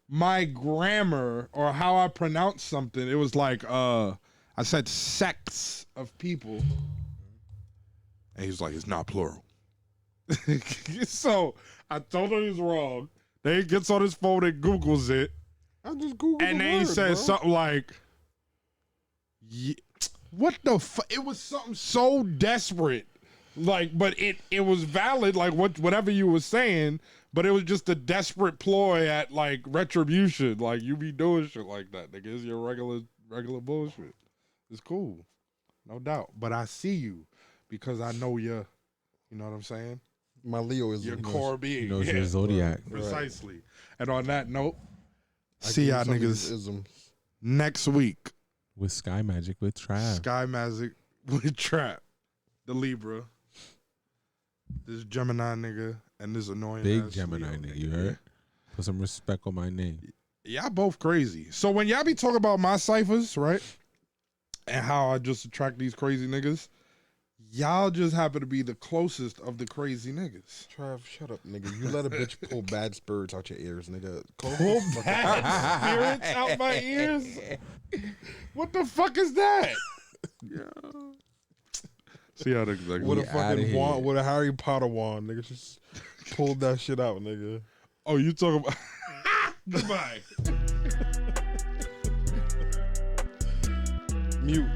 my grammar or how I pronounce something. It was like I said sex of people, and he was like, it's not plural. So I told him he was wrong. Then he gets on his phone and Googles it. I just googled And the then he word, said bro. something like, what the fuck? It was something so desperate. Like, but it was valid, like whatever you were saying, but it was just a desperate ploy at like retribution. Like, you be doing shit like that, nigga. It's your regular bullshit. It's cool. No doubt. But I see you because I know you know what I'm saying? My Leo is Your core being. He knows Yeah, your zodiac. precisely. And on that note, I see give y'all some of these niggas isms. next week. With Sky Magic with Trav. Sky Magic with Trap, the Libra, this Gemini nigga, and this annoying Big ass Gemini Leo nigga, you heard? Put some respect on my name. Y'all both crazy. So when y'all be talking about my ciphers, right, and how I just attract these crazy niggas, y'all just happen to be the closest of the crazy niggas. Trav, shut up, nigga. You let a bitch pull bad spirits out your ears, nigga. Pull bad spirits out my ears? What the fuck is that? Yeah. See how niggas like With a outta fucking here. wand, with a Harry Potter wand, nigga. Just pulled that shit out, nigga. Oh, you talking about goodbye. Mute.